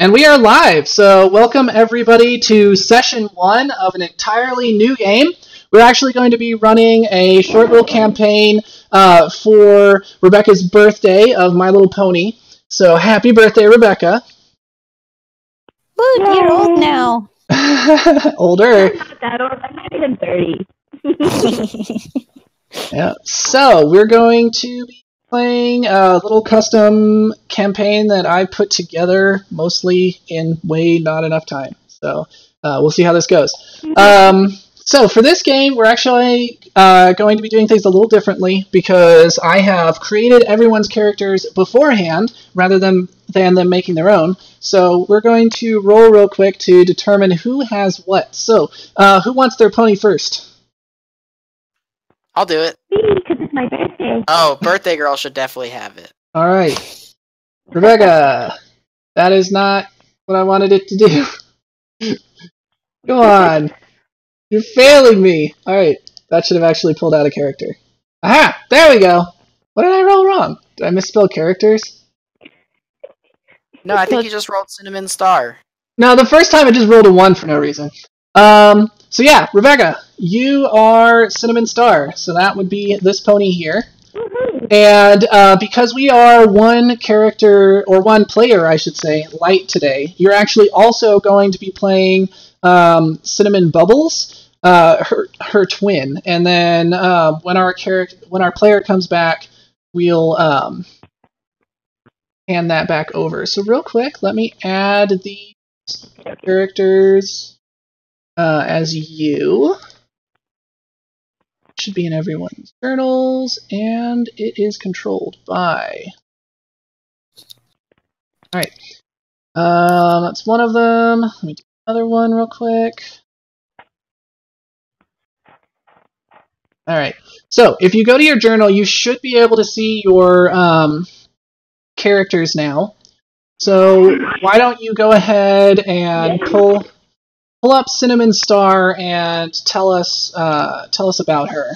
And we are live, so welcome everybody to session 1 of an entirely new game. We're actually going to be running a short little campaign for Rebecca's birthday of My Little Pony. So happy birthday, Rebecca. Look, you're old now. Older. I'm not that old. I'm not even 30. Yeah. So we're going to be playing a little custom campaign that I put together mostly in way not enough time. So we'll see how this goes. So for this game, we're actually going to be doing things a little differently because I have created everyone's characters beforehand rather than them making their own. So we're going to roll real quick to determine who has what. So who wants their pony first? I'll do it. Me, because it's my birthday. Oh, birthday girl should definitely have it. All right. Rebecca, that is not what I wanted it to do. Come on. You're failing me. All right. That should have actually pulled out a character. Aha! There we go. What did I roll wrong? Did I misspell characters? No, I think you just rolled Cinnamon Star. No, the first time I just rolled a 1 for no reason. So yeah, Rebecca, you are Cinnamon Star. So that would be this pony here. Woohoo! And because we are one character, or one player, I should say, light today, you're actually also going to be playing Cinnamon Bubbles, her twin. And then when our player comes back, we'll hand that back over. So real quick, let me add the characters as you. Should be in everyone's journals, and it is controlled by. Alright. That's one of them. Let me do another one real quick. Alright. So, if you go to your journal, you should be able to see your characters now. So, why don't you go ahead and pull up Cinnamon Star and tell us about her.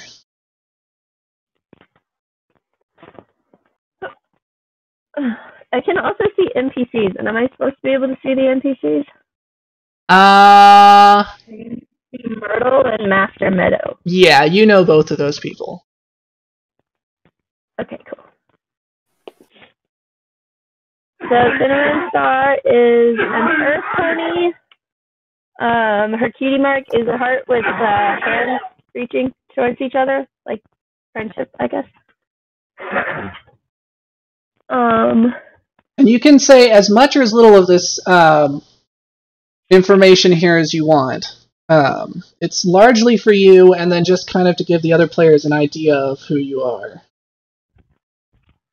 I can also see NPCs, and am I supposed to be able to see the NPCs? Myrtle and Master Meadow. Yeah, you know both of those people. Okay, cool. So Cinnamon Star is an earth pony. Her cutie mark is a heart with hands reaching towards each other, like friendship, I guess. And you can say as much or as little of this information here as you want. It's largely for you, and then just kind of to give the other players an idea of who you are.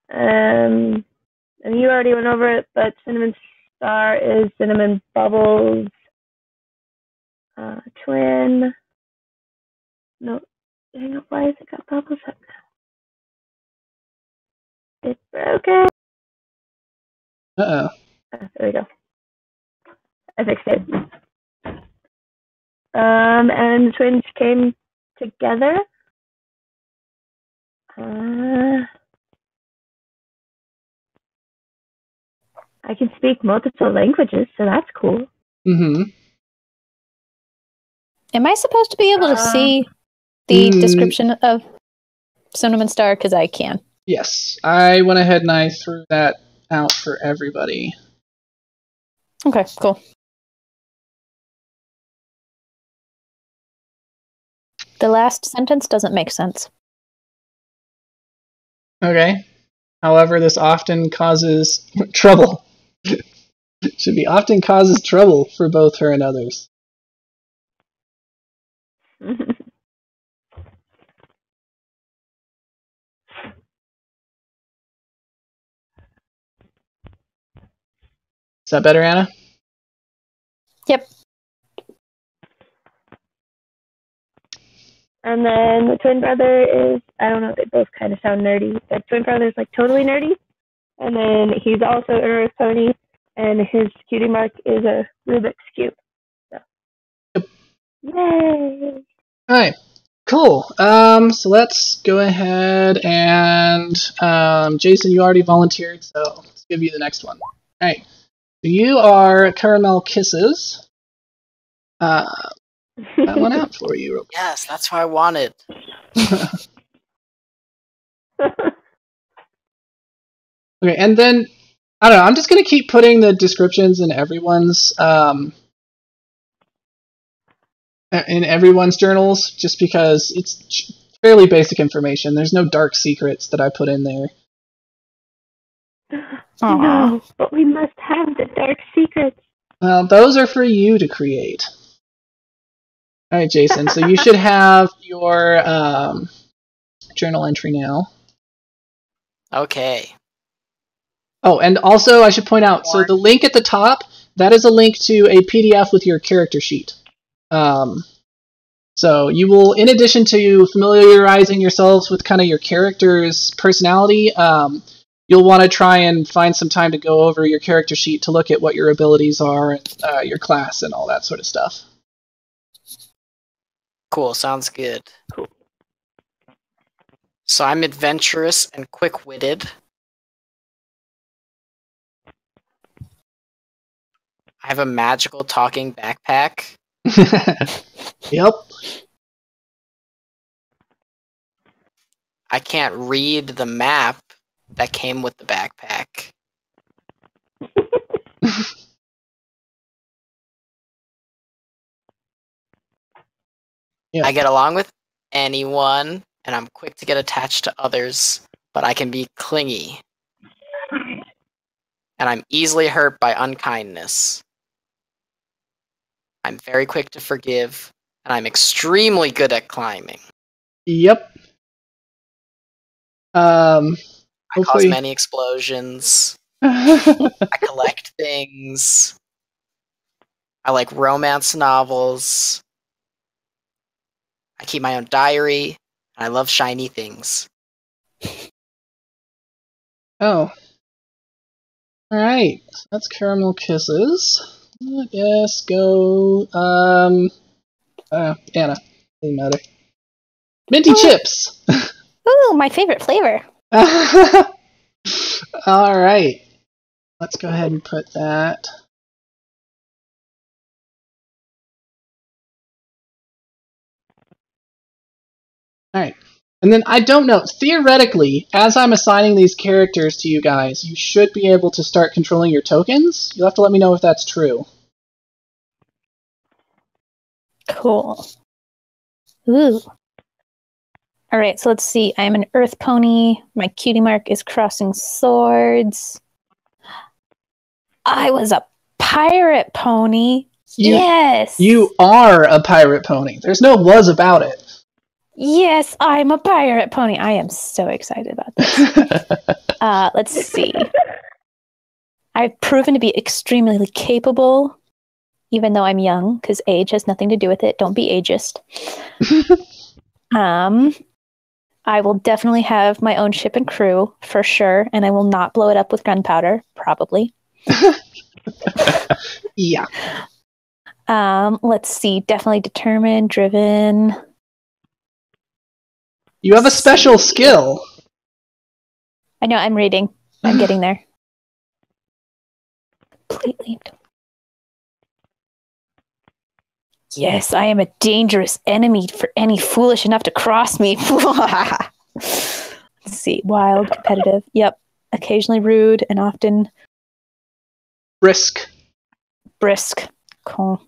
And you already went over it, but Cinnamon Star is Cinnamon Bubbles. Twin. No, hang on, why has it got bubbles up now? It's broken. Uh-oh. There we go. I fixed it. And the twins came together. I can speak multiple languages, so that's cool. Mm-hmm. Am I supposed to be able to see the description of Cinnamon Star? Because I can. Yes. I went ahead and I threw that out for everybody. Okay, cool. The last sentence doesn't make sense. Okay. However, this often causes trouble. Should be often causes trouble for both her and others. Is that better, Anna? Yep. And then the twin brother is, I don't know, they both kind of sound nerdy. The twin brother is like totally nerdy. And then he's also an earth pony, and his cutie mark is a Rubik's Cube. So. Yep. Yay! Alright. Cool. So let's go ahead and Jason, you already volunteered, so let's give you the next one. Alright. You are Caramel Kisses. That one out for you. Real Yes, that's what I wanted. Okay, and then I don't know. I'm just gonna keep putting the descriptions in everyone's journals, just because it's fairly basic information. There's no dark secrets that I put in there. No, but we must have the dark secrets. Well, those are for you to create. All right, Jason. So you should have your journal entry now. Okay. Oh, and also I should point out, so the link at the top, that is a link to a PDF with your character sheet. So you will, in addition to familiarizing yourselves with kind of your character's personality, you'll want to try and find some time to go over your character sheet to look at what your abilities are, and your class, and all that sort of stuff. Cool, sounds good. Cool. So I'm adventurous and quick-witted. I have a magical talking backpack. Yep. I can't read the map that came with the backpack. Yeah. I get along with anyone, and I'm quick to get attached to others, but I can be clingy. And I'm easily hurt by unkindness. I'm very quick to forgive, and I'm extremely good at climbing. Yep. I cause Hopefully. many explosions. I collect things. I like romance novels. I keep my own diary. And I love shiny things. Oh. Alright. So that's Caramel Kisses. I guess go, Anna. Doesn't matter. Minty Chips! Ooh, my favorite flavor. Alright. Let's go ahead and put that. Alright. And then, I don't know, theoretically, as I'm assigning these characters to you guys, you should be able to start controlling your tokens. You'll have to let me know if that's true. Cool. Ooh. Alright, so let's see. I'm an earth pony. My cutie mark is crossing swords. I was a pirate pony. Yes! You are a pirate pony. There's no was about it. Yes, I'm a pirate pony. I am so excited about this. Let's see. I've proven to be extremely capable, even though I'm young, because age has nothing to do with it. Don't be ageist. I will definitely have my own ship and crew, for sure, and I will not blow it up with gunpowder, probably. Yeah. Let's see. Definitely determined, driven. You have a special skill. I know, I'm reading. I'm getting there. Completely. Yes, I am a dangerous enemy for any foolish enough to cross me. Let's see. Wild, competitive. Yep. Occasionally rude and often Brisk. Cool.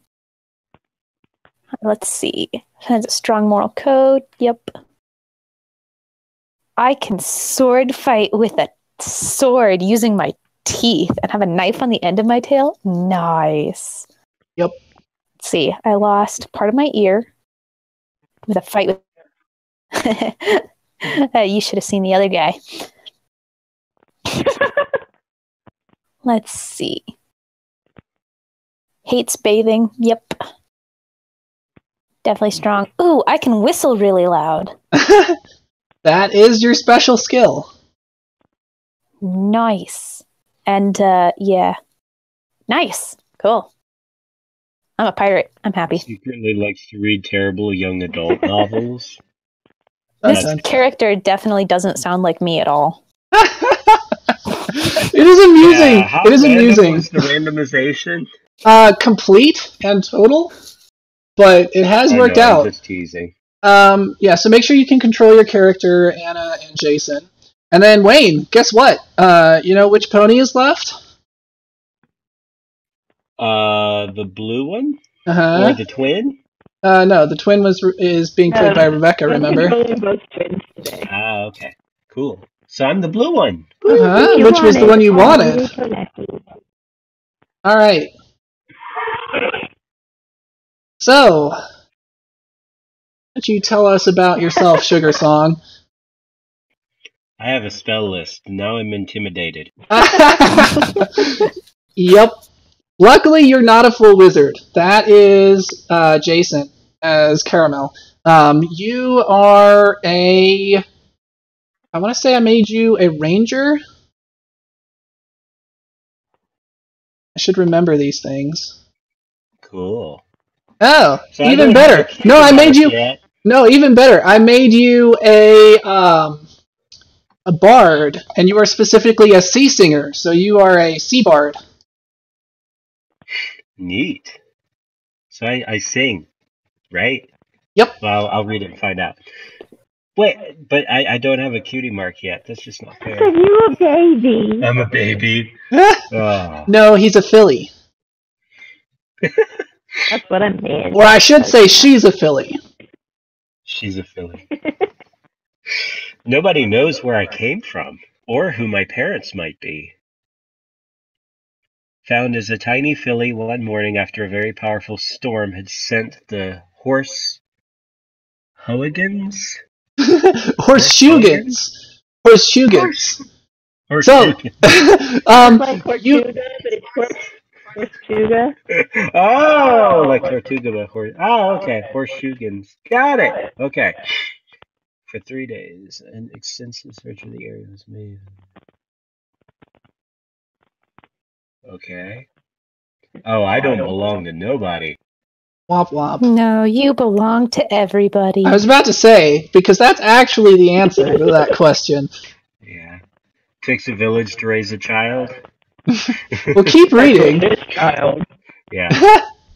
Let's see. Has a strong moral code. Yep. I can sword fight with a sword using my teeth and have a knife on the end of my tail. Nice. Yep. Let's see. I lost part of my ear with a fight with... you should have seen the other guy. Let's see. Hates bathing. Yep. Definitely strong. Ooh, I can whistle really loud. That is your special skill. Nice. And, yeah. Nice. Cool. I'm a pirate. I'm happy. Secretly likes to read terrible young adult novels. This character definitely doesn't sound like me at all. It is amusing. How It is random amusing. was the randomization? Complete and total, but it has Oh, worked no, out. I'm just teasing. Yeah, so make sure you can control your character, Anna and Jason. And then Wayne, guess what? You know which pony is left? The blue one? Uh-huh. Or the twin? No, the twin is being played by Rebecca, remember? Controlling both twins today. Ah, okay. Cool. So I'm the blue one. Uh-huh, You which was the one you wanted. wanted. Alright. So, why don't you tell us about yourself, Sugar Song? I have a spell list. Now I'm intimidated. Yep. Luckily, you're not a full wizard. That is Jason as Caramel. You are a... I want to say I made you a ranger? I should remember these things. Cool. Oh, So I even don't have better. a No, I made you... yet. No, even better. I made you a bard, and you are specifically a sea singer, so you are a sea bard. Neat. So I sing, right? Yep. Well, I'll read it and find out. Wait, but I don't have a cutie mark yet. That's just not fair. Because you a baby. I'm a baby. Oh. No, he's a filly. That's what I meant. Or I should say she's a filly. She's a filly. Nobody knows where I came from, or who my parents might be. Found as a tiny filly one morning after a very powerful storm had sent the horse Hoigans? Horseshoegans. Horseshoegans. So, Like you... Tortuga, but it's Tortuga. Oh, like Tortuga, but horse. Oh, okay. Horseshoegans. Got it. Okay. For 3 days, an extensive search of the area was made. Okay. Oh, I don't belong to nobody. Womp womp. No, you belong to everybody. I was about to say, because that's actually the answer to that question. Yeah. Takes a village to raise a child. Well, keep reading. This child. Yeah.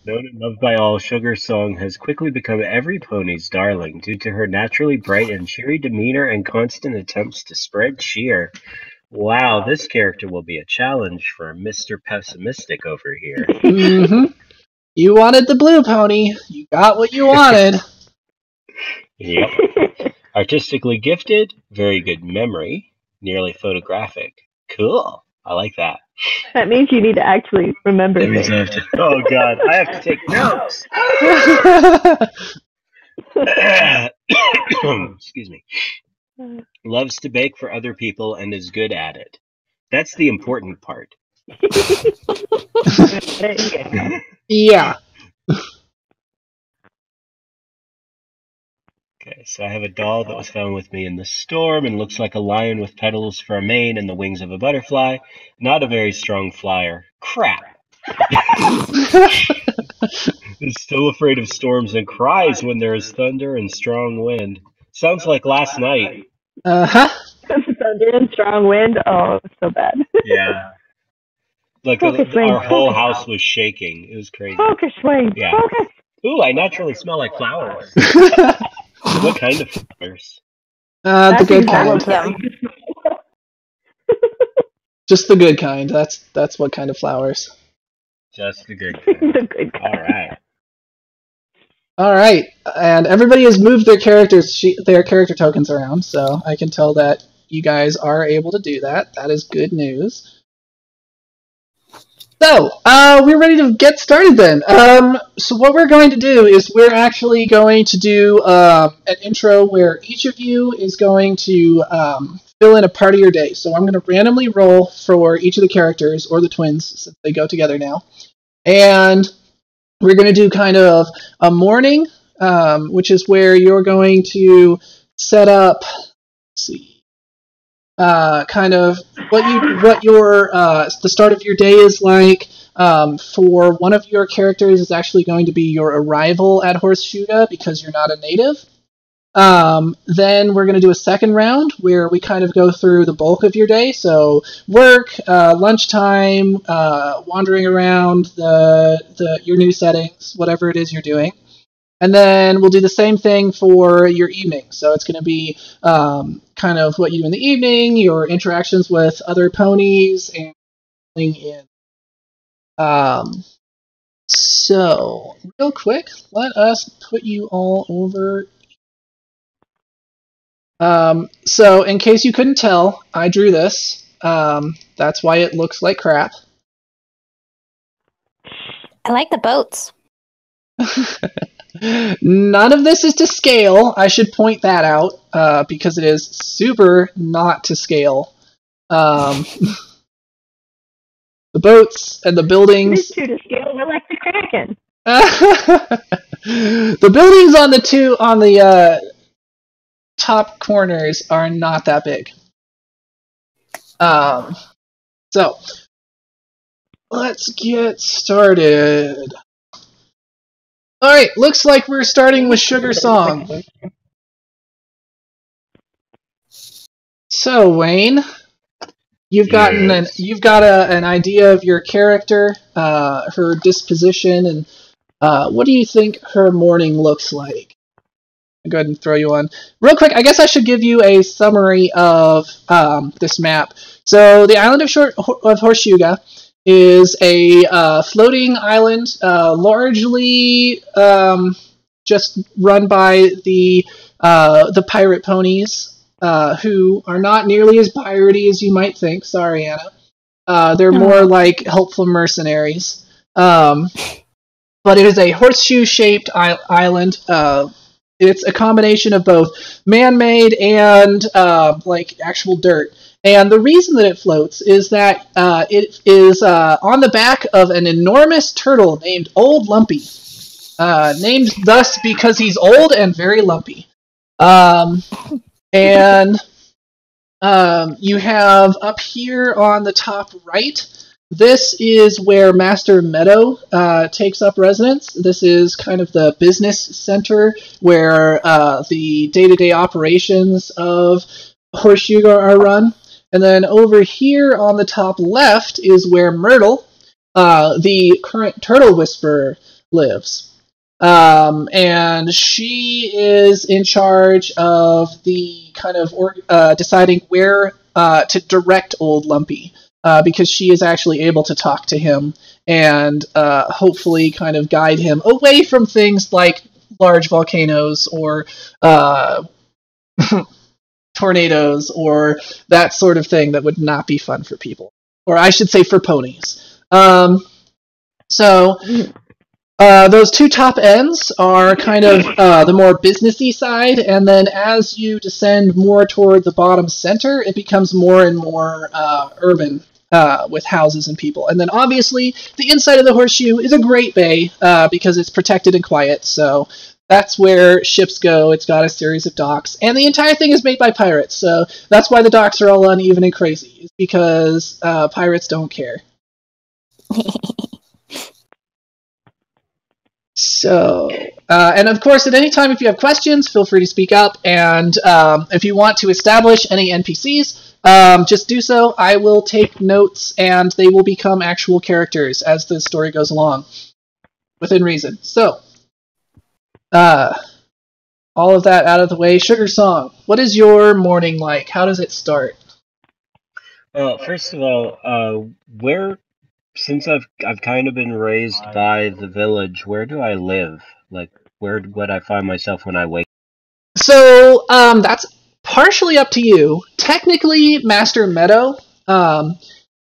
Known and loved by all, Sugar Song has quickly become every pony's darling due to her naturally bright and cheery demeanor and constant attempts to spread cheer. Wow, this character will be a challenge for Mr. Pessimistic over here. Mm-hmm. You wanted the blue pony. You got what you wanted. Yep. Artistically gifted, very good memory, nearly photographic. Cool. I like that. That means you need to actually remember That means things. I have to, oh god, I have to take notes. Excuse me. Loves to bake for other people and is good at it. That's the important part. Yeah. Okay, so I have a doll that was found with me in the storm and looks like a lion with petals for a mane and the wings of a butterfly. Not a very strong flyer. Crap. Is still afraid of storms and cries when there is thunder and strong wind. Sounds like last night. Uh-huh. Thunder and strong wind. Oh, it's so bad. Yeah. Like Focus, Wayne, our whole focus. house was shaking. It was crazy. Focus, Wayne. Yeah. Focus. Ooh, I naturally smell like flowers. What kind of flowers? The good all of kind. them. Just the good kind. That's what kind of flowers. Just the good kind. The good kind. Alright. Alright, and everybody has moved their character tokens around, so I can tell that you guys are able to do that. That is good news. So, we're ready to get started then. So what we're going to do is we're actually going to do an intro where each of you is going to fill in a part of your day. So I'm going to randomly roll for each of the characters, or the twins, since they go together now. And we're going to do kind of a morning, which is where you're going to set up, let's see, kind of what your the start of your day is like. For one of your characters is actually going to be your arrival at Horseshoega because you're not a native. Then we're going to do a second round where we kind of go through the bulk of your day. So work, lunchtime, wandering around your new settings, whatever it is you're doing. And then we'll do the same thing for your evening. So it's going to be kind of what you do in the evening, your interactions with other ponies, and in. So real quick, let us put you all over. So in case you couldn't tell, I drew this. That's why it looks like crap. I like the boats. None of this is to scale. I should point that out because it is super not to scale. The boats and the buildings. These two to scale, we're like the Kraken. The buildings on the top corners are not that big. So let's get started. Alright, looks like we're starting with Sugar Song. So, Wayne, you've got an idea of your character, her disposition, and what do you think her morning looks like? I'll go ahead and throw you on. Real quick, I guess I should give you a summary of this map. So, the island of Horseshuga is a floating island, largely just run by the pirate ponies, who are not nearly as piratey as you might think. Sorry, Anna. They're more like helpful mercenaries. But it is a horseshoe-shaped island. It's a combination of both man-made and like actual dirt. And the reason that it floats is that it is on the back of an enormous turtle named Old Lumpy. Named thus because he's old and very lumpy. And you have up here on the top right, this is where Master Meadow takes up residence. This is kind of the business center where the day-to-day operations of Horseshuga are run. And then over here on the top left is where Myrtle, the current Turtle Whisperer, lives. And she is in charge of the kind of deciding where to direct Old Lumpy, because she is actually able to talk to him and hopefully kind of guide him away from things like large volcanoes or tornadoes or that sort of thing that would not be fun for people. Or I should say for ponies. Those two top ends are kind of the more businessy side, and then as you descend more toward the bottom center, it becomes more and more urban with houses and people. And then obviously, the inside of the horseshoe is a great bay because it's protected and quiet, so that's where ships go. It's got a series of docks, and the entire thing is made by pirates, so that's why the docks are all uneven and crazy, is because pirates don't care. So, and of course, at any time, if you have questions, feel free to speak up. And if you want to establish any NPCs, just do so. I will take notes, and they will become actual characters as the story goes along, within reason. So, all of that out of the way. Sugar Song, what is your morning like? How does it start? Well, first of all, since I've kind of been raised by the village, where do I live? Like, where would I find myself when I wake? So, that's partially up to you. Technically, Master Meadow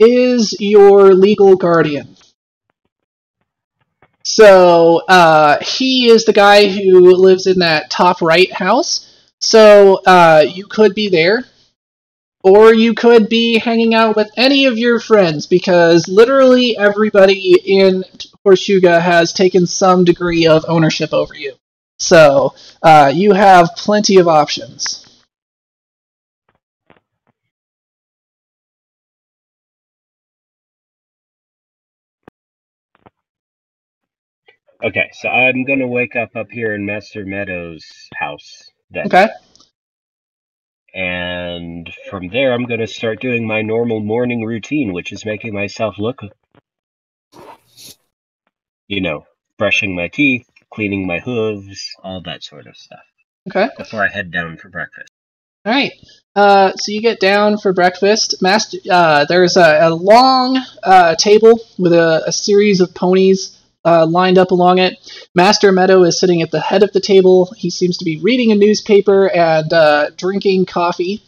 is your legal guardian. So, he is the guy who lives in that top right house. So, you could be there. Or you could be hanging out with any of your friends, because literally everybody in Horseshuga has taken some degree of ownership over you. So, you have plenty of options. Okay, so I'm gonna wake up here in Master Meadow's house. then. Okay. And from there, I'm going to start doing my normal morning routine, which is making myself look, brushing my teeth, cleaning my hooves, all that sort of stuff. Okay. Before I head down for breakfast. All right. So you get down for breakfast. Master, there's a long table with a series of ponies lined up along it. Master Meadow is sitting at the head of the table. He seems to be reading a newspaper and drinking coffee.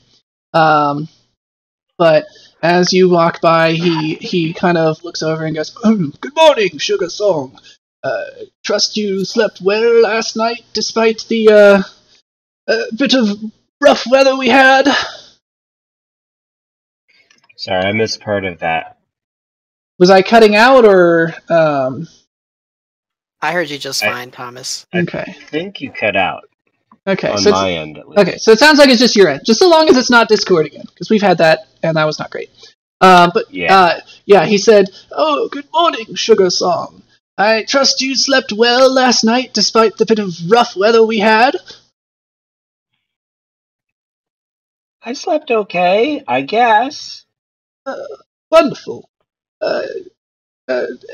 But as you walk by, he kind of looks over and goes, "Good morning, Sugar Song. Trust you slept well last night despite the bit of rough weather we had." Sorry, I missed part of that. Was I cutting out, or I heard you just fine, Thomas. Okay. I think you cut out. Okay, on so my end, at least. Okay, so it sounds like it's just your end, just so long as it's not Discord again, because we've had that, and that was not great. He said, "Oh, good morning, Sugar Song. I trust you slept well last night, despite the bit of rough weather we had." I slept okay, I guess. Wonderful.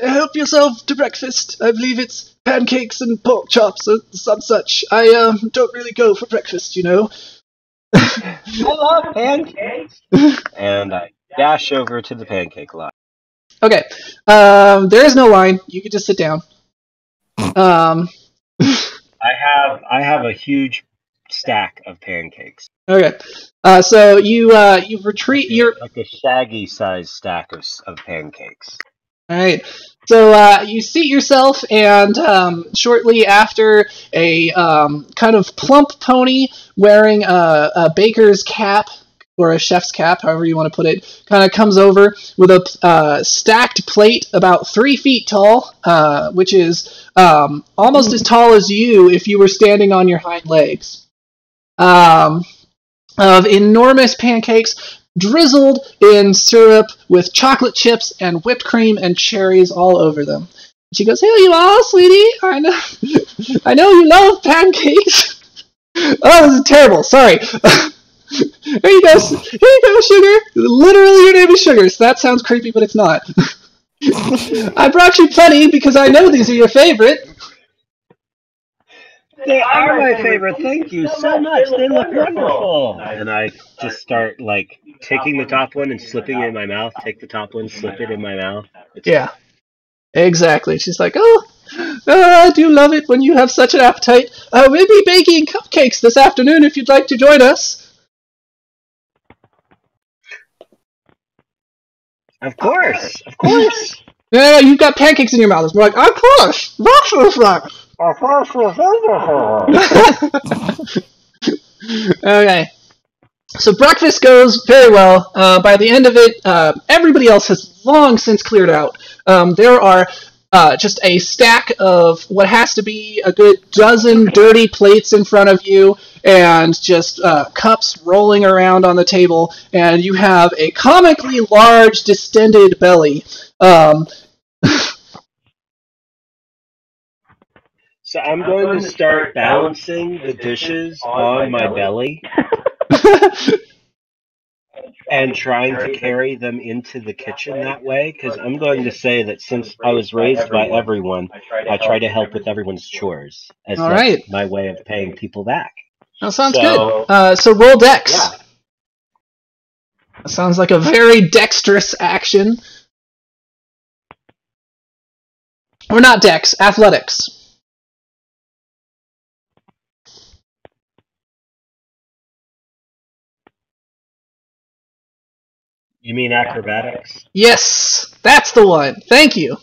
Help yourself to breakfast. I believe it's pancakes and pork chops or some such. I don't really go for breakfast, you know. I love pancakes. And I dash over to the pancake line. Okay. There is no line. You can just sit down. I have a huge stack of pancakes. Okay. So you retreat your like a shaggy sized stack of pancakes. All right. So you seat yourself, and shortly after, a kind of plump pony wearing a baker's cap or a chef's cap, however you want to put it, kind of comes over with a stacked plate about 3 feet tall, which is almost as tall as you if you were standing on your hind legs. Of enormous pancakes drizzled in syrup with chocolate chips and whipped cream and cherries all over them. She goes, "Here you are, sweetie. I know you love pancakes." Oh, this is terrible. Sorry. Here you go, Sugar. Literally, your name is Sugar, so that sounds creepy, but it's not. I brought you plenty because I know these are your favorite. They are my favorite. Thank you so much. They look wonderful. And I just start taking the top one and slipping it in my mouth. Take the top one, slip it in my mouth. Yeah, exactly. She's like, "Oh, I do love it when you have such an appetite. We'll be baking cupcakes this afternoon if you'd like to join us." Of course, of course. No, you've got pancakes in your mouth. It's more like, "Of course, that's right." Okay. So breakfast goes very well. By the end of it, everybody else has long since cleared out. There are just a stack of what has to be a good dozen dirty plates in front of you, and just cups rolling around on the table, and you have a comically large, distended belly. So I'm going to start balancing the dishes on my belly and trying to carry them into the kitchen that way, because I'm going to say that since I was raised by everyone, I try to help with everyone's chores as my way of paying people back. That sounds good. So roll Dex. Yeah. That sounds like a very dexterous action. Or not Dex, Athletics. You mean acrobatics? Yes, that's the one. Thank you.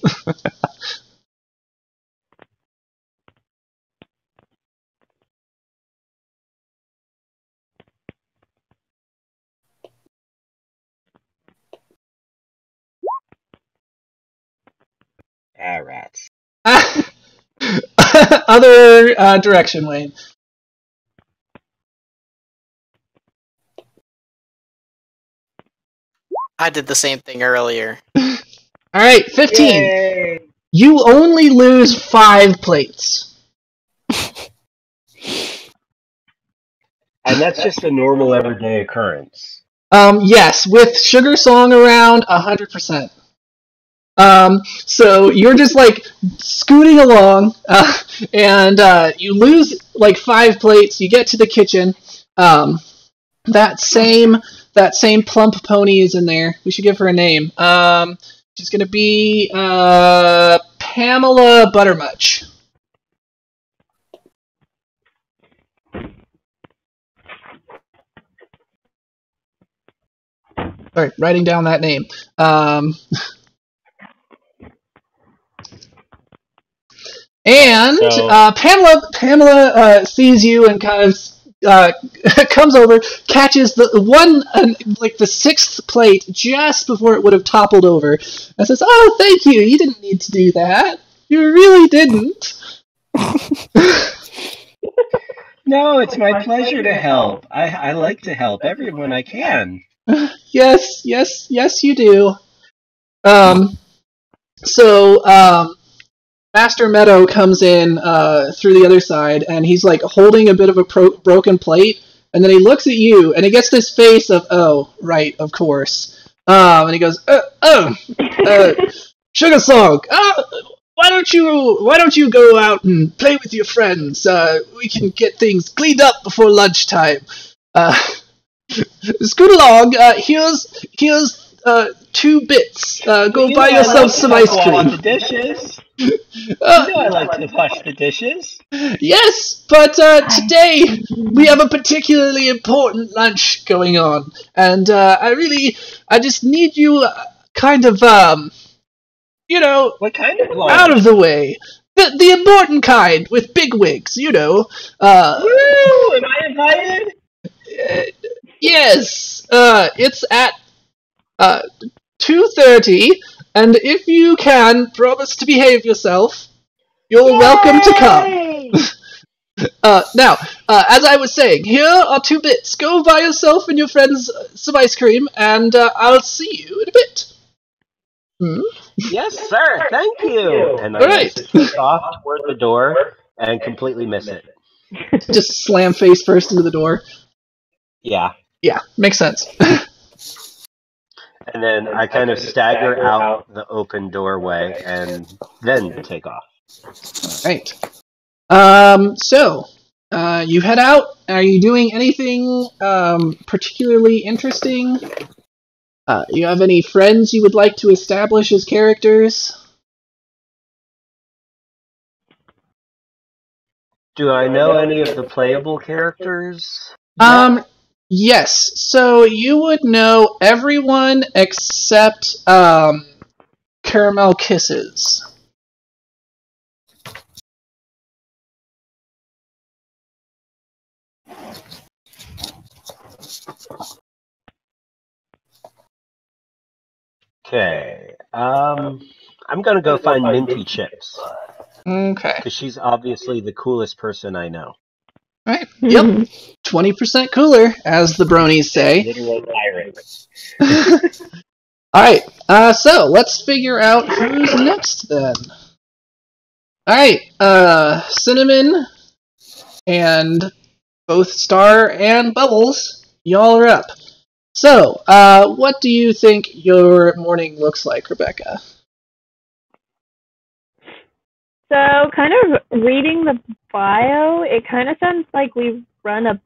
Rats. Other direction, Wayne. I did the same thing earlier. Alright, 15. Yay! You only lose 5 plates. And that's just a normal everyday occurrence. Yes, with Sugar Song around, 100%. So you're just like scooting along, and you lose like 5 plates. You get to the kitchen. That same plump pony is in there. We should give her a name. She's gonna be Pamela Buttermuch. Sorry, writing down that name. And Pamela sees you and kind of comes over, catches the one, like the 6th plate just before it would have toppled over, and says, "Oh, thank you. You didn't need to do that. You really didn't." No, it's my pleasure to help. I like to help everyone I can. Yes, you do. So, Master Meadow comes in through the other side, and he's like holding a bit of a broken plate, and then he looks at you, and he gets this face of, "Oh, right, of course." And he goes, Sugar Song, why don't you go out and play with your friends? We can get things cleaned up before lunchtime. Scoot along. Here's 2 bits. Go buy yourself some ice cream. The dishes. I like to wash the dishes. Yes, but today we have a particularly important lunch going on, and I just need you kind of, what kind of lunch? Out of the way. The important kind with big wigs, Woo! Am I invited? Yes. It's at 2:30. And if you can promise to behave yourself, you're welcome to come. Now, as I was saying, here are 2 bits. Go buy yourself and your friends some ice cream, and I'll see you in a bit. Yes, sir. Thank you. And I take off toward the door and completely miss it. Just slam face first into the door. Yeah. Yeah, makes sense. And then I kind of stagger out the open doorway and then take off. Alright. So, you head out. Are you doing anything particularly interesting? You have any friends you would like to establish as characters? Do I know any of the playable characters? Yes. So you would know everyone except Caramel Kisses. Okay. I'm gonna go find Minty Chips. Okay. Because she's obviously the coolest person I know. Right. Yep. 20% cooler, as the bronies say. Literal pirate. Alright, so let's figure out who's next then. Alright, Cinnamon and both Star and Bubbles, y'all are up. So, what do you think your morning looks like, Rebecca? So, kind of reading the bio, it kind of sounds like we run a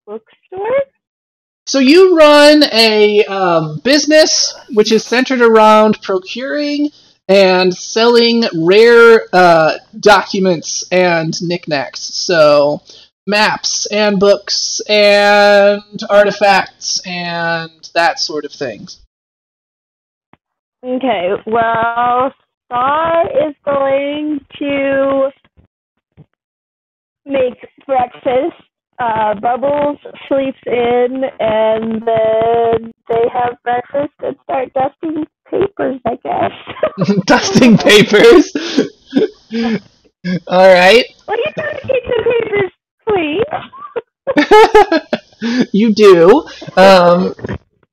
bookstore? So you run a business which is centered around procuring and selling rare documents and knickknacks. So maps and books and artifacts and that sort of thing. Okay, well, Star is going to make breakfast. Bubbles sleeps in, and then they have breakfast and start dusting papers, I guess. Dusting papers? Alright. Well, you gotta keep the papers clean. You do.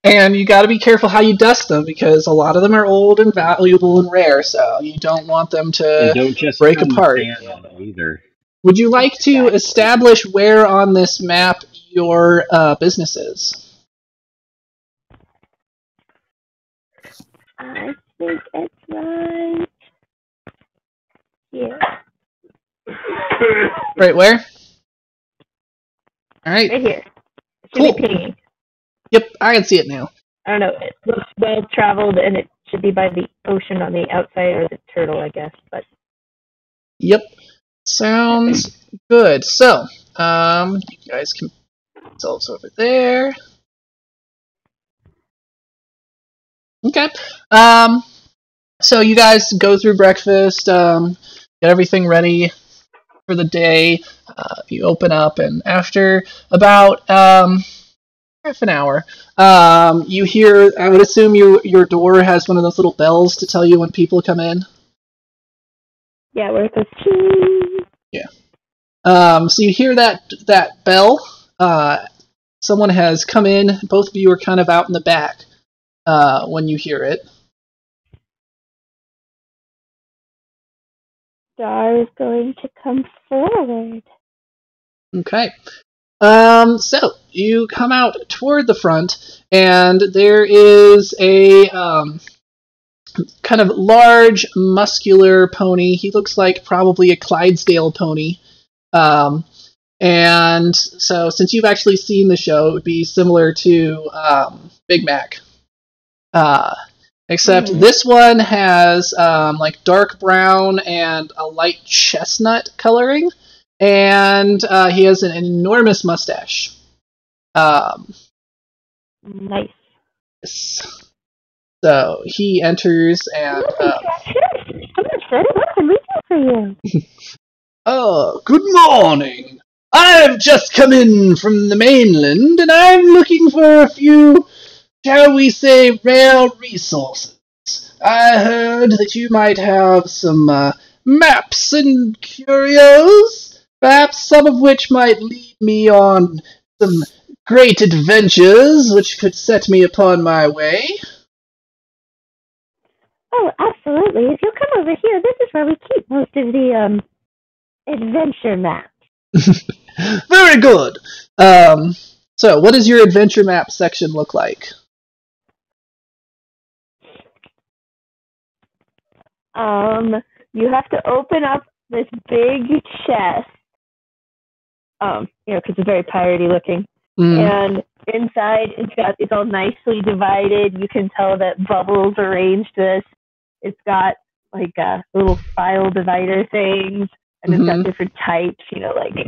And you gotta be careful how you dust them, because a lot of them are old and valuable and rare, so you don't want them to don't just break apart. Either. Would you like to establish where on this map your businesses? I think it's right here. Right where? All right. Right here. It should Cool. be pinging. Yep, I can see it now. I don't know. It looks well traveled, and it should be by the ocean on the outside, or the turtle, I guess. But Yep. Sounds good. So, you guys can put yourselves over there. Okay. So you guys go through breakfast, get everything ready for the day. You open up, and after about half an hour, you hear. I would assume your door has one of those little bells to tell you when people come in. yeah, where it goes. Ching. Yeah. So you hear that bell. Someone has come in. Both of you are kind of out in the back when you hear it. Star is going to come forward. Okay. So you come out toward the front, and there is a kind of large, muscular pony. He looks like probably a Clydesdale pony. And so, since you've actually seen the show, it would be similar to Big Mac. Except this one has like dark brown and a light chestnut coloring, and he has an enormous mustache. Nice. So he enters and. What can we do for you? Oh, good morning. I've just come in from the mainland, and I'm looking for a few, shall we say, rare resources. I heard that you might have some maps and curios, perhaps some of which might lead me on some great adventures which could set me upon my way. Oh, absolutely. If you'll come over here, this is where we keep most of the adventure maps. Very good. So, what does your adventure map section look like? You have to open up this big chest. Because it's very piratey looking. And inside, it's all nicely divided. You can tell that Bubbles arranged this. It's got like little file divider things, and it's got different types. Like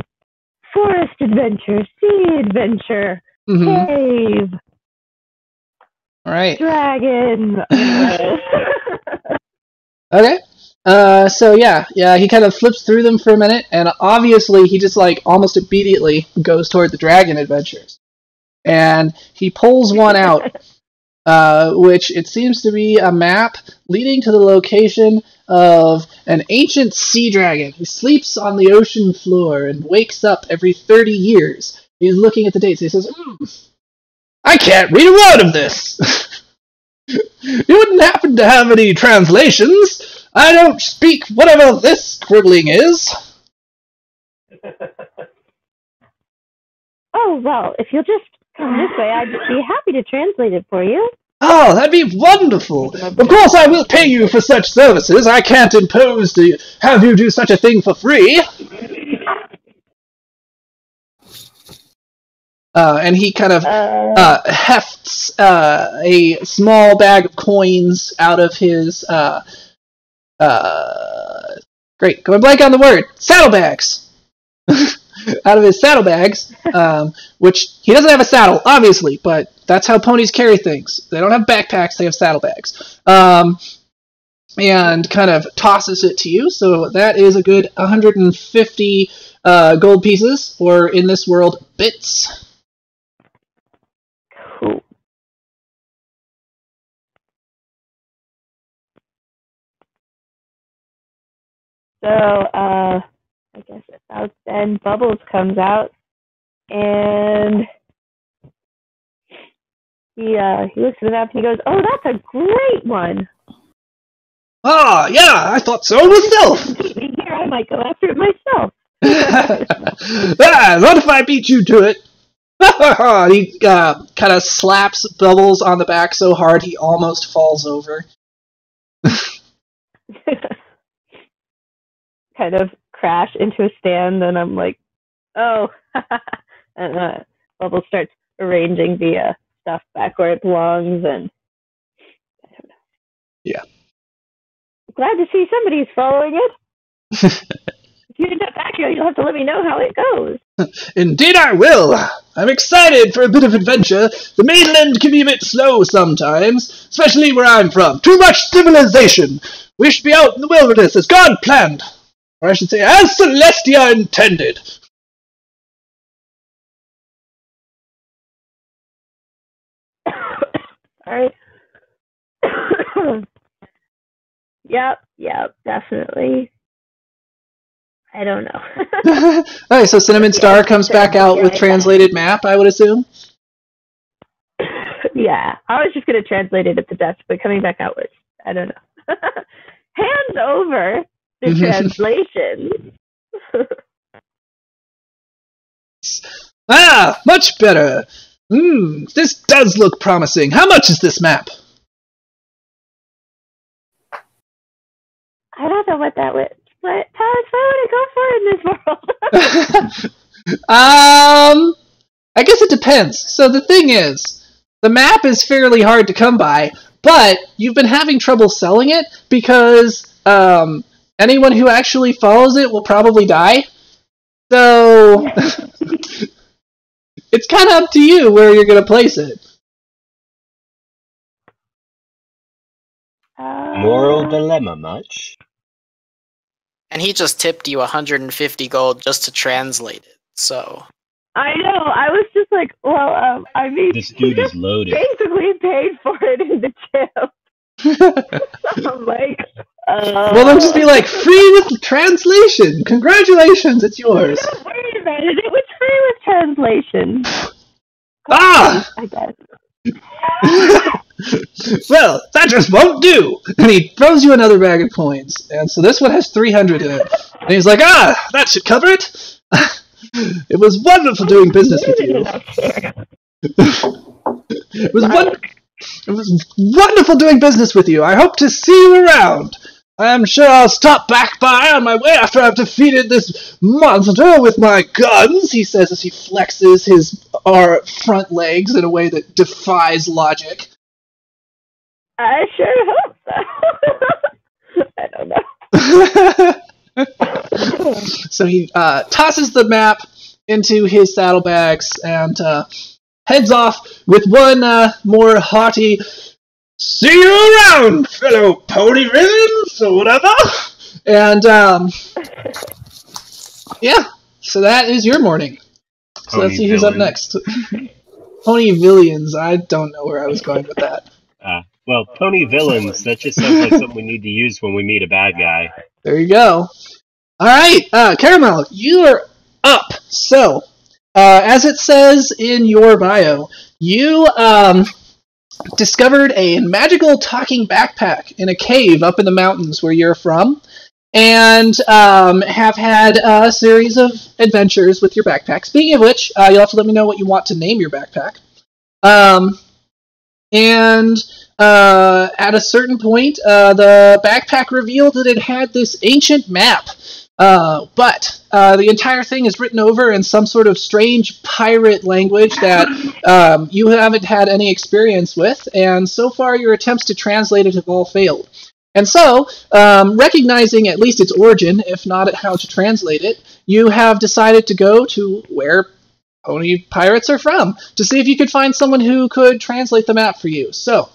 forest adventure, sea adventure, cave, All right. dragon. Okay. So yeah, he kind of flips through them for a minute, and obviously he just like almost immediately goes toward the dragon adventures. And he pulls one out, which it seems to be a map leading to the location of an ancient sea dragon who sleeps on the ocean floor and wakes up every 30 years. He's looking at the dates, and he says, I can't read a word of this! You wouldn't happen to have any translations? I don't speak whatever this scribbling is. Oh, well, if you'll just come this way, I'd be happy to translate it for you. Oh, that'd be wonderful. Of course I will pay you for such services. I can't impose to have you do such a thing for free. And he kind of hefts a small bag of coins out of his great, going blank on the word, saddlebags. Out of his saddlebags, which he doesn't have a saddle, obviously, but that's how ponies carry things. They don't have backpacks, they have saddlebags. And kind of tosses it to you, so that is a good 150 gold pieces, or in this world, bits. Cool. So, I guess about then Bubbles comes out, and he looks at the map and he goes, "Oh, that's a great one." Ah, yeah, I thought so myself. Here, I might go after it myself. What if I beat you to it? He kind of slaps Bubbles on the back so hard he almost falls over. Kind of crash into a stand, and I'm like, oh. And Bubbles starts arranging the stuff back where it belongs, and I don't know. Yeah. Glad to see somebody's following it. If you end up back here, you'll have to let me know how it goes. Indeed I will! I'm excited for a bit of adventure. The mainland can be a bit slow sometimes, especially where I'm from. Too much civilization! We should be out in the wilderness as God planned. Or I should say, as Celestia intended. Alright. Yep, definitely. I don't know. Alright, so Cinnamon Star comes back out with translated map, I would assume? Yeah, I was just going to translate it at the desk, but coming back out was, I don't know. Hand over the translation. Ah, much better. This does look promising. How much is this map? I don't know what that was. What Palace, what would I go for in this world? I guess it depends. So the thing is, the map is fairly hard to come by, but you've been having trouble selling it because anyone who actually follows it will probably die. So it's kind of up to you where you're going to place it. Moral dilemma much? And he just tipped you 150 gold just to translate it, so... I know, I was just like, well, I mean... This dude is loaded. Basically paid for it in the tip. So I'm like... Well, then just be like, free with translation! Congratulations, it's yours! Don't worry about it, it was free with translation. Ah! I guess. Well, that just won't do! And he throws you another bag of coins. And so this one has 300 in it. And he's like, that should cover it! It was wonderful doing business with you. It was wonderful doing business with you. I hope to see you around. I'm sure I'll stop back by on my way after I've defeated this monster with my guns, he says as he flexes his front legs in a way that defies logic. I sure hope so. I don't know. So he tosses the map into his saddlebags and heads off with one more hearty "See you around, fellow pony villains," or whatever. And yeah, so that is your morning. So let's see who's up next. Pony villains. I don't know where I was going with that. Well, pony villains. That just sounds like something we need to use when we meet a bad guy. There you go. All right, Caramel, you are up. So, as it says in your bio, you discovered a magical talking backpack in a cave up in the mountains where you're from, and have had a series of adventures with your backpack. Speaking of which, you'll have to let me know what you want to name your backpack. And at a certain point, the backpack revealed that it had this ancient map. But the entire thing is written over in some sort of strange pirate language that you haven't had any experience with, and so far your attempts to translate it have all failed. And so, recognizing at least its origin, if not at how to translate it, you have decided to go to where pony pirates are from, to see if you could find someone who could translate the map for you. So,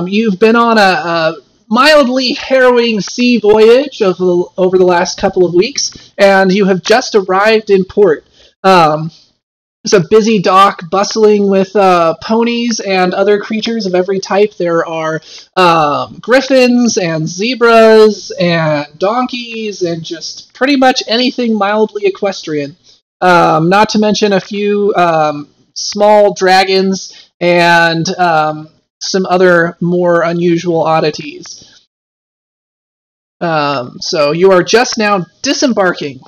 you've been on a mildly harrowing sea voyage over the last couple of weeks, and you have just arrived in port. It's a busy dock, bustling with ponies and other creatures of every type. There are griffins and zebras and donkeys and just pretty much anything mildly equestrian. Not to mention a few small dragons and some other more unusual oddities. So you are just now disembarking.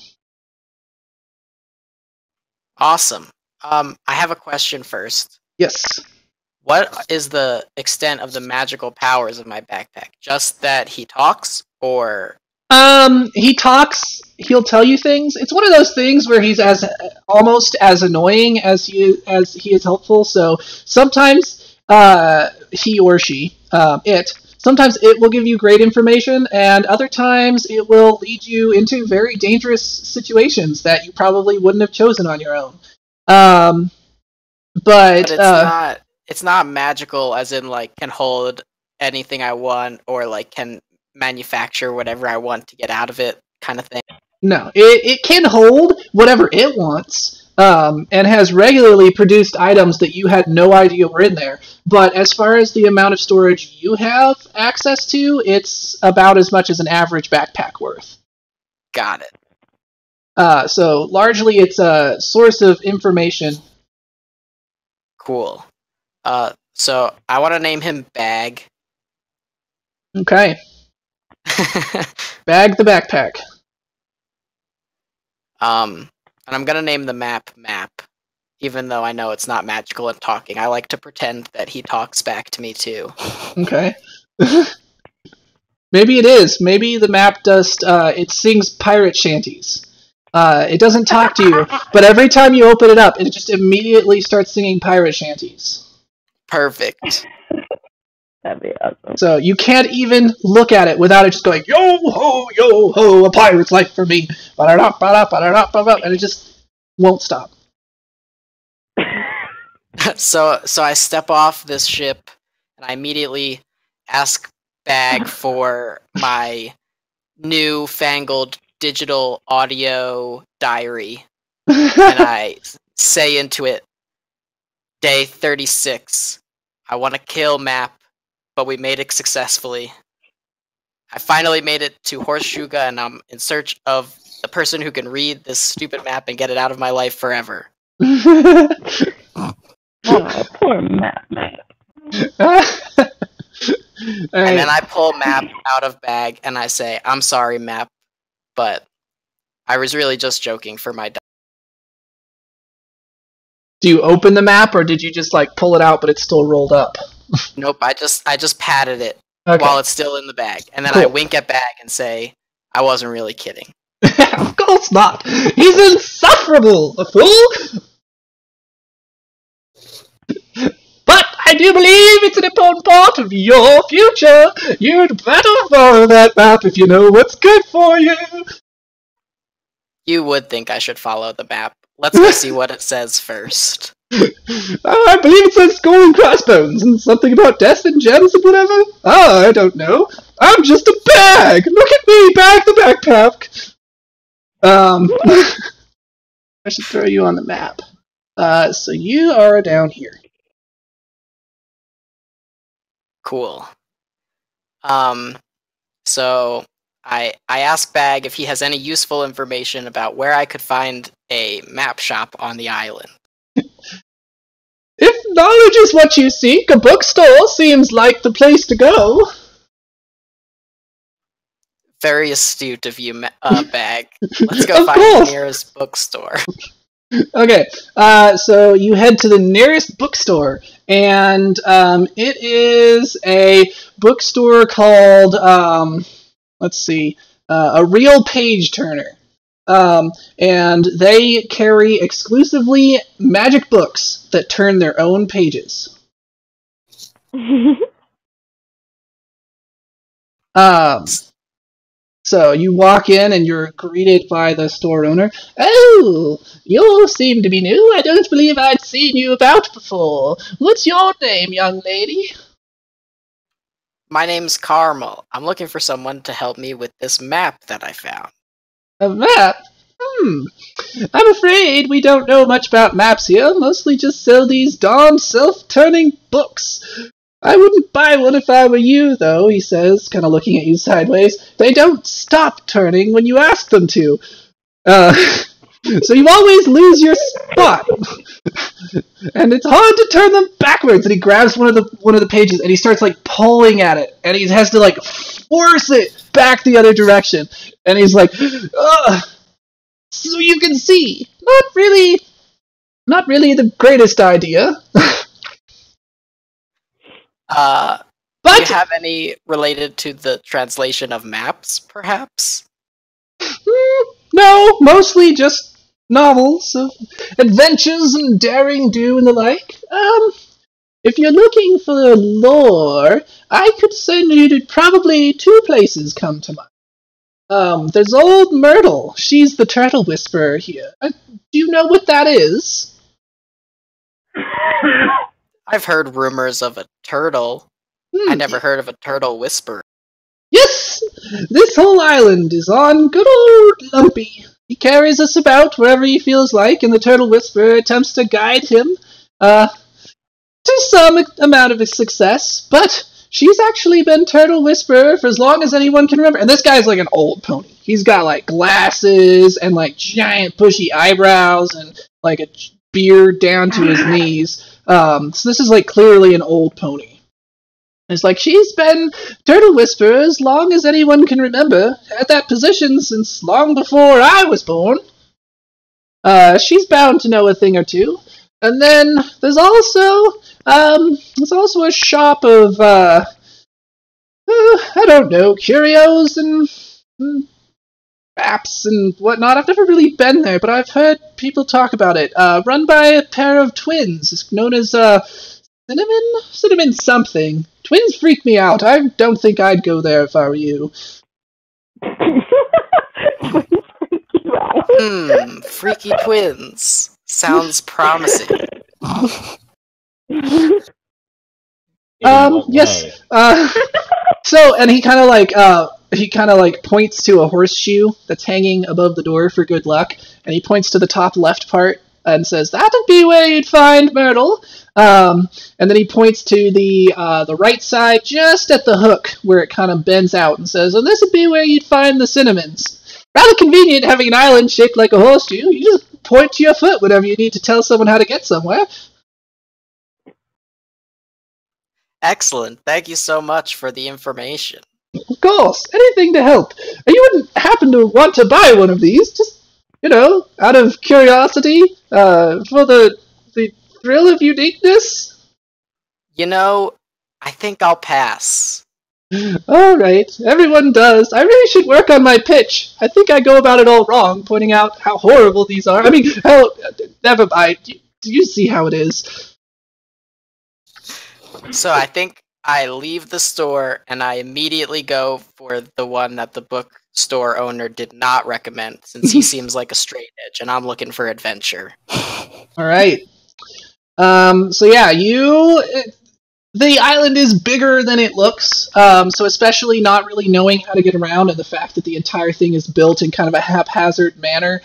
Awesome. I have a question first. Yes. What is the extent of the magical powers of my backpack? Just that he talks, or He talks. He'll tell you things. It's one of those things where he's almost as annoying as he is helpful. So sometimes he or she, sometimes it will give you great information, and other times it will lead you into very dangerous situations that you probably wouldn't have chosen on your own. But it's not magical, as in like can hold anything I want, or like can manufacture whatever I want to get out of it, kind of thing. No, it can hold whatever it wants, and has regularly produced items that you had no idea were in there. But as far as the amount of storage you have access to, it's about as much as an average backpack worth. Got it. So largely it's a source of information. Cool. So I want to name him Bag. Okay. Bag the backpack. And I'm gonna name the map, even though I know it's not magical and talking. I like to pretend that he talks back to me too. Okay. Maybe it is. Maybe the map does. It sings pirate shanties. It doesn't talk to you, but every time you open it up, it just immediately starts singing pirate shanties. Perfect. That'd be awesome. So you can't even look at it without it just going, yo ho, a pirate's life for me, and it just won't stop. So I step off this ship, and I immediately ask Bag for my newfangled digital audio diary, and I say into it, Day 36. I want to kill Map, but we made it successfully. I finally made it to Horseshuga, and I'm in search of the person who can read this stupid map and get it out of my life forever. Oh, poor Map. Right. And then I pull Map out of Bag, and I say, I'm sorry, Map, but I was really just joking for my... Do you open the map, or did you just like pull it out but it's still rolled up? Nope, I just patted it Okay. while it's still in the bag, and then Cool. I wink at Bag and say, I wasn't really kidding. Of course not. He's insufferable, the fool. But I do believe it's an important part of your future. You'd better follow that map if you know what's good for you. You would think I should follow the map. Let's go see what it says first. I believe it says skull and crossbones and something about death and gems and whatever. I don't know. I'm just a bag. Look at me, Bag the backpack. I should throw you on the map. So you are down here. Cool. So I ask Bag if he has any useful information about where I could find a map shop on the island. If knowledge is what you seek, a bookstore seems like the place to go. Very astute of you, Bag. Let's go Of find course. the nearest bookstore. Okay, so you head to the nearest bookstore, and it is a bookstore called, let's see, a Real Page Turner. And they carry exclusively magic books that turn their own pages. So you walk in and you're greeted by the store owner. Oh, you seem to be new. I don't believe I'd seen you about before. What's your name, young lady? My name's Carmel. I'm looking for someone to help me with this map that I found. A map? I'm afraid we don't know much about maps here. Mostly just sell these darn self-turning books. I wouldn't buy one if I were you, though, he says, kind of looking at you sideways. They don't stop turning when you ask them to. So you always lose your spot. And it's hard to turn them backwards. And he grabs one of the pages and he starts like pulling at it. And he has to like force it back the other direction. And he's like, ugh. So you can see. Not really not really the greatest idea. Do But you have any related to the translation of maps, perhaps? no, mostly just novels of adventures and daring do and the like. If you're looking for lore, I could send you to probably 2 places come to mind. There's old Myrtle. She's the turtle whisperer here. Do you know what that is? I've heard rumors of a turtle. I never heard of a turtle whisperer. Yes! This whole island is on good old Lumpy. He carries us about wherever he feels like, and the turtle whisperer attempts to guide him, to some amount of success, but she's actually been turtle whisperer for as long as anyone can remember. And this guy's like an old pony. He's got like glasses and like giant bushy eyebrows and like a beard down to his knees. So this is like clearly an old pony. It's like, she's been turtle whisperer as long as anyone can remember, at that position since long before I was born. She's bound to know a thing or two. And then there's also a shop of I don't know, curios and maps and whatnot. I've never really been there, but I've heard people talk about it. Run by a pair of twins. It's known as Cinnamon something. Twins freak me out. I don't think I'd go there if I were you. Freaky twins. Sounds promising. Yes. So, and he kind of like points to a horseshoe that's hanging above the door for good luck, and he points to the top left part and says, "That'd be where you'd find Myrtle." And then he points to the right side, just at the hook where it kind of bends out, and says, "And this would be where you'd find the Cinnamons." Rather convenient having an island shaped like a horseshoe. You just point to your foot whenever you need to tell someone how to get somewhere. Excellent. Thank you so much for the information. Of course, anything to help. You wouldn't happen to want to buy one of these, just, out of curiosity, for the thrill of uniqueness? I think I'll pass. Alright, everyone does. I really should work on my pitch. I think I go about it all wrong, pointing out how horrible these are. I mean, never mind. You see how it is. So I think I leave the store and I immediately go for the one that the bookstore owner did not recommend, since he seems like a straight edge and I'm looking for adventure. Alright. So yeah, the island is bigger than it looks, so especially not really knowing how to get around, and the fact that the entire thing is built in kind of a haphazard manner,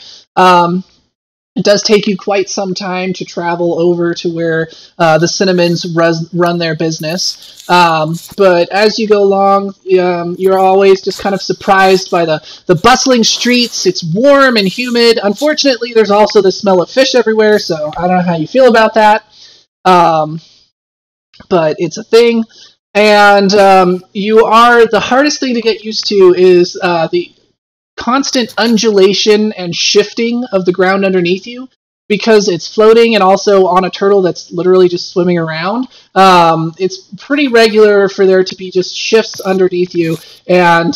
it does take you quite some time to travel over to where the Cinnamons run their business. But as you go along, you're always just kind of surprised by the bustling streets. It's warm and humid. Unfortunately, there's also the smell of fish everywhere, so I don't know how you feel about that. But it's a thing. And the hardest thing to get used to is the constant undulation and shifting of the ground underneath you, because it's floating and also on a turtle that's literally just swimming around. It's pretty regular for there to be just shifts underneath you, and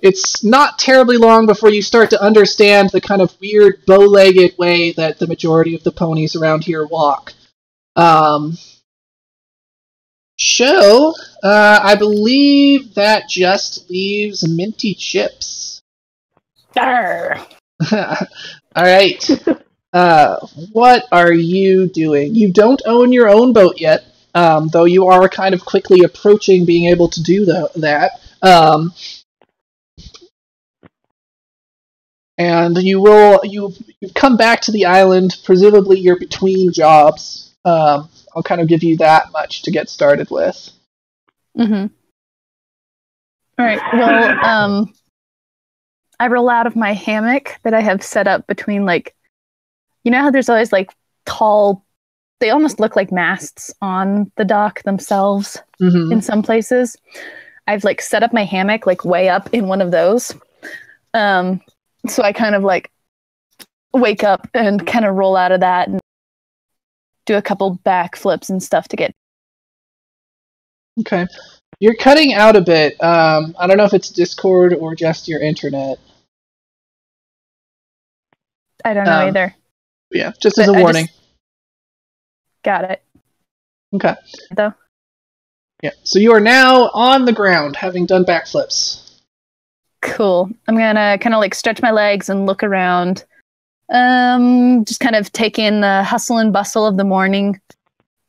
it's not terribly long before you start to understand the kind of weird bow-legged way that the majority of the ponies around here walk. I believe that just leaves Minty Chips. Arr. Alright. What are you doing? You don't own your own boat yet, though you are kind of quickly approaching being able to do that. And you come back to the island, presumably you're between jobs. I'll kind of give you that much to get started with. Mm-hmm. Alright, well, I roll out of my hammock that I have set up between, how there's always, tall, they almost look like masts on the dock themselves in some places. I've, set up my hammock, way up in one of those. So I kind of, wake up and kind of roll out of that and do a couple backflips and stuff to get. Okay. You're cutting out a bit. I don't know if it's Discord or just your internet. I don't know either. Yeah, just as a warning. Got it. Okay. Though. Yeah. So you are now on the ground, having done backflips. Cool. I'm gonna kind of like stretch my legs and look around. Just kind of take in the hustle and bustle of the morning.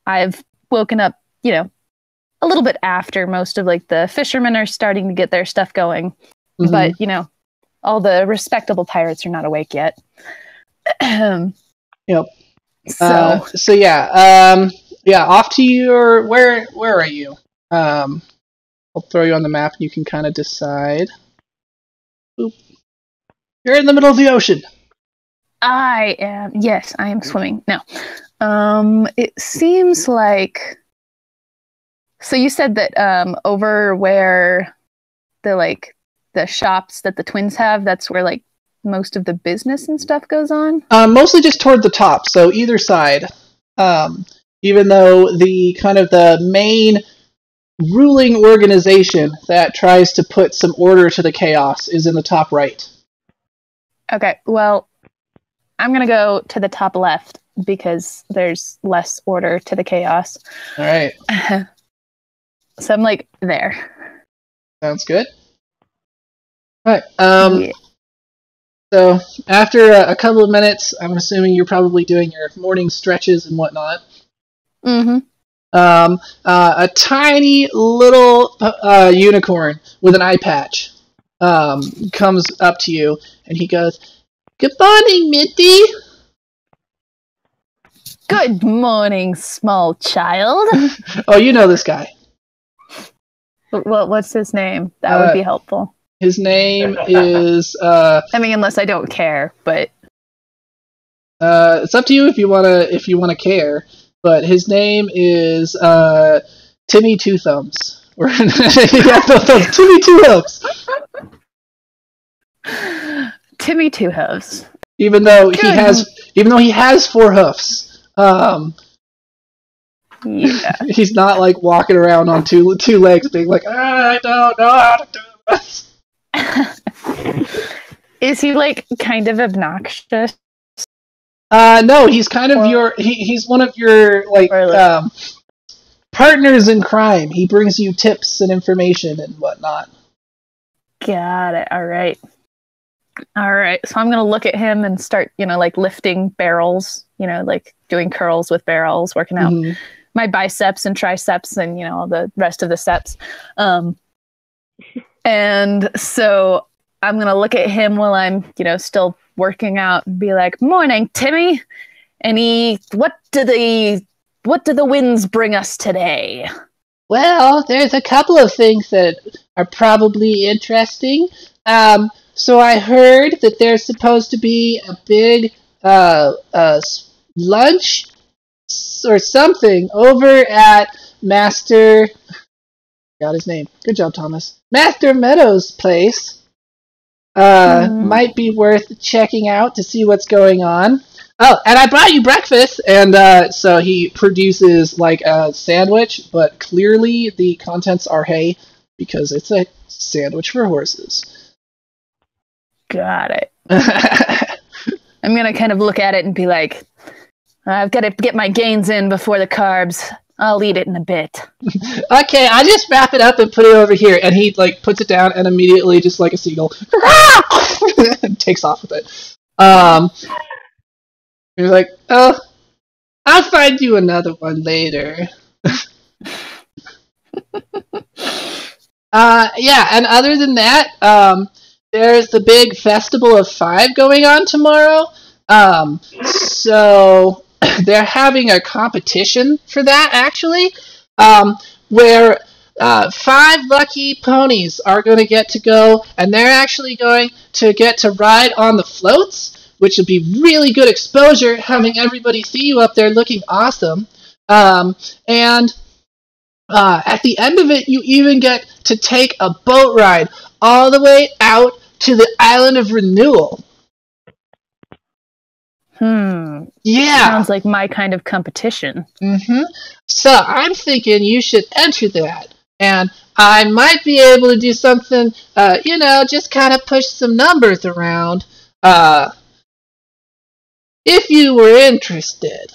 I've woken up, a little bit after most of like the fishermen are starting to get their stuff going. Mm-hmm. But, all the respectable pirates are not awake yet. Yep. So yeah. Off to your where are you? I'll throw you on the map and you can kind of decide. Boop. You're in the middle of the ocean. I am swimming. Now, it seems like, so you said that over where the shops that the twins have, that's where like most of the business and stuff goes on? Mostly just toward the top, so either side. Even though the main ruling organization that tries to put some order to the chaos is in the top right. Okay, well, I'm going to go to the top left because there's less order to the chaos. All right. So I'm like there. Sounds good. All right. Yeah. So after a couple of minutes, I'm assuming you're probably doing your morning stretches and whatnot. Mm-hmm. A tiny little unicorn with an eye patch comes up to you, and he goes, "Good morning, Minty." Good morning, small child. Oh, you know this guy. What's his name? That would be helpful. His name is... unless I don't care, but... it's up to you if you wanna care. But his name is Timmy Two Thumbs. Timmy Two Hooves. Timmy Two Hooves. Even though he has 4 hoofs. Yeah. He's not like walking around on two legs being like, I don't know how to do this. Is he like kind of obnoxious? No, he's kind of he's one of your partners in crime. He brings you tips and information and whatnot. Got it. All right. So I'm gonna look at him and start, lifting barrels, doing curls with barrels, working out my biceps and triceps and all the rest of the steps. And so I'm gonna look at him while I'm, still working out and be like, "Morning, Timmy. What do the winds bring us today?" Well, there's a couple of things that are probably interesting. So I heard that there's supposed to be a big lunch or something over at Master... Got his name. Good job, Thomas. Master Meadows' place. Might be worth checking out to see what's going on. Oh, and I brought you breakfast! And so he produces like a sandwich, but clearly the contents are hay because it's a sandwich for horses. Got it. I'm gonna kind of look at it and be like, I've got to get my gains in before the carbs. I'll eat it in a bit. Okay, I'll just wrap it up and put it over here. And he puts it down and immediately, just like a seagull, takes off with it. He's like, "Oh, I'll find you another one later." Yeah, and other than that, there's the big Festival of 5 going on tomorrow. So they're having a competition for that, actually, where 5 lucky ponies are going to get to go, and they're actually going to get to ride on the floats, which would be really good exposure, having everybody see you up there looking awesome. And at the end of it, you even get to take a boat ride all the way out to the Island of Renewal. Yeah. Sounds like my kind of competition. Mm-hmm. So I'm thinking you should enter that. And I might be able to do something, just kind of push some numbers around, if you were interested.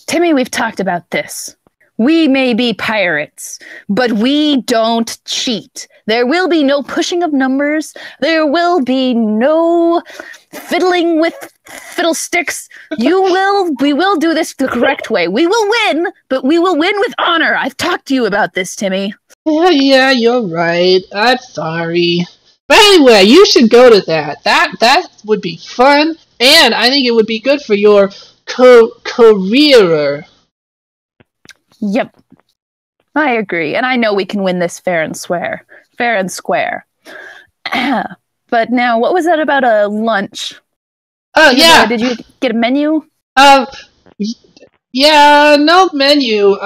Timmy, we've talked about this. We may be pirates, but we don't cheat. There will be no pushing of numbers. There will be no fiddling with fiddlesticks. We will do this the correct way. We will win, but we will win with honor. I've talked to you about this, Timmy. Yeah, you're right. I'm sorry. But anyway, you should go to that. That would be fun, and I think it would be good for your career. Yep. I agree. And I know we can win this fair and square. But now, what was that about a lunch? Oh, yeah. Did you get a menu? Yeah, no menu.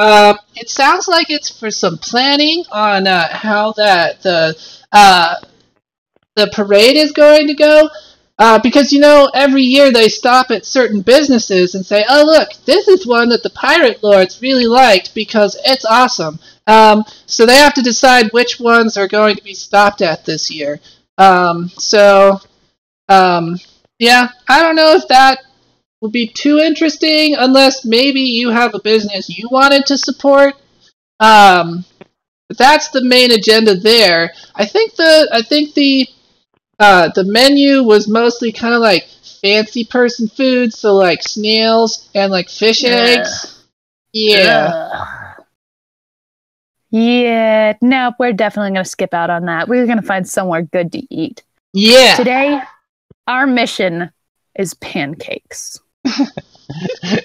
It sounds like it's for some planning on how the parade is going to go. Because, every year they stop at certain businesses and say, oh, look, this is one that the pirate lords really liked because it's awesome. So they have to decide which ones are going to be stopped at this year. Yeah, I don't know if that would be too interesting unless maybe you have a business you wanted to support. But that's the main agenda there. I think the menu was mostly kind of like fancy person food, so like snails and like fish eggs. Yeah. Yeah, nope, we're definitely going to skip out on that. We're going to find somewhere good to eat. Yeah. Today, our mission is pancakes.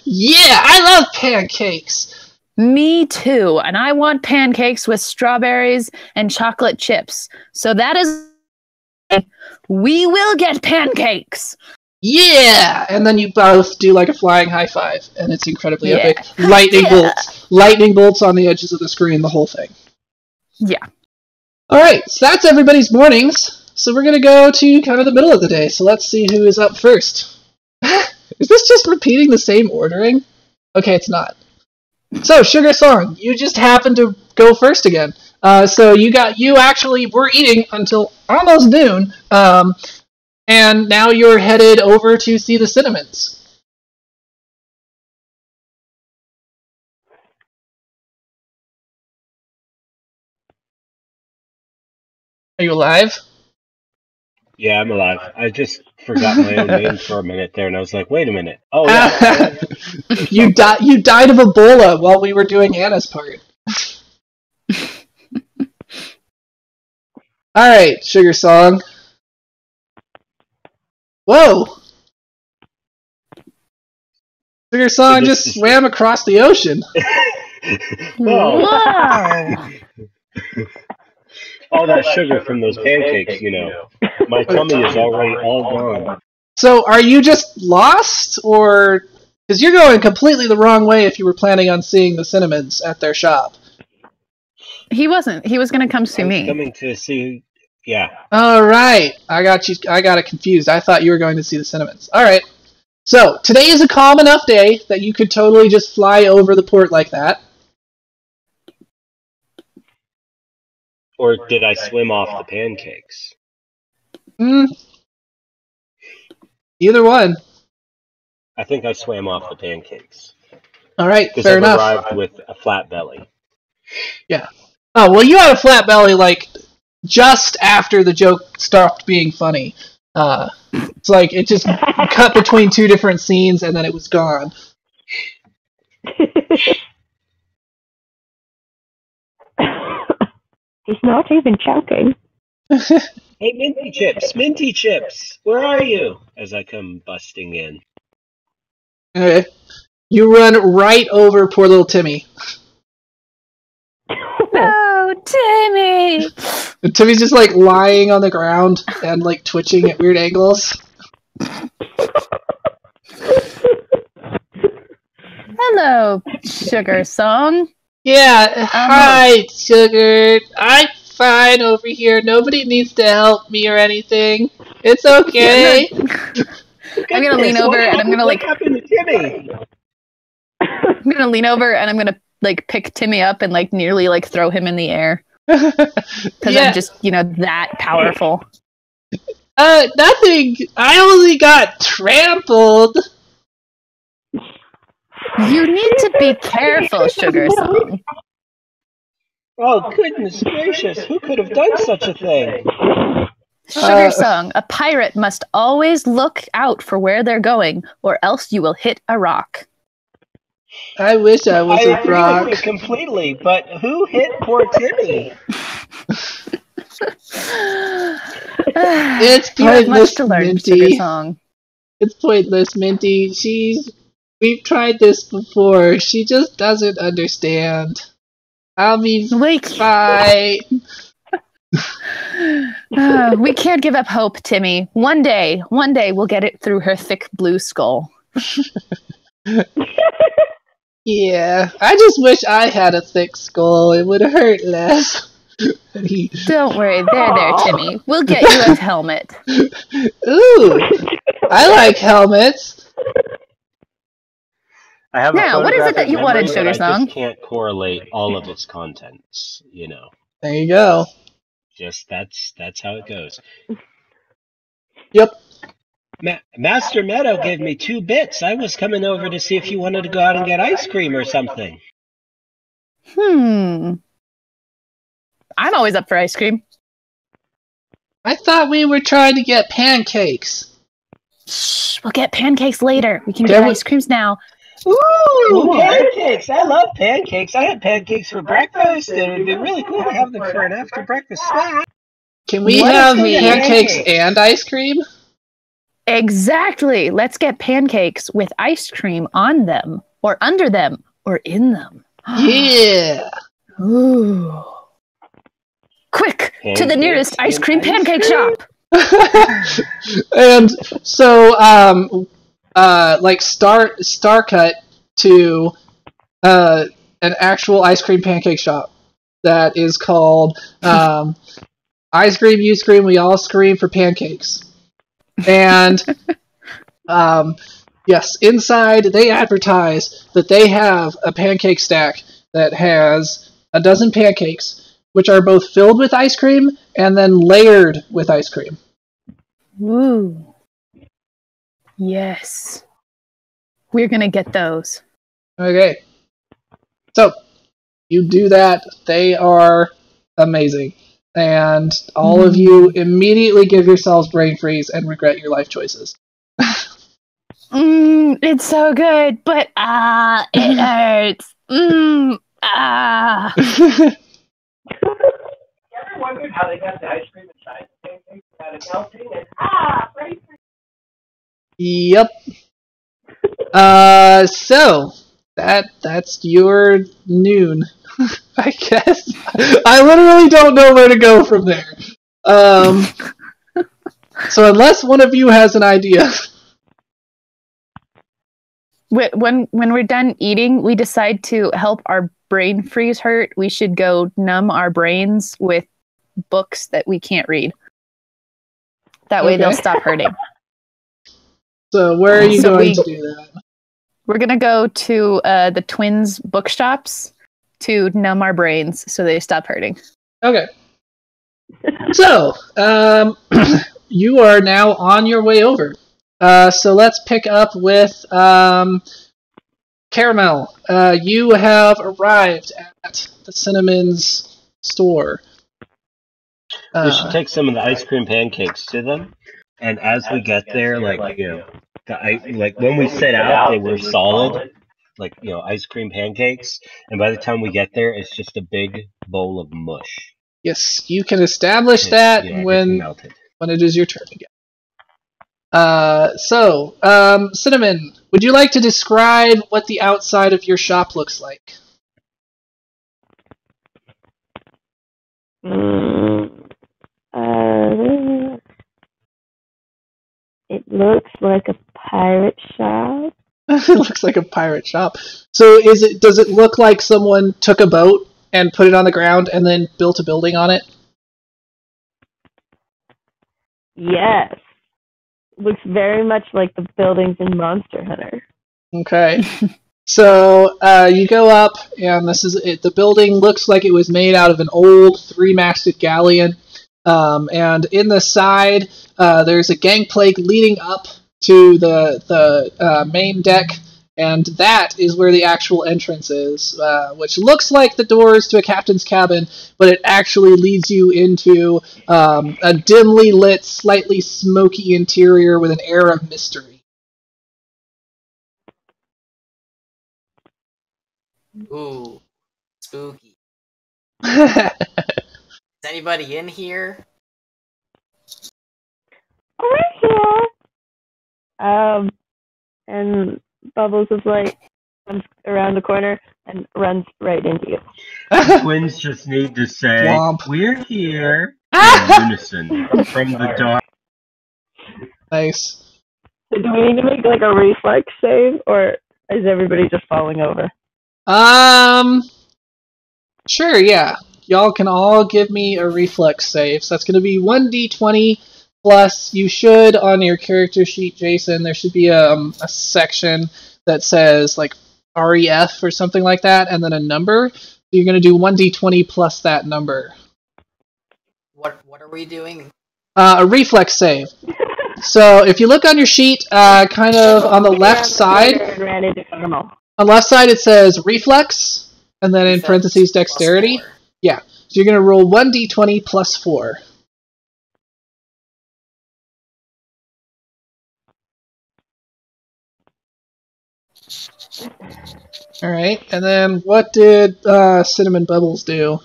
Yeah, I love pancakes. Me too, and I want pancakes with strawberries and chocolate chips. So that is... we will get pancakes. Yeah, and then you both do like a flying high five, and it's incredibly epic. Lightning bolts on the edges of the screen, the whole thing. Yeah. All right, so that's everybody's mornings. So we're gonna go to kind of the middle of the day. So let's see who is up first. Is this just repeating the same ordering? Okay, it's not. So Sugar Song, you just happened to go first again. So you actually were eating until almost noon. And now you're headed over to see the Cinnamons. Are you alive? Yeah, I'm alive. I just forgot my own name for a minute there, and I was like, wait a minute. Oh, yeah. You died of Ebola while we were doing Anna's part. Alright, Sugar Song. Whoa! Sugar Song just swam across the ocean. Whoa! Wow. All that sugar from those pancakes, My tummy is already all gone. So, are you just lost, or... Because you're going completely the wrong way if you were planning on seeing the Cinnamons at their shop. He wasn't. He was going to come see me. Coming to see... Yeah. Alright. I got it confused. I thought you were going to see the Cinnamons. Alright. So, today is a calm enough day that you could totally just fly over the port like that. Or did I swim off the pancakes? Either one. I think I swam off the pancakes. Alright, Because fair I've enough. arrived with a flat belly. Yeah. Oh, well, you had a flat belly, like, just after the joke stopped being funny. It's like, it just cut between two different scenes, and then it was gone. He's not even choking. Hey, Minty Chips, where are you? As I come busting in. Okay. You run right over poor little Timmy. Oh, Timmy! And Timmy's just, like, lying on the ground and, like, twitching at weird angles. Hello, Sugar Song. Yeah, hi, Sugar. I'm fine over here. Nobody needs to help me or anything. It's okay. I'm gonna lean over and I'm gonna What happened to Timmy? I'm gonna lean over and I'm gonna like pick Timmy up and like nearly like throw him in the air because Yeah. I'm just that powerful. Nothing. I only got trampled. You need to be careful, Sugar Song. Oh, goodness gracious. Who could have done such a thing? Sugar Song, a pirate must always look out for where they're going, or else you will hit a rock. I wish I was I a agree rock. with you completely, but who hit poor Timmy? It's You have much pointless, to learn, Minty. Sugar Song. It's pointless, Minty. We've tried this before. She just doesn't understand. I'll be fine. We can't give up hope, Timmy. One day we'll get it through her thick blue skull. Yeah, I just wish I had a thick skull. It would hurt less. Don't worry, there, Timmy. We'll get you a helmet. Ooh, I like helmets. I have Now, a what is it that photographic you wanted, memory, Sugar but I Song? just can't correlate all of its contents, There you go. Just that's how it goes. Yep. Master Meadow gave me 2 bits. I was coming over to see if you wanted to go out and get ice cream or something. I'm always up for ice cream. I thought we were trying to get pancakes. Shh, we'll get pancakes later. We can get ice creams now. Ooh, pancakes! I love pancakes. I had pancakes for breakfast, and it'd be really cool to have them for an after-breakfast snack. Can we What have if we- pancakes and ice cream? Exactly. Let's get pancakes with ice cream on them, or under them, or in them. Yeah. Ooh. Quick, to the nearest ice cream pancake shop. And so, like star cut to an actual ice cream pancake shop that is called I Scream, You Scream, We All Scream for Pancakes. And yes, inside they advertise that they have a pancake stack that has a dozen pancakes, which are both filled with ice cream and then layered with ice cream. Ooh. Yes. We're gonna get those. Okay. So, you do that. They are amazing. And all of you immediately give yourselves brain freeze and regret your life choices. It's so good, but it hurts. You ever wondered how they got the ice cream inside the pancakes without it melting? And right. Yep. So that's your noon, I guess. I literally don't know where to go from there. So unless one of you has an idea. When we're done eating, we decide to help our brain freeze hurt. We should go numb our brains with books that we can't read. That way they'll stop hurting. So where are you going to do that? We're going to go to the twins' bookshops to numb our brains so they stop hurting. Okay. So, you are now on your way over. So let's pick up with Caramel. You have arrived at the Cinnamon's store. We should take some of the ice cream pancakes to them, and as we get there, when we set out, they were solid, ice cream pancakes, and by the time we get there, it's just a big bowl of mush. Yes, you can establish that when it is your turn again. Cinnamon, would you like to describe what the outside of your shop looks like? It looks like a pirate shop. It looks like a pirate shop. So does it look like someone took a boat and put it on the ground and then built a building on it? Yes. looks very much like the buildings in Monster Hunter. Okay. So you go up, and this is it. The building looks like it was made out of an old three-masted galleon. And in the side, there's a gangplank leading up to the main deck, and that is where the actual entrance is, which looks like the doors to a captain's cabin, but it actually leads you into a dimly lit, slightly smoky interior with an air of mystery. Ooh, spooky. Is anybody in here? Oh, we're here. And Bubbles of Light comes around the corner and runs right into you. The twins just need to say, Womp. "We're here," in unison from the dark. Nice. So do we need to make like a reflex save, or is everybody just falling over? Sure, yeah. Y'all can all give me a reflex save. So that's going to be 1d20 plus, you should, on your character sheet, Jason, there should be a section that says, like, REF or something like that, and then a number. So you're going to do 1d20 plus that number. What are we doing? A reflex save. So if you look on your sheet, kind of on the left side, on the left side it says reflex, and then in parentheses dexterity. Yeah, so you're going to roll 1d20 plus 4. Alright, and then what did Cinnamon Bubbles do?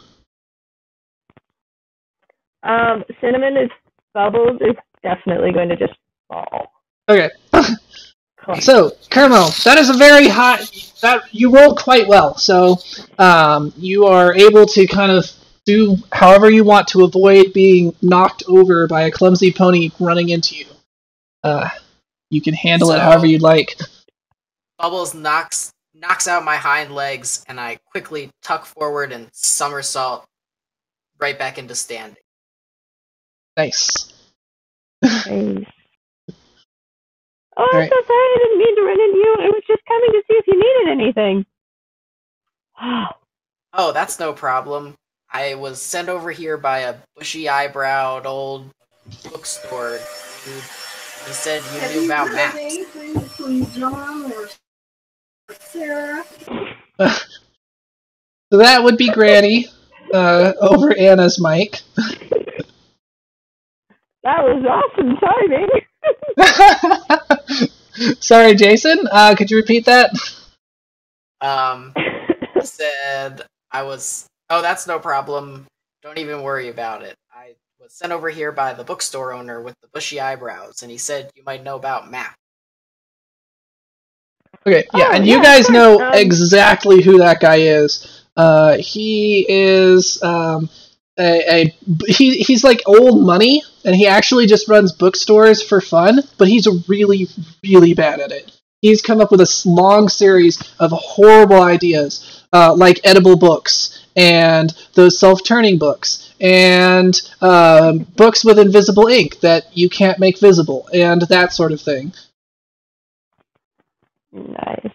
Cinnamon Bubbles is definitely going to just fall. Okay. So, Caramel, that is a very high... That you rolled quite well, so you are able to kind of do however you want to avoid being knocked over by a clumsy pony running into you. You can handle it however you'd like. Bubbles knocks out my hind legs, and I quickly tuck forward and somersault right back into standing. Nice. Nice. Oh, I'm so sorry. I didn't mean to run into you. I was just coming to see if you needed anything. Oh, that's no problem. I was sent over here by a bushy-eyebrowed old bookstore dude. He said you knew about maps. Anything from John or Sarah? So that would be Granny over Anna's mic. That was awesome timing. Sorry, Jason. Could you repeat that? He said I was... Oh, that's no problem. Don't even worry about it. I was sent over here by the bookstore owner with the bushy eyebrows, and he said you might know about maps. Okay, yeah, and you guys know exactly who that guy is. He is he's like old money, and he actually just runs bookstores for fun, but he's really, really bad at it. He's come up with a long series of horrible ideas, like edible books, and those self-turning books, and books with invisible ink that you can't make visible, and that sort of thing. Nice.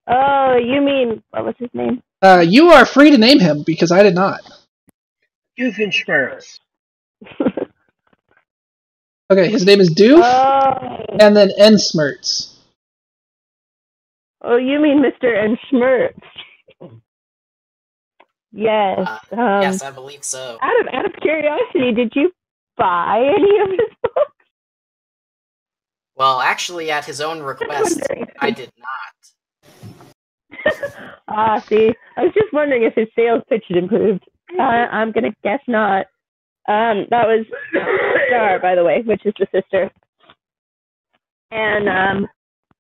Oh, you mean, what was his name? You are free to name him, because I did not. Doofenshmirtz. Okay, his name is Doof, and then Ensmirtz. Oh, you mean Mr. Ensmirtz. Yes. Yes, I believe so. Out of curiosity, did you buy any of his books? Well, actually, at his own request, I did not. See, I was just wondering if his sales pitch had improved. I'm gonna guess not. That was Star, by the way, which is the sister. And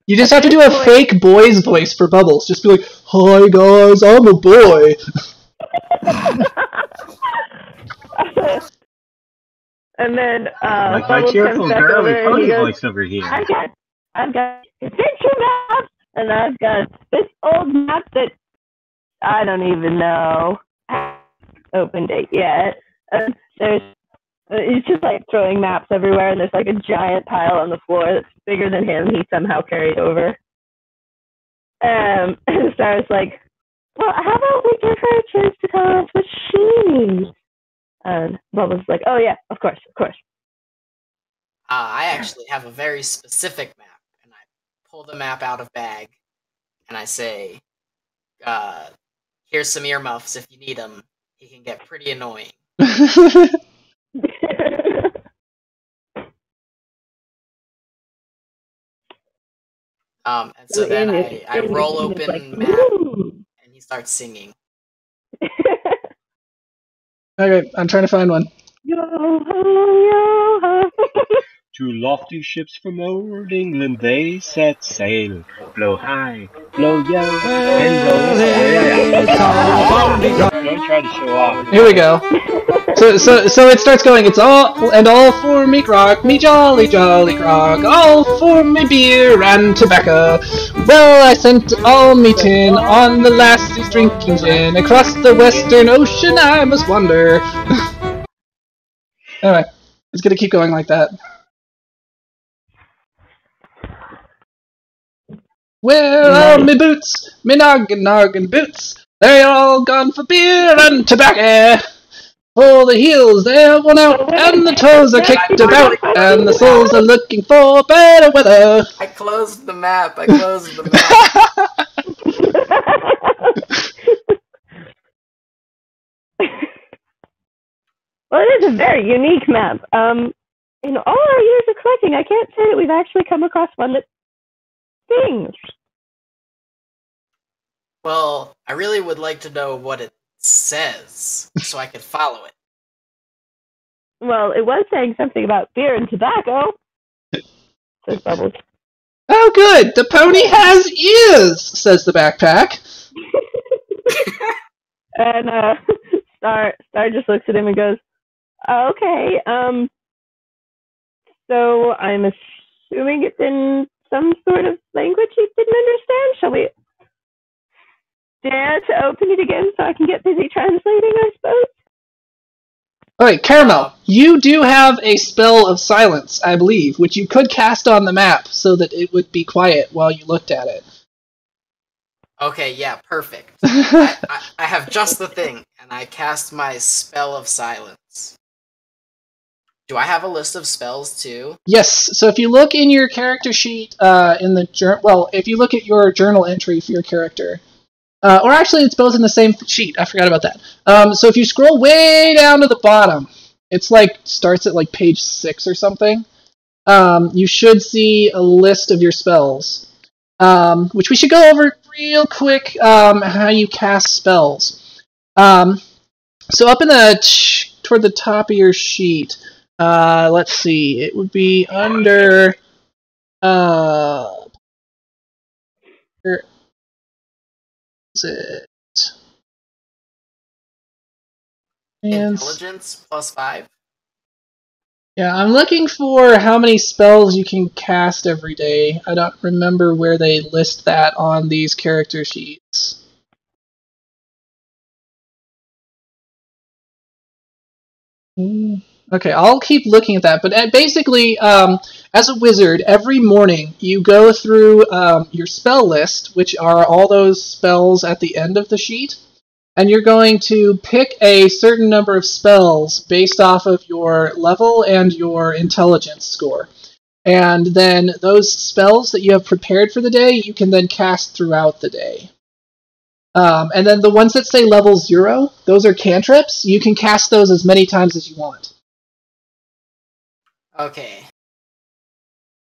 you just have to do a fake boy's voice for Bubbles. Just be like, "Hi guys, I'm a boy." And then like my cheerful girly pony voice over here. I've got adventure maps, and I've got this old map that I don't even know. I haven't opened it yet. There's He's just like throwing maps everywhere, and there's like a giant pile on the floor that's bigger than him. He somehow carried over. And Sarah's like, well, how about we give her a chance to tell us what she means? And Bubbles like, oh yeah, of course. I actually have a very specific map, and I pull the map out of bag, and I say, here's some earmuffs if you need them. He can get pretty annoying. And so then I roll open like, map, and he starts singing. Okay, I'm trying to find one. Yo-ho. Two lofty ships from old England, they set sail. Blow high, blow yell, and low. Don't try to show off. Here we go. So it starts going. It's all for me grog, me jolly grog, all for me beer and tobacco. Well, I sent all me tin on the lassie's drinking gin. Across the western ocean I must wander. Anyway, it's gonna keep going like that. Well, me boots, me noggin boots, they're all gone for beer and tobacco. For the heels they're worn out, and the toes are kicked about, and the soles are looking for better weather. I closed the map. Well, it is a very unique map. In all our years of collecting, I can't say that we've actually come across one that sings. Well, I really would like to know what it says, so I could follow it. Well, it was saying something about beer and tobacco. Says Bubbles. Oh, good! The pony has ears, says the backpack. And Star just looks at him and goes, "Okay, so I'm assuming it's in some sort of language he didn't understand. Shall we dare to open it again so I can get busy translating, I suppose?" Alright, Caramel, you do have a spell of silence, I believe, which you could cast on the map so that it would be quiet while you looked at it. Okay, yeah, perfect. I have just the thing, and I cast my spell of silence. Do I have a list of spells too? Yes, so if you look in your character sheet, if you look at your journal entry for your character, or actually it's both in the same sheet, I forgot about that. So if you scroll way down to the bottom, it's starts at page 6 or something, you should see a list of your spells, which we should go over real quick, how you cast spells. So up in toward the top of your sheet, let's see, it would be under, where is it? Intelligence +5? Yeah, I'm looking for how many spells you can cast every day. I don't remember where they list that on these character sheets. Okay, I'll keep looking at that. But basically, as a wizard, every morning you go through your spell list, which are all those spells at the end of the sheet, and you're going to pick a certain number of spells based off of your level and your intelligence score. And then those spells that you have prepared for the day, you can then cast throughout the day. And then the ones that say level 0, those are cantrips. You can cast those as many times as you want. Okay.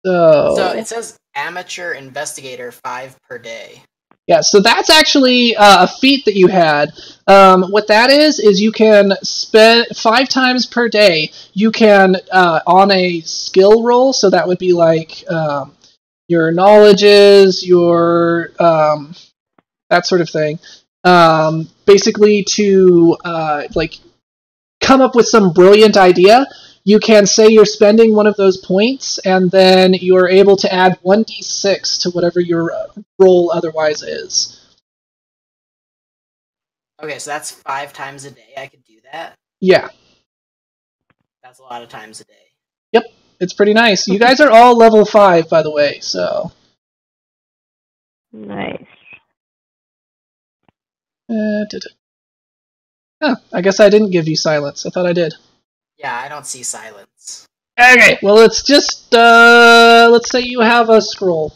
So it says amateur investigator 5 per day. Yeah, so that's actually a feat that you had. What that is you can spend 5 times per day, you can, on a skill roll, so that would be your knowledges, your, that sort of thing, basically to, come up with some brilliant idea. You can say you're spending one of those points, and then you're able to add 1d6 to whatever your roll otherwise is. Okay, so that's 5 times a day I could do that? Yeah. That's a lot of times a day. Yep, it's pretty nice. You guys are all level 5, by the way, so... Nice. Oh, I guess I didn't give you silence. I thought I did. Yeah, I don't see silence. Okay, well, let's just, let's say you have a scroll.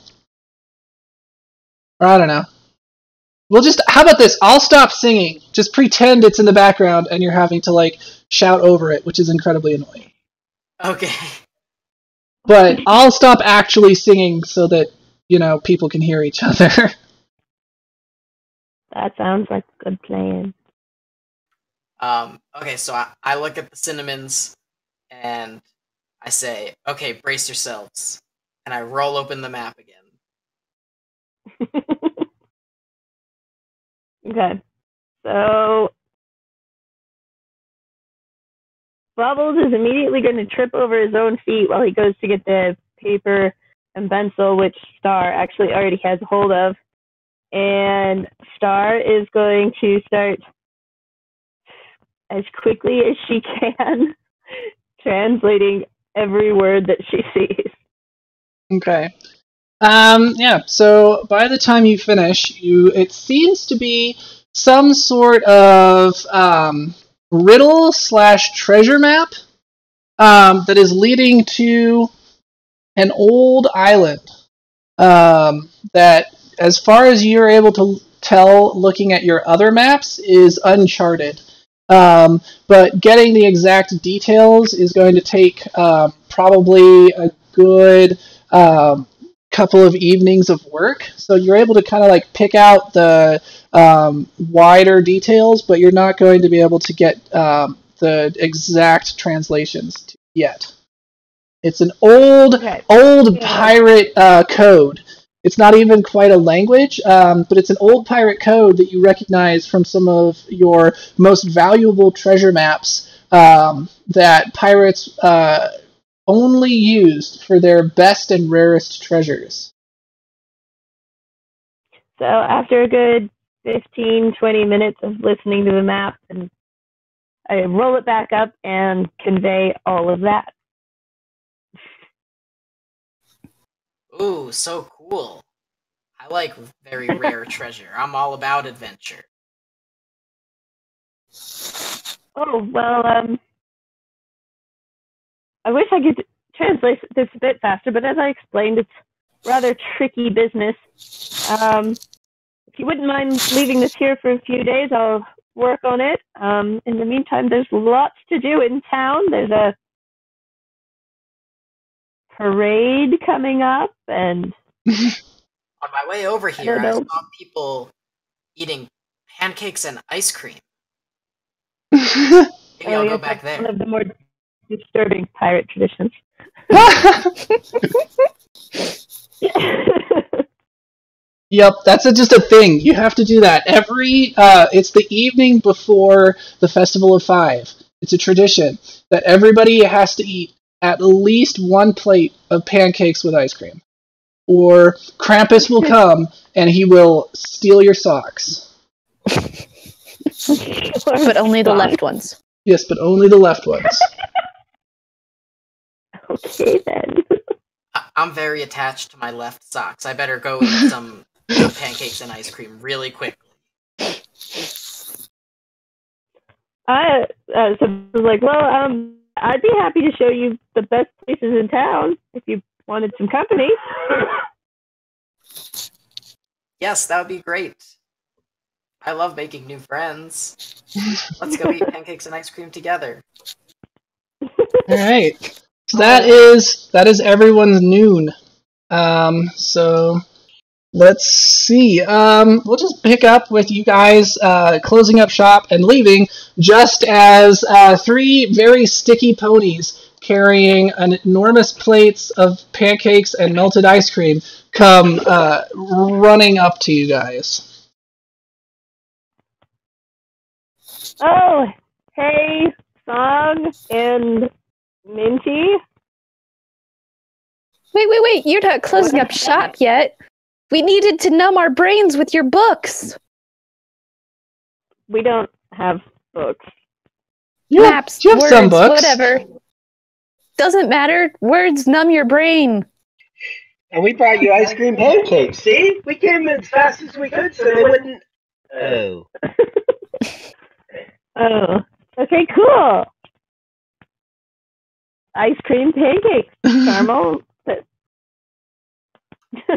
Or I don't know. We'll just, how about this? I'll stop singing. Just pretend it's in the background and you're having to, like, shout over it, which is incredibly annoying. Okay. But I'll stop actually singing so that, you know, people can hear each other. That sounds like a good plan. Okay, so I look at the cinnamons and I say, okay, brace yourselves. And I roll open the map again. Okay. So Bubbles is immediately going to trip over his own feet while he goes to get the paper and pencil, which Star actually already has hold of. And Star is going to start, as quickly as she can, translating every word that she sees. Okay. Yeah, so by the time you finish, it seems to be some sort of riddle / treasure map that is leading to an old island that, as far as you're able to tell looking at your other maps, is uncharted. But getting the exact details is going to take probably a good couple of evenings of work. So you're able to kind of like pick out the wider details, but you're not going to be able to get the exact translations yet. It's an old pirate code. It's not even quite a language, but it's an old pirate code that you recognize from some of your most valuable treasure maps that pirates only used for their best and rarest treasures. So after a good 15, 20 minutes of listening to the map, and I roll it back up and convey all of that. Ooh, so cool. I like very rare treasure. I'm all about adventure. Oh, well, I wish I could translate this a bit faster, but as I explained, it's rather tricky business. If you wouldn't mind leaving this here for a few days, I'll work on it. In the meantime, there's lots to do in town. There's a parade coming up, and on my way over here, I saw people eating pancakes and ice cream. Maybe I'll go back there. One of the more disturbing pirate traditions. Yep, that's just a thing. You have to do that it's the evening before the Festival of Five. It's a tradition that everybody has to eat at least one plate of pancakes with ice cream, or Krampus will come and he will steal your socks. But only the left ones. Yes, but only the left ones. Okay, then. I'm very attached to my left socks. I better go eat some pancakes and ice cream really quickly. I was like, well, I'd be happy to show you the best places in town if you wanted some company. Yes, that would be great. I love making new friends. Let's go eat pancakes and ice cream together. Alright. So that is everyone's noon. So let's see. We'll just pick up with you guys closing up shop and leaving just as 3 very sticky ponies carrying enormous plates of pancakes and melted ice cream come running up to you guys. Oh, hey, Song and Minty. Wait, you're not closing up shop yet. We needed to numb our brains with your books. We don't have books. You Maps, have words, some books. whatever. Doesn't matter. Words numb your brain. And we brought you ice cream pancakes, see? We came as fast as we could so they wouldn't... Oh. Oh. Okay, cool. Ice cream pancakes. Caramel.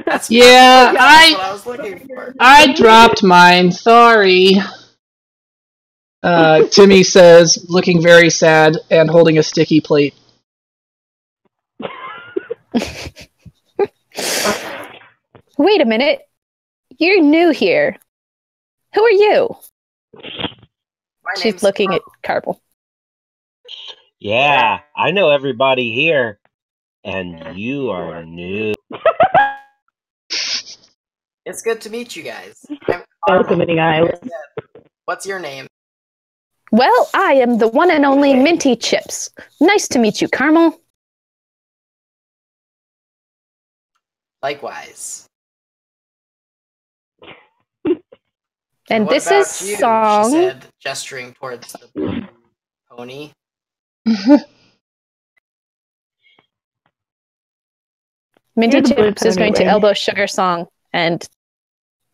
That's Yeah, that's what I was looking for. I dropped mine. Sorry. Timmy says, looking very sad and holding a sticky plate. Wait a minute. You're new here. Who are you? My She's name's looking at Carvel. Yeah, I know everybody here. And you are new. It's good to meet you guys. I'm Welcoming Island. What's your name? Well, I am the one and only Minty Chips. Nice to meet you, Carmel. Likewise. And what this about is you? song. She said, gesturing towards the blue pony. Minty You're the blue Chips is pony, going to right? elbow Sugar Song and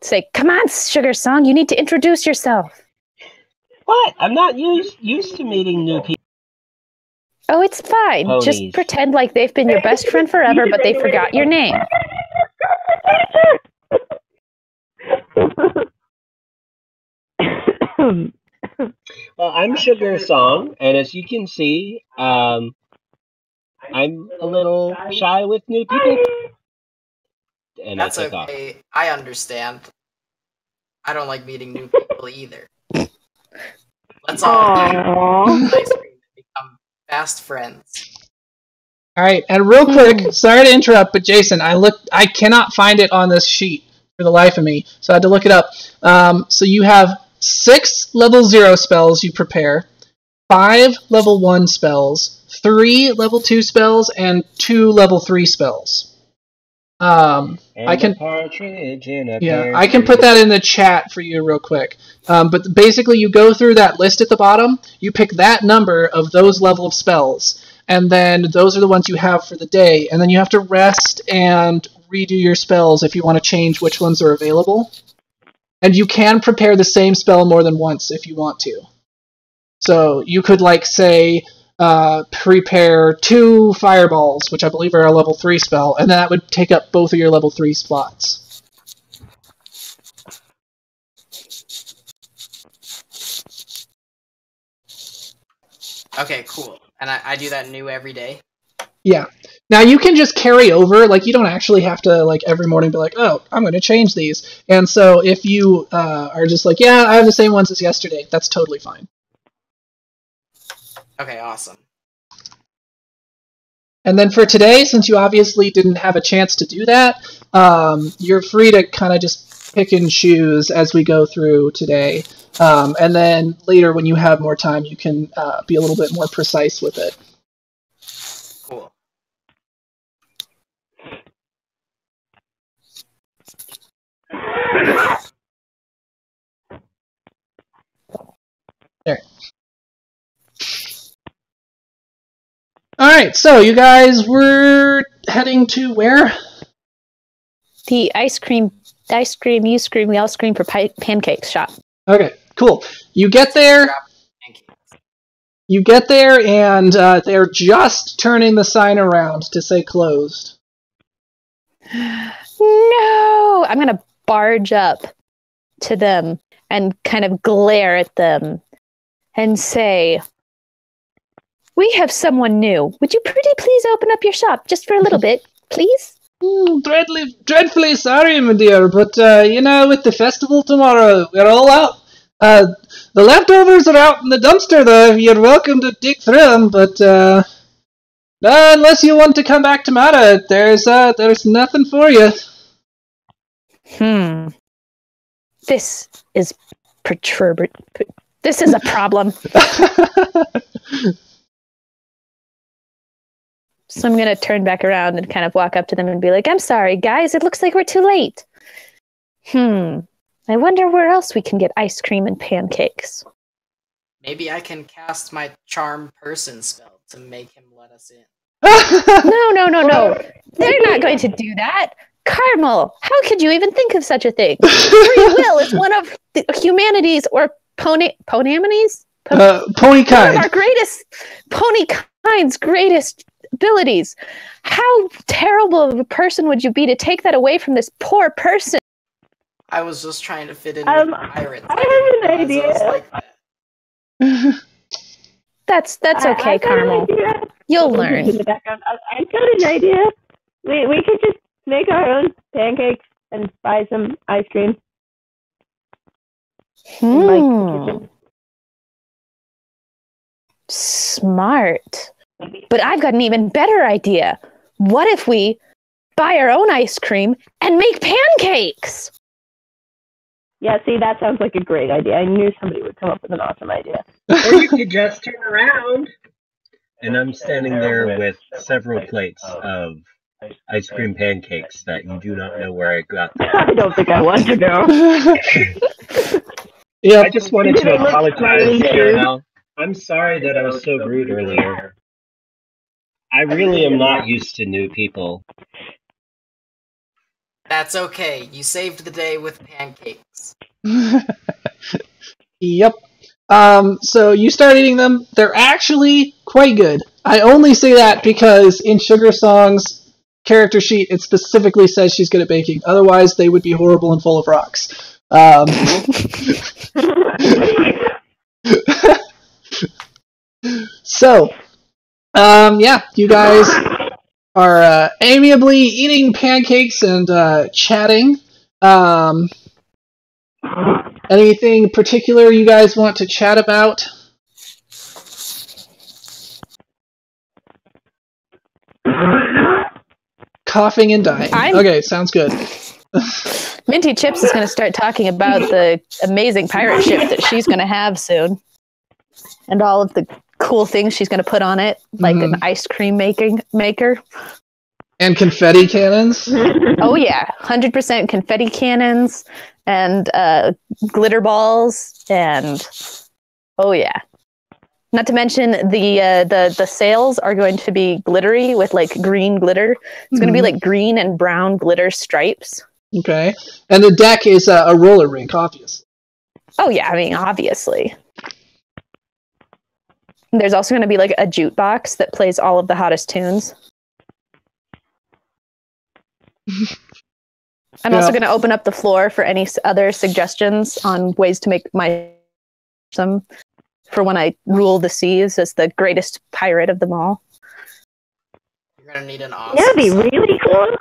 say, "Come on, Sugar Song, you need to introduce yourself." What? I'm not used to meeting new people. Oh, it's fine. Ponies. Just pretend like they've been your best friend forever, but they forgot your name. Well, I'm Sugar Song, and as you can see, I'm a little shy with new people. And That's I take off. okay. I understand. I don't like meeting new people either. Let's all eat Aww. ice cream and become fast friends. All right, and real quick, sorry to interrupt, but Jason, I cannot find it on this sheet for the life of me, so I had to look it up. So you have 6 level 0 spells you prepare, 5 level 1 spells, 3 level 2 spells, and 2 level 3 spells. I can put that in the chat for you real quick. But basically, you go through that list at the bottom. You pick that number of those level of spells, and then those are the ones you have for the day. And then you have to rest and redo your spells if you want to change which ones are available. And you can prepare the same spell more than once if you want to. So you could, say, prepare 2 fireballs, which I believe are a level 3 spell, and that would take up both of your level 3 slots. Okay, cool. And I do that new every day? Yeah. Now you can just carry over, you don't actually have to, every morning be like, oh, I'm going to change these. And so if you are just yeah, I have the same ones as yesterday, that's totally fine. Okay, awesome. And then for today, since you obviously didn't have a chance to do that, you're free to kind of just pick and choose as we go through today. And then later when you have more time, you can be a little bit more precise with it. Cool. There. Alright, so you guys were heading to where? The ice cream, you scream, we all scream for pancakes shop. Okay, cool. You get there. And they're just turning the sign around to say closed. No! I'm going to barge up to them and kind of glare at them and say, "We have someone new. Would you pretty please open up your shop just for a little bit, please?" Dreadfully sorry, my dear, but, with the festival tomorrow, we're all out. The leftovers are out in the dumpster, though. You're welcome to dig through them, but, unless you want to come back tomorrow, there's nothing for you. This is perturbed. This is a problem. So I'm going to turn back around and kind of walk up to them and be like, "I'm sorry, guys. It looks like we're too late. I wonder where else we can get ice cream and pancakes." Maybe I can cast my charm person spell to make him let us in. No. They're not going to do that. Carmel, how could you even think of such a thing? Free will is one of humanity's or ponymony's? Pony One kind. of our greatest pony kind's greatest abilities. How terrible of a person would you be to take that away from this poor person? I was just trying to fit in with pirates. I have an didn't realize it was idea. like that. That's okay, I've got an Carmel. idea. You'll In learn. the background, I've got an idea. We could just make our own pancakes and buy some ice cream. In my kitchen. Smart. But I've got an even better idea. What if we buy our own ice cream and make pancakes? Yeah, see, that sounds like a great idea. I knew somebody would come up with an awesome idea. Or you could just turn around. And I'm standing there with several plates of ice cream pancakes that you do not know where I got them. I don't think I want to know. Yep. I just wanted Did to it look apologize, slightly Caramel. I'm sorry that I was so rude earlier. I really am not used to new people. That's okay. You saved the day with pancakes. Yep. So you start eating them. They're actually quite good. I only say that because in Sugar Song's character sheet, it specifically says she's good at baking. Otherwise, they would be horrible and full of rocks. So, yeah, you guys are amiably eating pancakes and chatting. Anything particular you guys want to chat about? Coughing and dying. Okay, sounds good. Minty Chips is going to start talking about the amazing pirate ship that she's going to have soon. And all of the cool things she's going to put on it, like an ice cream maker. And confetti cannons? Oh yeah, 100% confetti cannons and glitter balls and oh yeah. Not to mention the sails are going to be glittery with like green glitter. It's going to be like green and brown glitter stripes. Okay. And the deck is a roller rink, obviously. Oh yeah, I mean obviously. There's also going to be like a jukebox that plays all of the hottest tunes. I'm also going to open up the floor for any other suggestions on ways to make my some for when I rule the seas as the greatest pirate of them all. You're gonna need an awesome. That'd be really cool.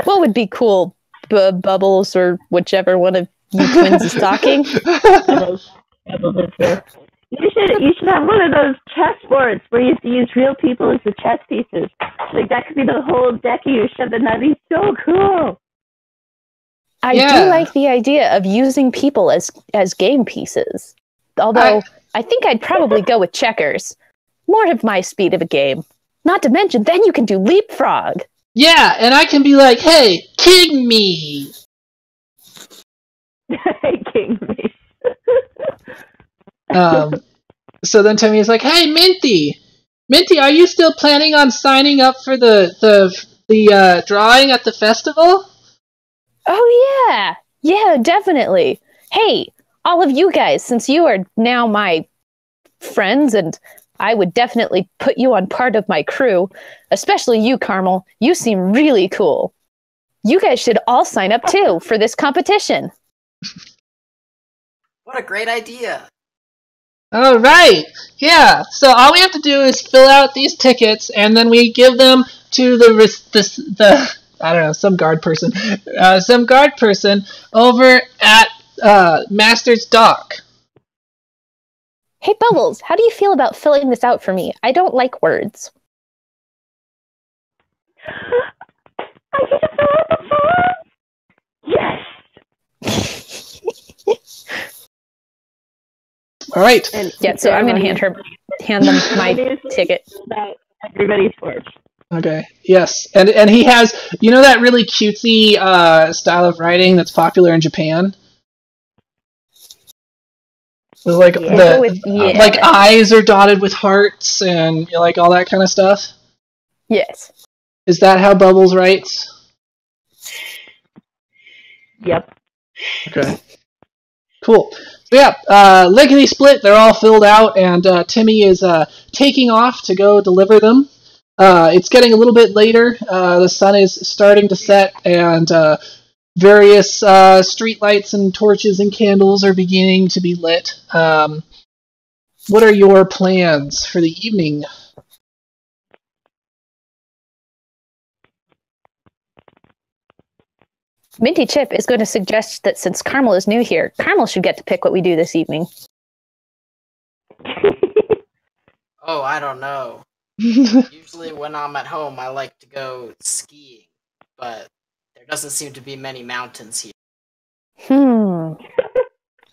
What would be cool? Bubbles or whichever one of you twins is talking? You should have one of those chessboards where you have to use real people as the chess pieces. Like that could be the whole deck of your ship, and that'd be so cool. I do like the idea of using people as game pieces. Although I think I'd probably go with checkers. More of my speed of a game. Not to mention, then you can do leapfrog. Yeah, and I can be like, hey, king me! King me. So then Timmy's like, hey, Minty! Minty, are you still planning on signing up for the drawing at the festival? Oh, yeah. Yeah, definitely. Hey, all of you guys, since you are now my friends, and I would definitely put you on part of my crew, especially you, Carmel. You seem really cool. You guys should all sign up, too, for this competition. What a great idea. All right. Yeah. So all we have to do is fill out these tickets, and then we give them to the I don't know, some guard person over at Master's Dock. Hey, Bubbles, how do you feel about filling this out for me? I don't like words. I get to fill out the form? Yes. All right. Yeah, so I'm going to hand them my ticket. Everybody's form. Okay. Yes, and he has, you know, that really cutesy style of writing that's popular in Japan. Like Yeah. We'll go with yeah. like eyes are dotted with hearts and like all that kind of stuff. Yes. Is that how Bubbles writes? Yep. Okay. Cool. So yeah, lickety split. They're all filled out, and Timmy is taking off to go deliver them. It's getting a little bit later. The sun is starting to set, and various street lights and torches and candles are beginning to be lit. What are your plans for the evening? Minty Chip is going to suggest that since Carmel is new here, Carmel should get to pick what we do this evening. Oh, I don't know. Usually when I'm at home, I like to go skiing, but there doesn't seem to be many mountains here.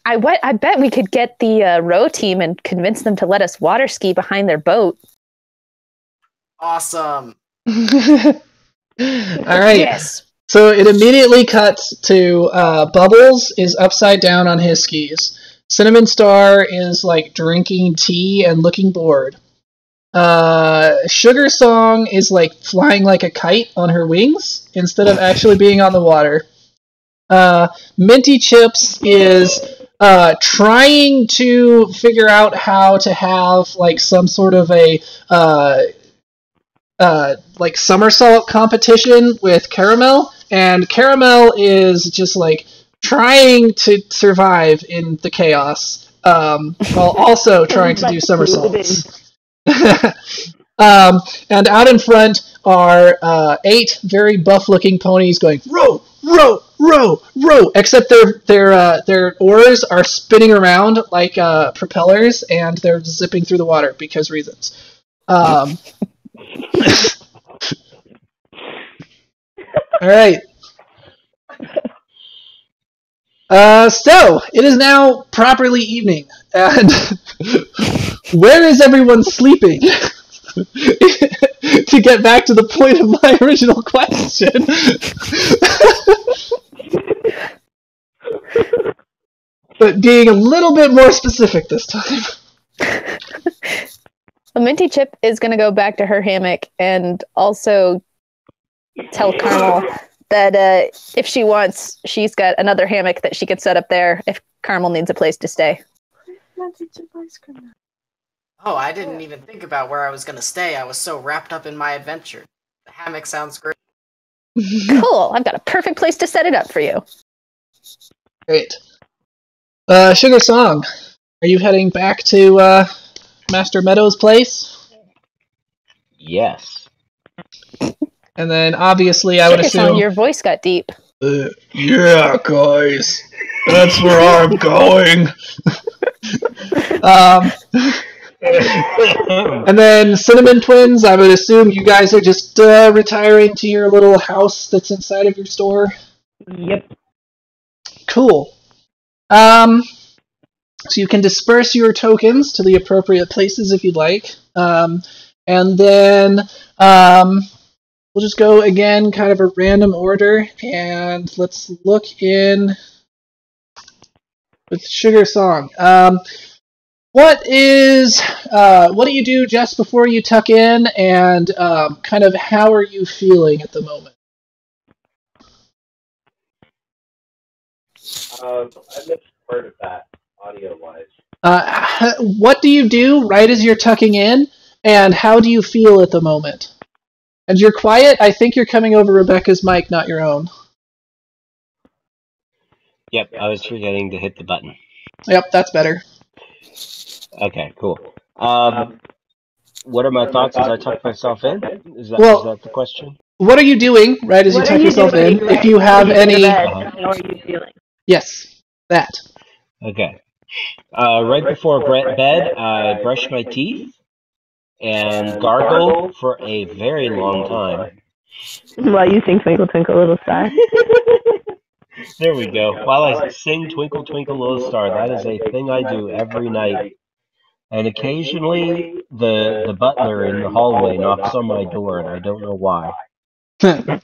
I bet we could get the row team and convince them to let us water ski behind their boat. Awesome. All right. Yes. So it immediately cuts to Bubbles is upside down on his skis. Cinnamon Star is like drinking tea and looking bored. Sugar Song is like flying like a kite on her wings instead of actually being on the water. Minty Chips is trying to figure out how to have like some sort of a like somersault competition with Caramel, and Caramel is just like trying to survive in the chaos while also trying to do somersaults. And out in front are 8 very buff-looking ponies going row, row, row, row. Except their oars are spinning around like propellers, and they're zipping through the water because reasons. All right. So it is now properly evening, and where is everyone sleeping? To get back to the point of my original question. But being a little bit more specific this time. Well, Minty Chip is going to go back to her hammock and also tell Carmel that if she wants, she's got another hammock that she could set up there if Carmel needs a place to stay. Oh, I didn't even think about where I was going to stay. I was so wrapped up in my adventure. The hammock sounds great. Cool. I've got a perfect place to set it up for you. Great. Sugar Song, are you heading back to Master Meadow's place? Yes. And then obviously I would Sugar Song, assume... your voice got deep. Yeah, guys. That's where I'm going. And then Cinnamon Twins, I would assume you guys are just retiring to your little house that's inside of your store. Yep. Cool. So you can disperse your tokens to the appropriate places if you'd like. And then we'll just go again, kind of a random order, and let's look in with Sugar Song. What do you do just before you tuck in, and kind of how are you feeling at the moment? I missed part of that, audio-wise. What do you do right as you're tucking in, and how do you feel at the moment? And you're quiet. I think you're coming over Rebecca's mic, not your own. Yep, I was forgetting to hit the button. Yep, that's better. Okay, cool. What are my thoughts as I tuck myself in? Is that the question? What are you doing right as you tuck yourself in? If you have any... How are you feeling? Yes, that. Okay. Right before bed, I brush my teeth and gargle for a very long time. While you sing Twinkle Twinkle Little Star. There we go. While I sing Twinkle Twinkle Little Star, that is a thing I do every night. And occasionally, the butler in the hallway knocks on my door, and I don't know why. But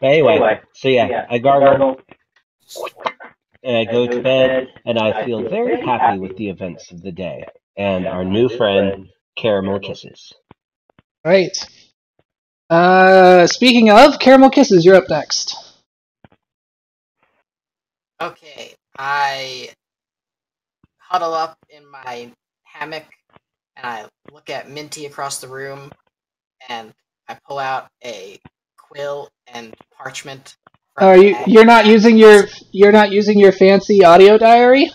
anyway, so yeah, I gargle. and I go to bed, and I feel very happy with the events of the day and our new friend, Caramel Kisses. Right. Speaking of Caramel Kisses, you're up next. Okay, I huddle up in my hammock and I look at Minty across the room and I pull out a quill and parchment. Are you're not using your fancy audio diary?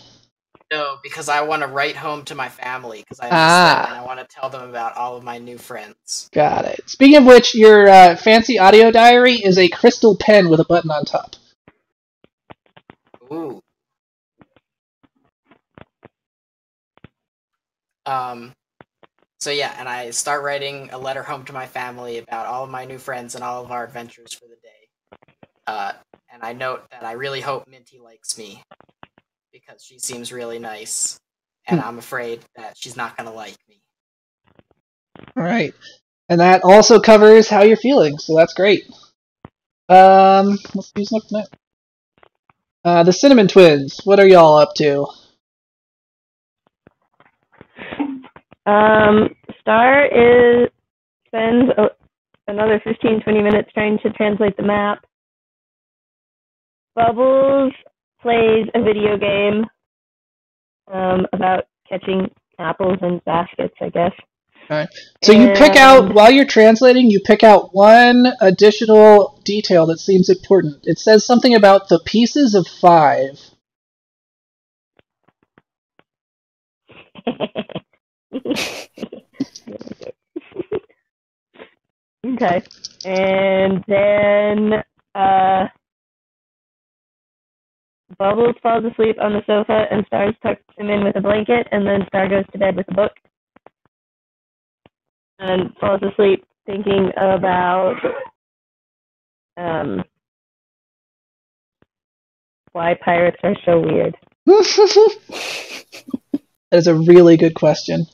No, because I want to write home to my family because I miss them and I want to tell them about all of my new friends. Got it. Speaking of which, your fancy audio diary is a crystal pen with a button on top. Ooh. So yeah, and I start writing a letter home to my family about all of my new friends and all of our adventures for the day. And I note that I really hope Minty likes me because she seems really nice, and I'm afraid that she's not gonna like me. All right, and that also covers how you're feeling, so that's great. Let's use next. The Cinnamon Twins. What are y'all up to? Star spends another 15-20 minutes trying to translate the map. Bubbles plays a video game about catching apples in baskets, I guess. All right. So you pick out, while you're translating, you pick out one additional detail that seems important. It says something about the pieces of 5. Okay. And then Bubbles falls asleep on the sofa and Star tucks him in with a blanket, and then Star goes to bed with a book and falls asleep thinking about why pirates are so weird. That is a really good question.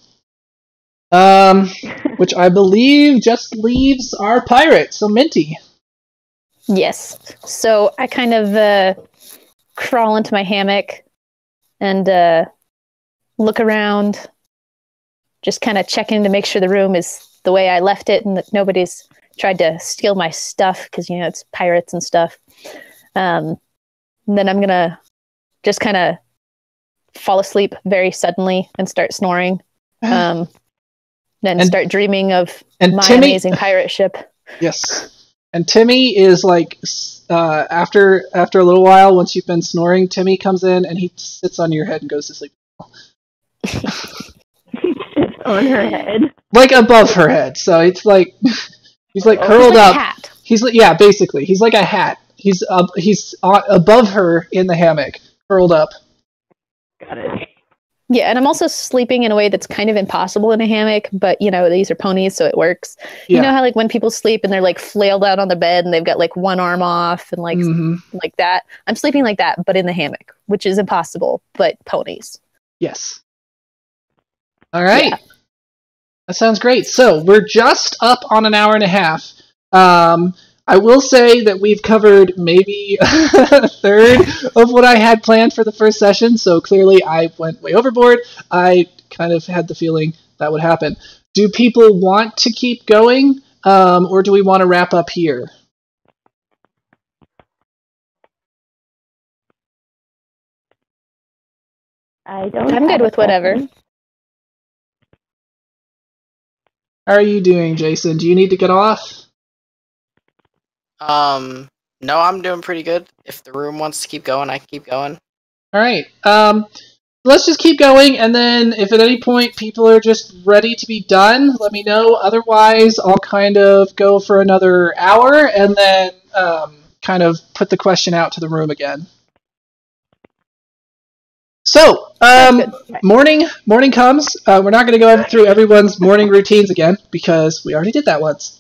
Which I believe just leaves our pirate, so Minty. Yes. So I kind of crawl into my hammock and look around, just kind of checking to make sure the room is the way I left it and that nobody's tried to steal my stuff because, you know, it's pirates and stuff. And then I'm going to just kind of fall asleep very suddenly and start snoring. Then start dreaming of my amazing pirate ship. Yes. And Timmy is like, after a little while, once you've been snoring, Timmy comes in and he sits on your head and goes to sleep. On her head? Like above her head. So it's like, he's like curled up. A hat. He's like, yeah, basically. He's like a hat. He's above her in the hammock, curled up. Got it. Yeah, and I'm also sleeping in a way that's kind of impossible in a hammock, but, you know, these are ponies, so it works. Yeah. You know how, like, when people sleep and they're, like, flailed out on the bed and they've got, like, one arm off and, like, like that? I'm sleeping like that, but in the hammock, which is impossible, but ponies. Yes. All right. Yeah. That sounds great. So, we're just up on an hour and a half. I will say that we've covered maybe a third of what I had planned for the first session, so clearly I went way overboard. I kind of had the feeling that would happen. Do people want to keep going, or do we want to wrap up here? I'm good with whatever. How are you doing, Jason? Do you need to get off? No, I'm doing pretty good. If the room wants to keep going, I can keep going. All right. Let's just keep going, and then if at any point people are just ready to be done, let me know. Otherwise, I'll kind of go for another hour, and then kind of put the question out to the room again. So, morning comes. We're not going to go through everyone's morning routines again, because we already did that once.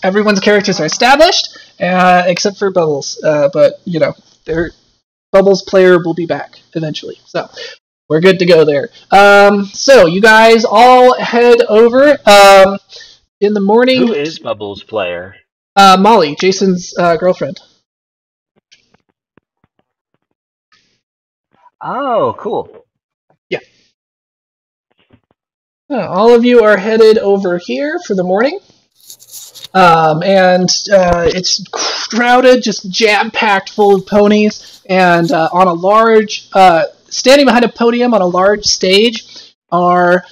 Everyone's characters are established, except for Bubbles. But, you know, Bubbles player will be back eventually. So, we're good to go there. So, you guys all head over. In the morning... Who is Bubbles player? Molly, Jason's girlfriend. Oh, cool. All of you are headed over here for the morning. And it's crowded, just jam-packed full of ponies. And on a large, standing behind a podium on a large stage are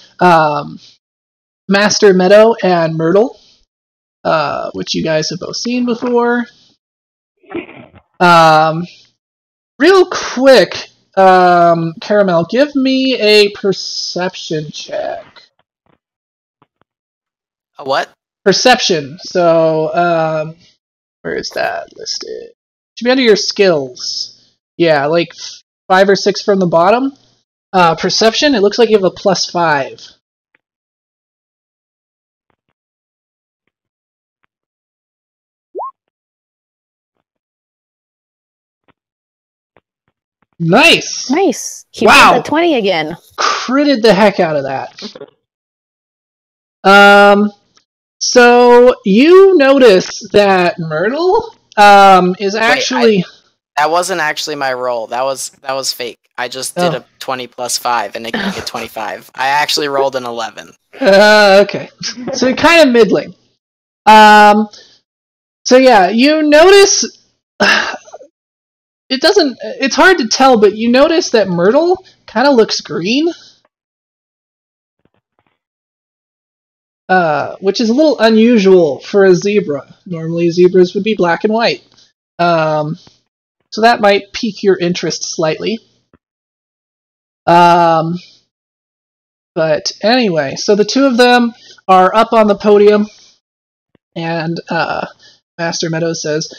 Master Meadow and Myrtle, which you guys have both seen before. Real quick, Caramel, give me a perception check. A what? Perception. So, where is that listed? Should be under your skills. Yeah, like 5 or 6 from the bottom. Perception, it looks like you have a +5. Nice! Nice. He Wow. rolled a 20 again. Critted the heck out of that. So you notice that Myrtle is actually... That wasn't actually my roll. That was fake. I just did a 20 plus 5 and it gave me a 25. I actually rolled an 11. Okay. So kind of middling. So yeah, you notice... It's hard to tell, but you notice that Myrtle kind of looks green. Which is a little unusual for a zebra. Normally zebras would be black and white. So that might pique your interest slightly. But anyway, so the two of them are up on the podium, and Master Meadows says,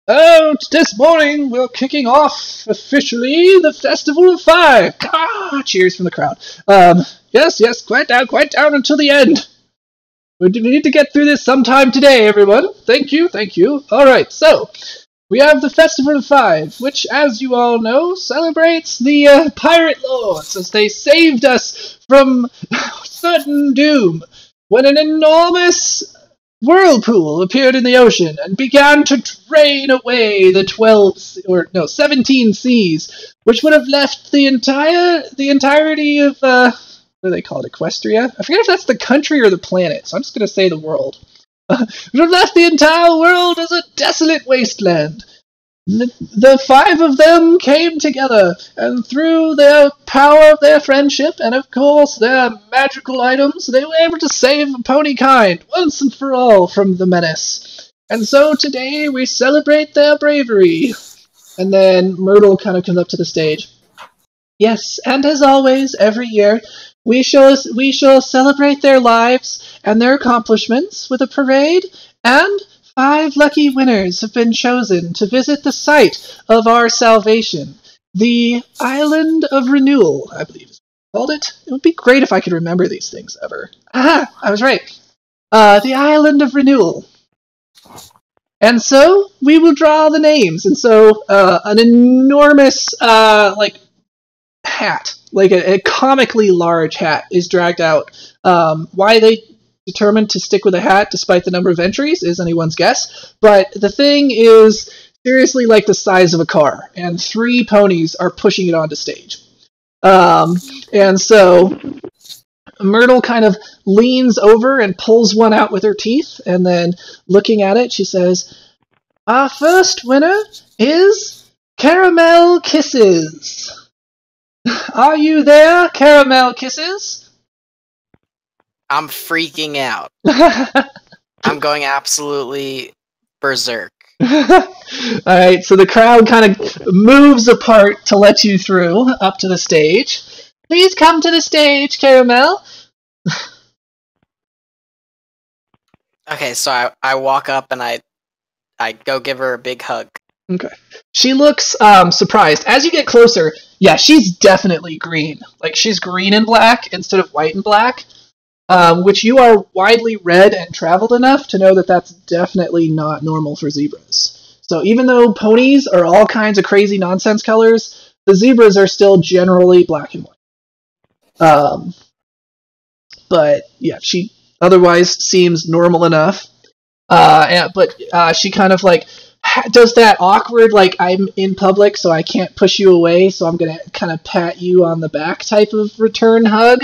"Oh, this morning we're kicking off officially the Festival of Five." Ah, cheers from the crowd. Yes, quiet down until the end. We need to get through this sometime today, everyone. Thank you. Alright, so, we have the Festival of Five, which, as you all know, celebrates the pirate lords as they saved us from certain doom when an enormous whirlpool appeared in the ocean and began to drain away the 17 seas, which would have left the entirety of, what do they call it, Equestria? I forget if that's the country or the planet, so I'm just going to say the world. Would have left the entire world as a desolate wasteland. The 5 of them came together, and through their power of their friendship, and of course their magical items, they were able to save pony kind once and for all from the menace. And so today we celebrate their bravery. And then Myrtle kind of comes up to the stage. Yes, and as always, every year, we shall celebrate their lives and their accomplishments with a parade, and 5 lucky winners have been chosen to visit the site of our salvation, the Island of Renewal, I believe is what we called it. It would be great if I could remember these things ever. Aha! I was right. The Island of Renewal. And so, we will draw the names. And so, an enormous, hat, like a comically large hat, is dragged out. Why they determined to stick with a hat despite the number of entries is anyone's guess, but the thing is seriously like the size of a car, and 3 ponies are pushing it onto stage. And so Myrtle kind of leans over and pulls one out with her teeth, and then looking at it, she says, "Our first winner is Caramel Kisses. Are you there, Caramel Kisses?" I'm freaking out. I'm going absolutely berserk. Alright, so the crowd kind of moves apart to let you through, up to the stage. Please come to the stage, Caramel. Okay, so I walk up and I go give her a big hug. Okay. She looks surprised. As you get closer, yeah, she's definitely green. Like, she's green and black instead of white and black. Which you are widely read and traveled enough to know that that's definitely not normal for zebras. So even though ponies are all kinds of crazy nonsense colors, the zebras are still generally black and white. But yeah, she otherwise seems normal enough. But she kind of like does that awkward, like, I'm in public, so I can't push you away, so I'm going to kind of pat you on the back type of return hug.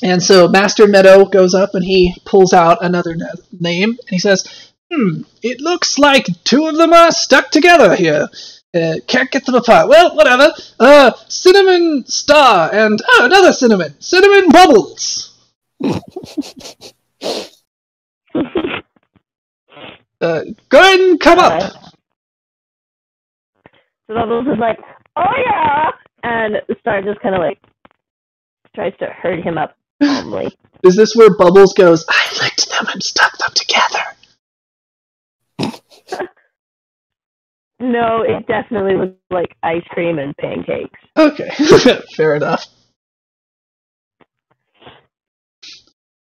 And so Master Meadow goes up and he pulls out another name, and he says, it looks like two of them are stuck together here. Can't get them apart. Well, whatever. Cinnamon Star and another Cinnamon. Cinnamon Bubbles. Go ahead and come up. So Bubbles is like, oh yeah, and Star just kind of like tries to herd him up calmly. Is this where Bubbles goes, I licked them and stuck them together? No, it definitely looks like ice cream and pancakes. Okay, fair enough.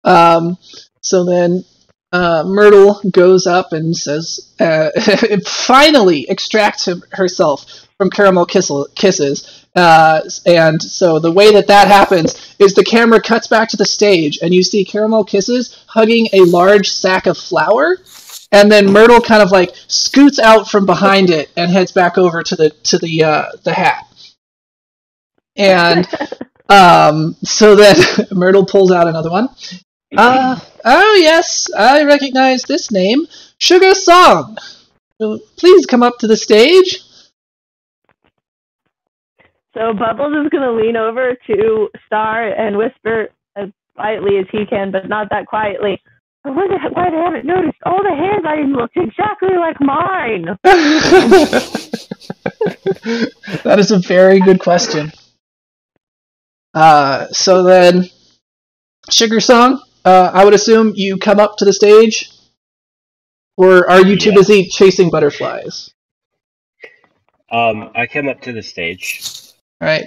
So then Myrtle goes up and says, finally extracts herself from Caramel Kisses. And so the way that happens is the camera cuts back to the stage, and you see Caramel Kisses hugging a large sack of flour, and then Myrtle kind of like scoots out from behind it and heads back over to the hat. And so then Myrtle pulls out another one. Oh yes, I recognize this name. Sugar Song. Please come up to the stage. So Bubbles is going to lean over to Star and whisper as quietly as he can, but not that quietly. I wonder why they haven't noticed. All the handwriting looks exactly like mine. That is a very good question. So then, Sugar Song, I would assume you come up to the stage, or are you too busy chasing butterflies? I come up to the stage. All right.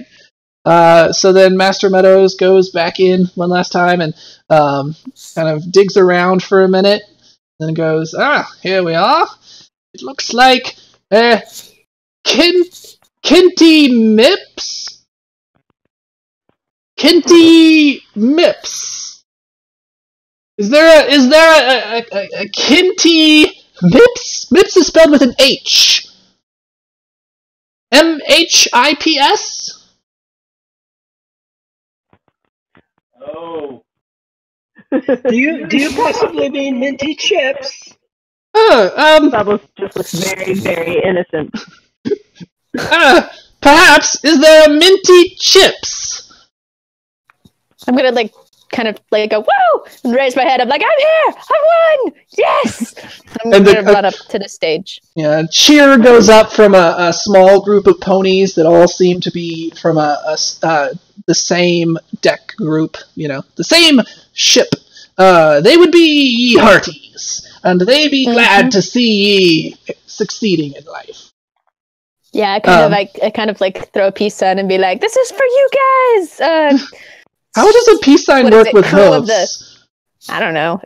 So then Master Meadows goes back in one last time and kind of digs around for a minute, then goes, here we are. It looks like Kinty Mips. Kinty Mips. Is there a Kinty Mips? Mips is spelled with an H. MHIPS? Oh. Do you possibly mean minty chips? Bubbles just looks very, very innocent. Perhaps, is there a minty chips? I'm gonna like kind of like go whoa and raise my head. I'm like, I'm here! I won! Yes! I'm gonna run up to the stage. Yeah, cheer goes up from a small group of ponies that all seem to be from the same deck group, the same ship. They would be ye hearties, and they be glad to see ye succeeding in life. Yeah, I kind of throw a peace sign and be like, "This is for you guys." How does a peace sign work with hooves? I don't know.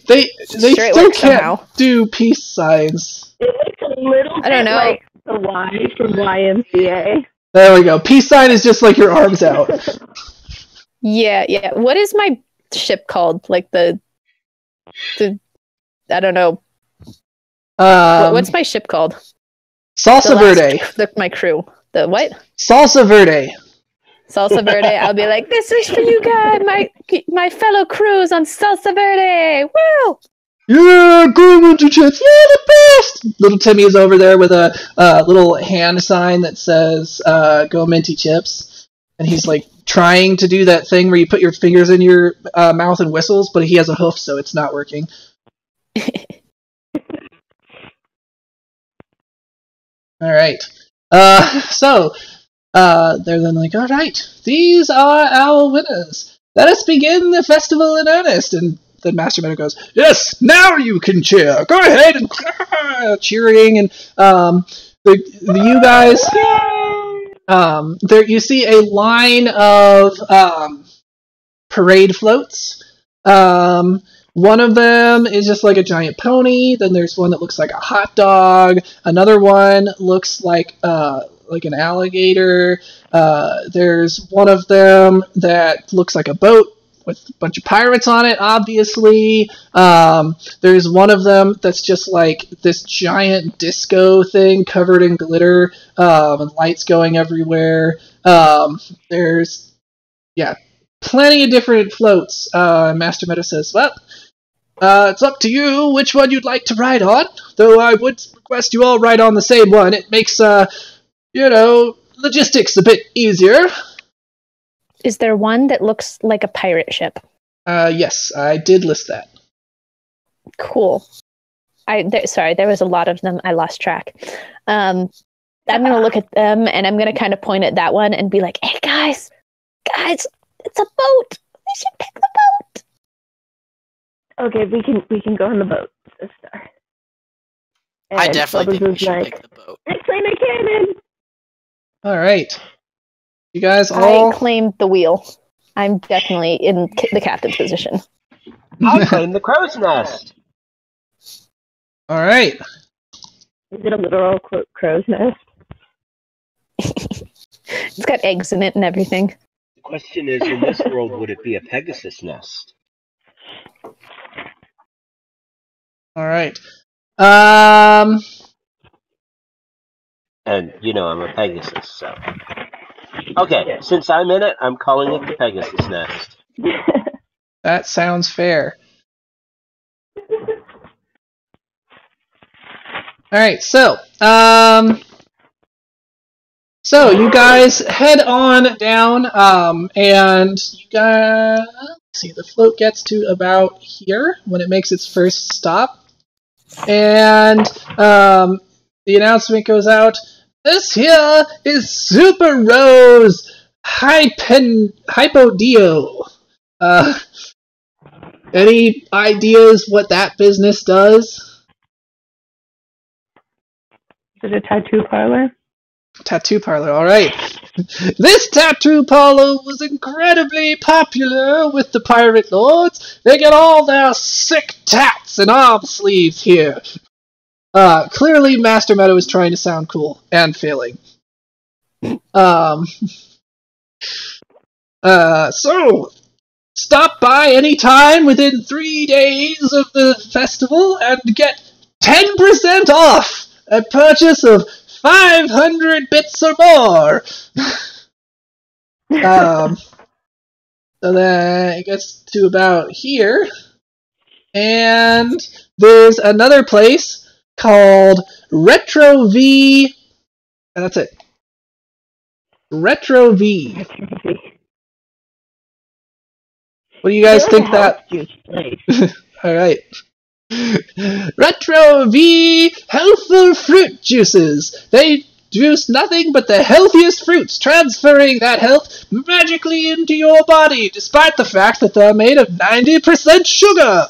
They still can't do peace signs. It looks a little bit like the Y from YMCA. There we go. Peace sign is just like your arms out. Yeah. What is my ship called? Like the I don't know. What's my ship called? Salsa Verde. My crew. The what? Salsa Verde. Salsa Verde. I'll be like, this is for you guys, my fellow crews on Salsa Verde. Woo! Yeah, go Minty Chips. Yeah, the best. Little Timmy is over there with a little hand sign that says "Go Minty Chips," and he's like trying to do that thing where you put your fingers in your mouth and whistles, but he has a hoof, so it's not working. All right. So they're then like, all right, these are our winners. Let us begin the festival in earnest. And then Master Meadow goes, yes, now you can cheer. Go ahead and cheering. And you guys, there you see a line of parade floats. One of them is just like a giant pony. Then there's one that looks like a hot dog. Another one looks like an alligator. There's one of them that looks like a boat. with a bunch of pirates on it, obviously. There's one of them that's just like this giant disco thing covered in glitter, and lights going everywhere. There's, plenty of different floats. Master Meta says, well, it's up to you which one you'd like to ride on, though I would request you all ride on the same one. It makes, logistics a bit easier. Is there one that looks like a pirate ship? Yes, I did list that. Cool. Sorry, there was a lot of them. I lost track. I'm going to look at them, and I'm going to kind of point at that one and be like, hey, guys, it's a boat. We should pick the boat. Okay, we can go on the boat. So Star. I definitely think we should pick the boat. I claim a cannon! All right. You guys all... I claimed the wheel. I'm definitely in the captain's position. I claim the crow's nest. All right. Is it a literal crow's nest? It's got eggs in it and everything. The question is, in this world, would it be a Pegasus nest? All right. And, I'm a Pegasus, so... Okay, since I'm in it, I'm calling it the Pegasus nest. That sounds fair. All right, so you guys head on down, and you guys, let's see, the float gets to about here when it makes its first stop, and the announcement goes out. This here is Super Rose Hypodio. Any ideas what that business does? Is it a tattoo parlor? Tattoo parlor, alright. This tattoo parlor was incredibly popular with the pirate lords. They get all their sick tats and arm sleeves here. Clearly Master Meadow is trying to sound cool and failing. So stop by any time within 3 days of the festival and get 10% off a purchase of 500 bits or more. So then it gets to about here, and there's another place called Retro V, and that's it. Retro V. What do you guys think that? All right. Retro V healthful fruit juices. They juice nothing but the healthiest fruits, transferring that health magically into your body, despite the fact that they're made of 90% sugar.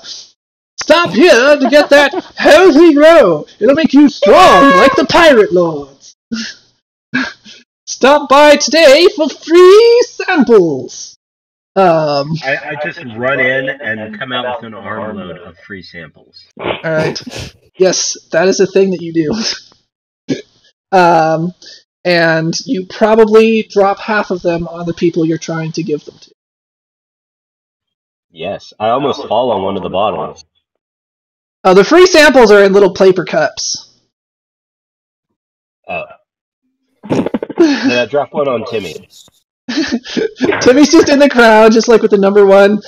Stop here to get that healthy glow. It'll make you strong like the pirate lords. Stop by today for free samples. I just run in and come out with an armload of free samples. Alright. Yes, that is a thing that you do. And you probably drop half of them on the people you're trying to give them to. Yes, I almost fall on one of the bottles. The free samples are in little paper cups. Oh. Then I drop one on Timmy. Timmy's just in the crowd, just like with the number one,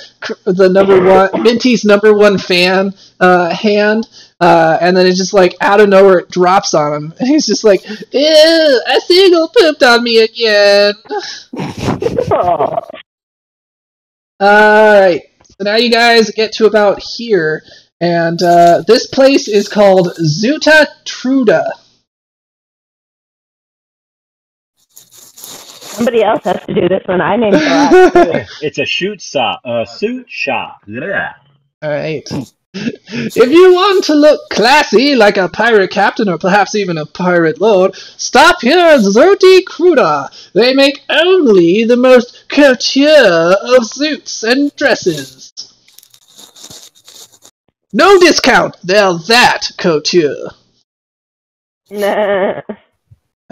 Minty's number one fan hand, and then it's just like out of nowhere it drops on him, and he's just like, "Ew, a seagull pooped on me again." Alright, so now you guys get to about here, and this place is called Zuta Truda. Somebody else has to do this one. I named it. It's a suit shop. Yeah. Alright. If you want to look classy, like a pirate captain or perhaps even a pirate lord, stop here at Zoti Cruda. They make only the most couture of suits and dresses. No discount, they're that couture. Nah.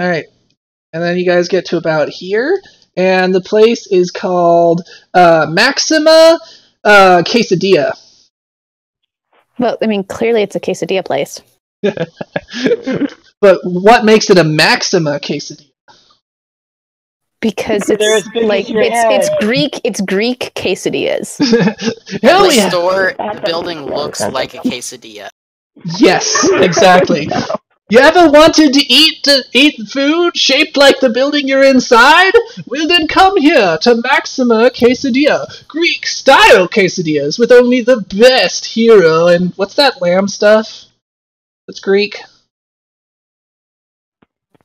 Alright. And then you guys get to about here, and the place is called Maxima Quesadilla. Well, I mean, clearly it's a quesadilla place. But what makes it a Maxima Quesadilla? Because They're as it's big like as your head. it's Greek quesadillas. Hell The yeah! store, That's the building a- looks that's like a a- quesadilla. Yes, exactly. You ever wanted to eat food shaped like the building you're inside? Well, then come here to Maxima Quesadilla, Greek-style quesadillas with only the best hero and what's that lamb stuff? That's Greek.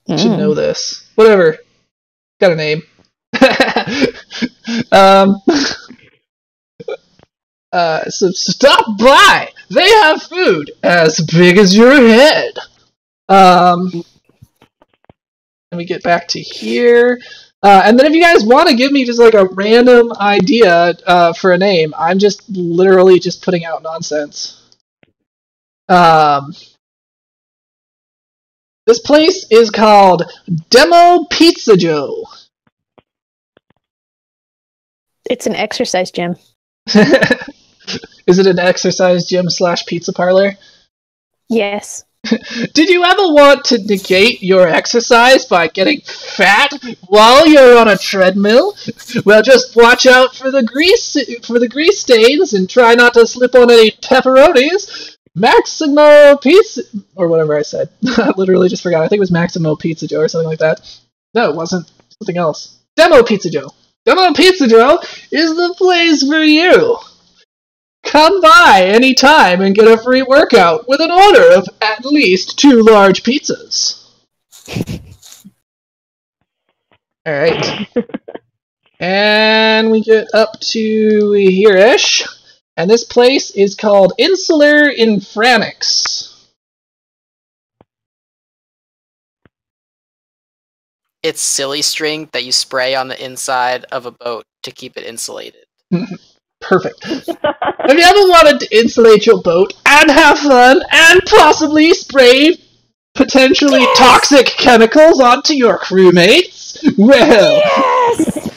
Should know this. Whatever. Got a name. So stop by. They have food as big as your head. Let me get back to here. And then if you guys want to give me just like a random idea for a name, I'm just literally just putting out nonsense. This place is called Demo Pizza Joe. It's an exercise gym. Is it an exercise gym / pizza parlor? Yes. Did you ever want to negate your exercise by getting fat while you're on a treadmill? Well, just watch out for the grease stains and try not to slip on any pepperonis. Maximo Pizza, or whatever I said. I literally just forgot. I think it was Maximo Pizza Joe or something like that. No, it wasn't. Something else. Demo Pizza Joe. Demo Pizza Joe is the place for you. Come by any time and get a free workout with an order of at least 2 large pizzas. Alright. And we get up to here-ish. And this place is called Insular Infranix. It's silly string that you spray on the inside of a boat to keep it insulated. Perfect. Have you ever wanted to insulate your boat and have fun and possibly spray potentially toxic chemicals onto your crewmates? Well, Yes!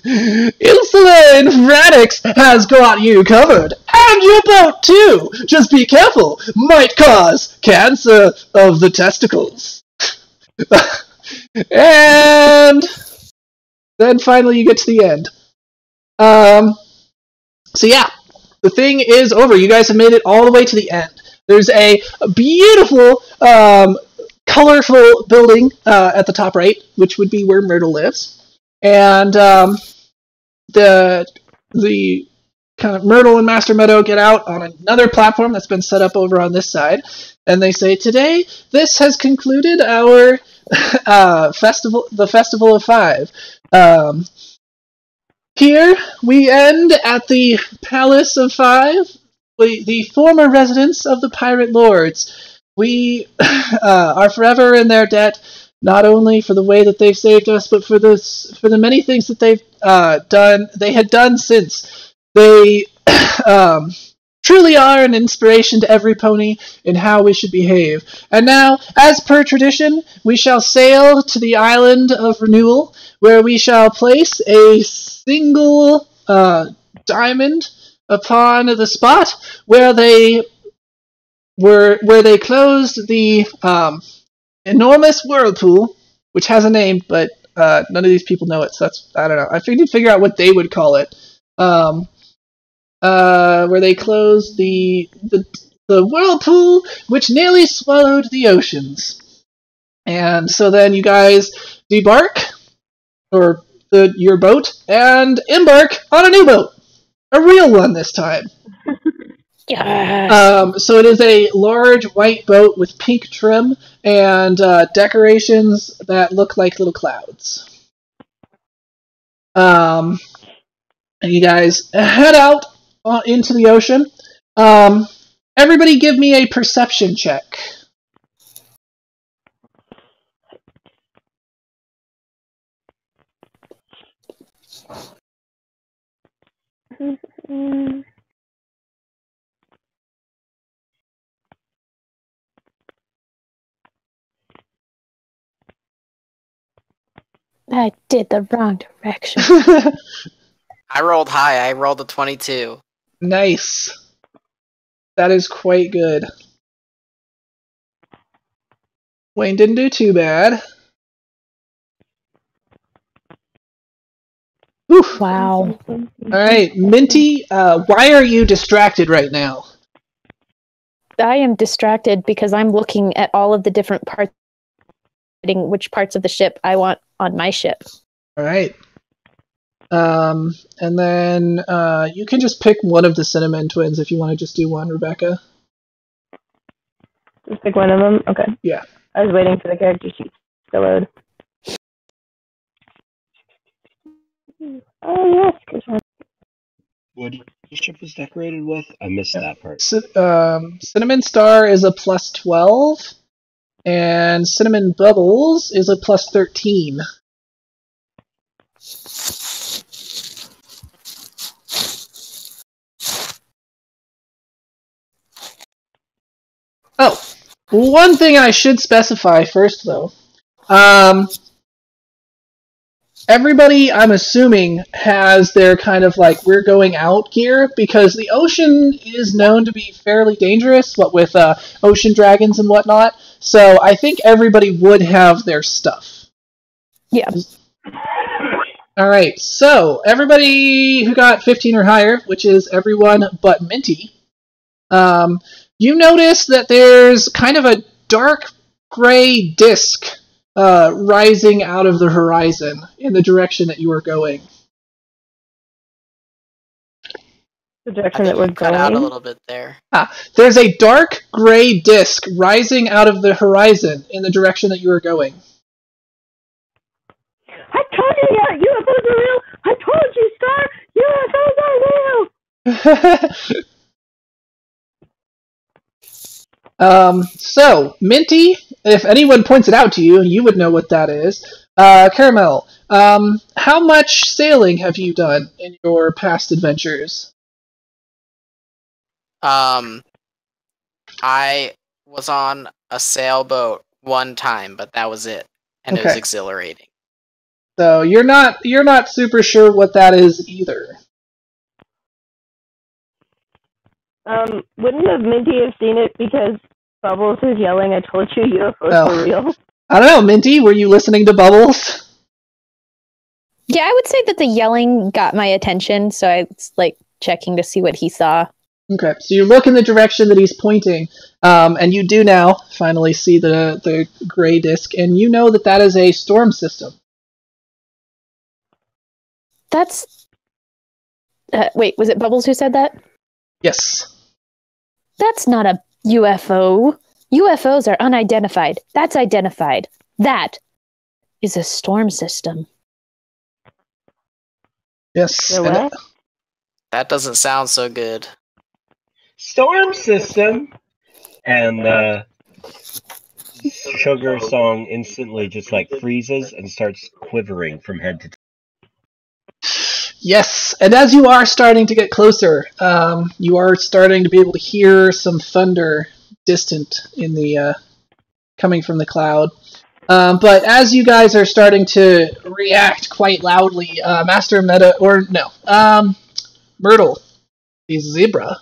Insular Infranix has got you covered. And your boat, too. Just be careful. Might cause cancer of the testicles. And then finally you get to the end. So yeah, the thing is over. You guys have made it all the way to the end. There's a beautiful, colorful building at the top right, which would be where Myrtle lives. And the kind of Myrtle and Master Meadow get out on another platform that's been set up over on this side, and they say, "Today, this has concluded our festival, the Festival of Five. Here we end at the Palace of Five, the former residence of the Pirate Lords. We are forever in their debt, not only for the way that they've saved us, but for the many things that they've done. They had done since they truly are an inspiration to every pony in how we should behave. And now, as per tradition, we shall sail to the island of Renewal, where we shall place a single diamond upon the spot where they closed the enormous whirlpool, which has a name, but none of these people know it. So that's, I don't know. I need to figure out what they would call it. Where they closed the whirlpool, which nearly swallowed the oceans. And so then you guys debark, or your boat, and embark on a new boat. A real one this time. Yes. So it is a large white boat with pink trim and decorations that look like little clouds. And you guys head out into the ocean. Everybody give me a perception check. I did the wrong direction. I rolled high. I rolled a 22. Nice. That is quite good. Wayne didn't do too bad. Oof. Wow. Alright, Minty, why are you distracted right now? I am distracted because I'm looking at all of the different parts, which parts of the ship I want on my ship. Alright. And then you can just pick one of the Cinnamon Twins if you want to just do one, Rebecca. Just pick one of them? Okay. Yeah. I was waiting for the character sheet to load. Oh, yes, Krishna. What the ship was decorated with? I missed that part. Cinnamon Star is a plus 12, and Cinnamon Bubbles is a plus 13. Oh, one thing I should specify first, though. Everybody, I'm assuming, has their kind of like we're going out gear because the ocean is known to be fairly dangerous, what with ocean dragons and whatnot. So I think everybody would have their stuff. Yeah. Alright, so everybody who got 15 or higher, which is everyone but Minty, you notice that there's kind of a dark gray disc rising out of the horizon in the direction that you are going. The direction that we're cut out a going? little bit there. There's a dark gray disc rising out of the horizon in the direction that you are going. I told you, yeah, UFOs are real! I told you, Star! UFOs are real! So, Minty, if anyone points it out to you, you would know what that is. Caramel, how much sailing have you done in your past adventures? I was on a sailboat one time, but that was it, and it was Okay. exhilarating. So you're not super sure what that is either. Wouldn't have Minty have seen it because Bubbles was yelling, I told you UFOs Oh. were real? I don't know, Minty, were you listening to Bubbles? Yeah, I would say that the yelling got my attention, so I was like checking to see what he saw. Okay, so you look in the direction that he's pointing, and you do now finally see the gray disc, and you know that is a storm system. That's... wait, was it Bubbles who said that? Yes. That's not a UFO. UFOs are unidentified. That's identified. That is a storm system. Yes. The what? That doesn't sound so good. Storm system! And Sugar Song instantly just like freezes and starts quivering from head to toe. Yes, and as you are starting to get closer, you are starting to be able to hear some thunder distant in the coming from the cloud. But as you guys are starting to react quite loudly, Master Meta, or no, Myrtle, the zebra,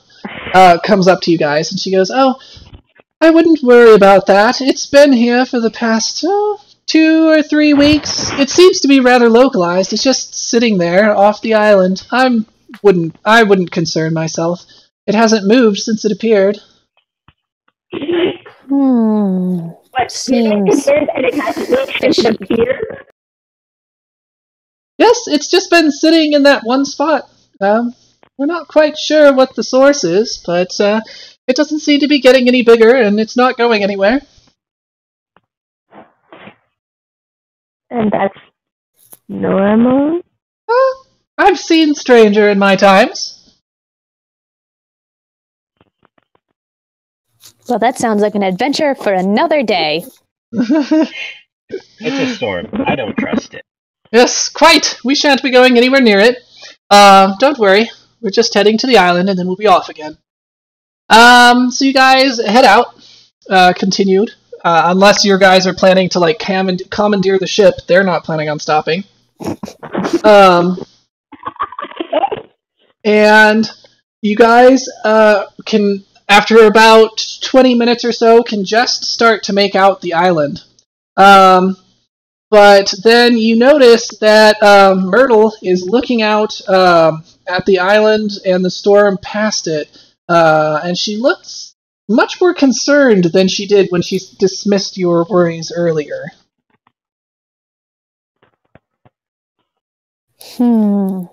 comes up to you guys and she goes, "Oh, I wouldn't worry about that. It's been here for the past 2 or 3 weeks. It seems to be rather localized. It's just sitting there off the island. I wouldn't concern myself. It hasn't moved since it appeared." What, Seems and it hasn't moved since it appeared? Yes, it's just been sitting in that one spot. We're not quite sure what the source is, but it doesn't seem to be getting any bigger, and it's not going anywhere. And that's normal? I've seen stranger in my times. Well, that sounds like an adventure for another day. It's a storm. I don't trust it. Yes, quite. We shan't be going anywhere near it. Don't worry. We're just heading to the island, and then we'll be off again. So you guys head out, continued, unless your guys are planning to like commandeer the ship, they're not planning on stopping. And you guys can, after about 20 minutes or so, can just start to make out the island. But then you notice that Myrtle is looking out at the island and the storm past it, and she looks much more concerned than she did when she dismissed your worries earlier. I'm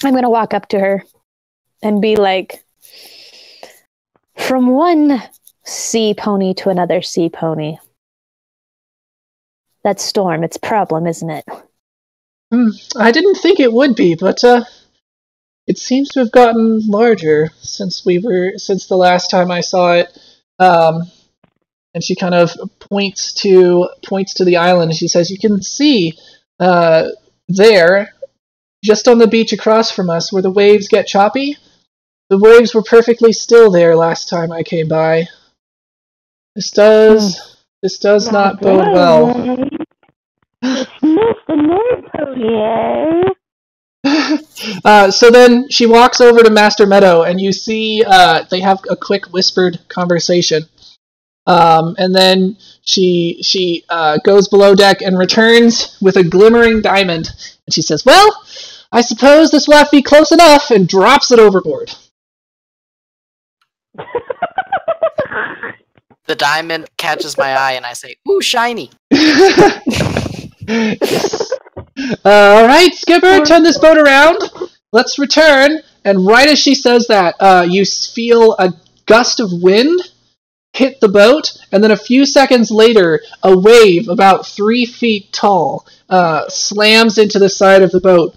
going to walk up to her and be like, from one sea pony to another sea pony. That storm, it's a problem, isn't it? I didn't think it would be, but it seems to have gotten larger since the last time I saw it. And she kind of points to the island, and she says, "You can see there, just on the beach across from us, where the waves get choppy. The waves were perfectly still there last time I came by. This does not bode well." So then she walks over to Master Meadow, and you see they have a quick whispered conversation. And then she goes below deck and returns with a glimmering diamond. And she says, "Well, I suppose this will have to be close enough," and drops it overboard. The diamond catches my eye, and I say, "Ooh, shiny!" Yes. All right, Skipper, turn this boat around. Let's return. And right as she says that, you feel a gust of wind hit the boat, and then a few seconds later, a wave about 3 feet tall slams into the side of the boat,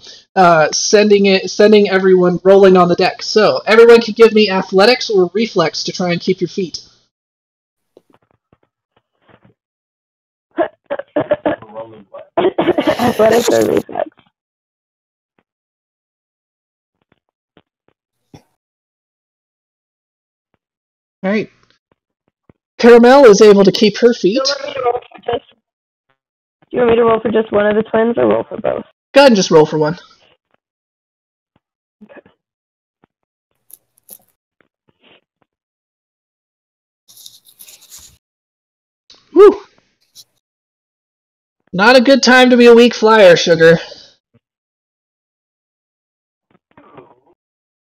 sending everyone rolling on the deck. So everyone can give me athletics or reflex to try and keep your feet. Athletics or reflex? All right. Caramel is able to keep her feet. Do you want me to roll for just one of the twins, or roll for both? Go ahead and just roll for one. Okay. Whew. Not a good time to be a weak flyer, Sugar.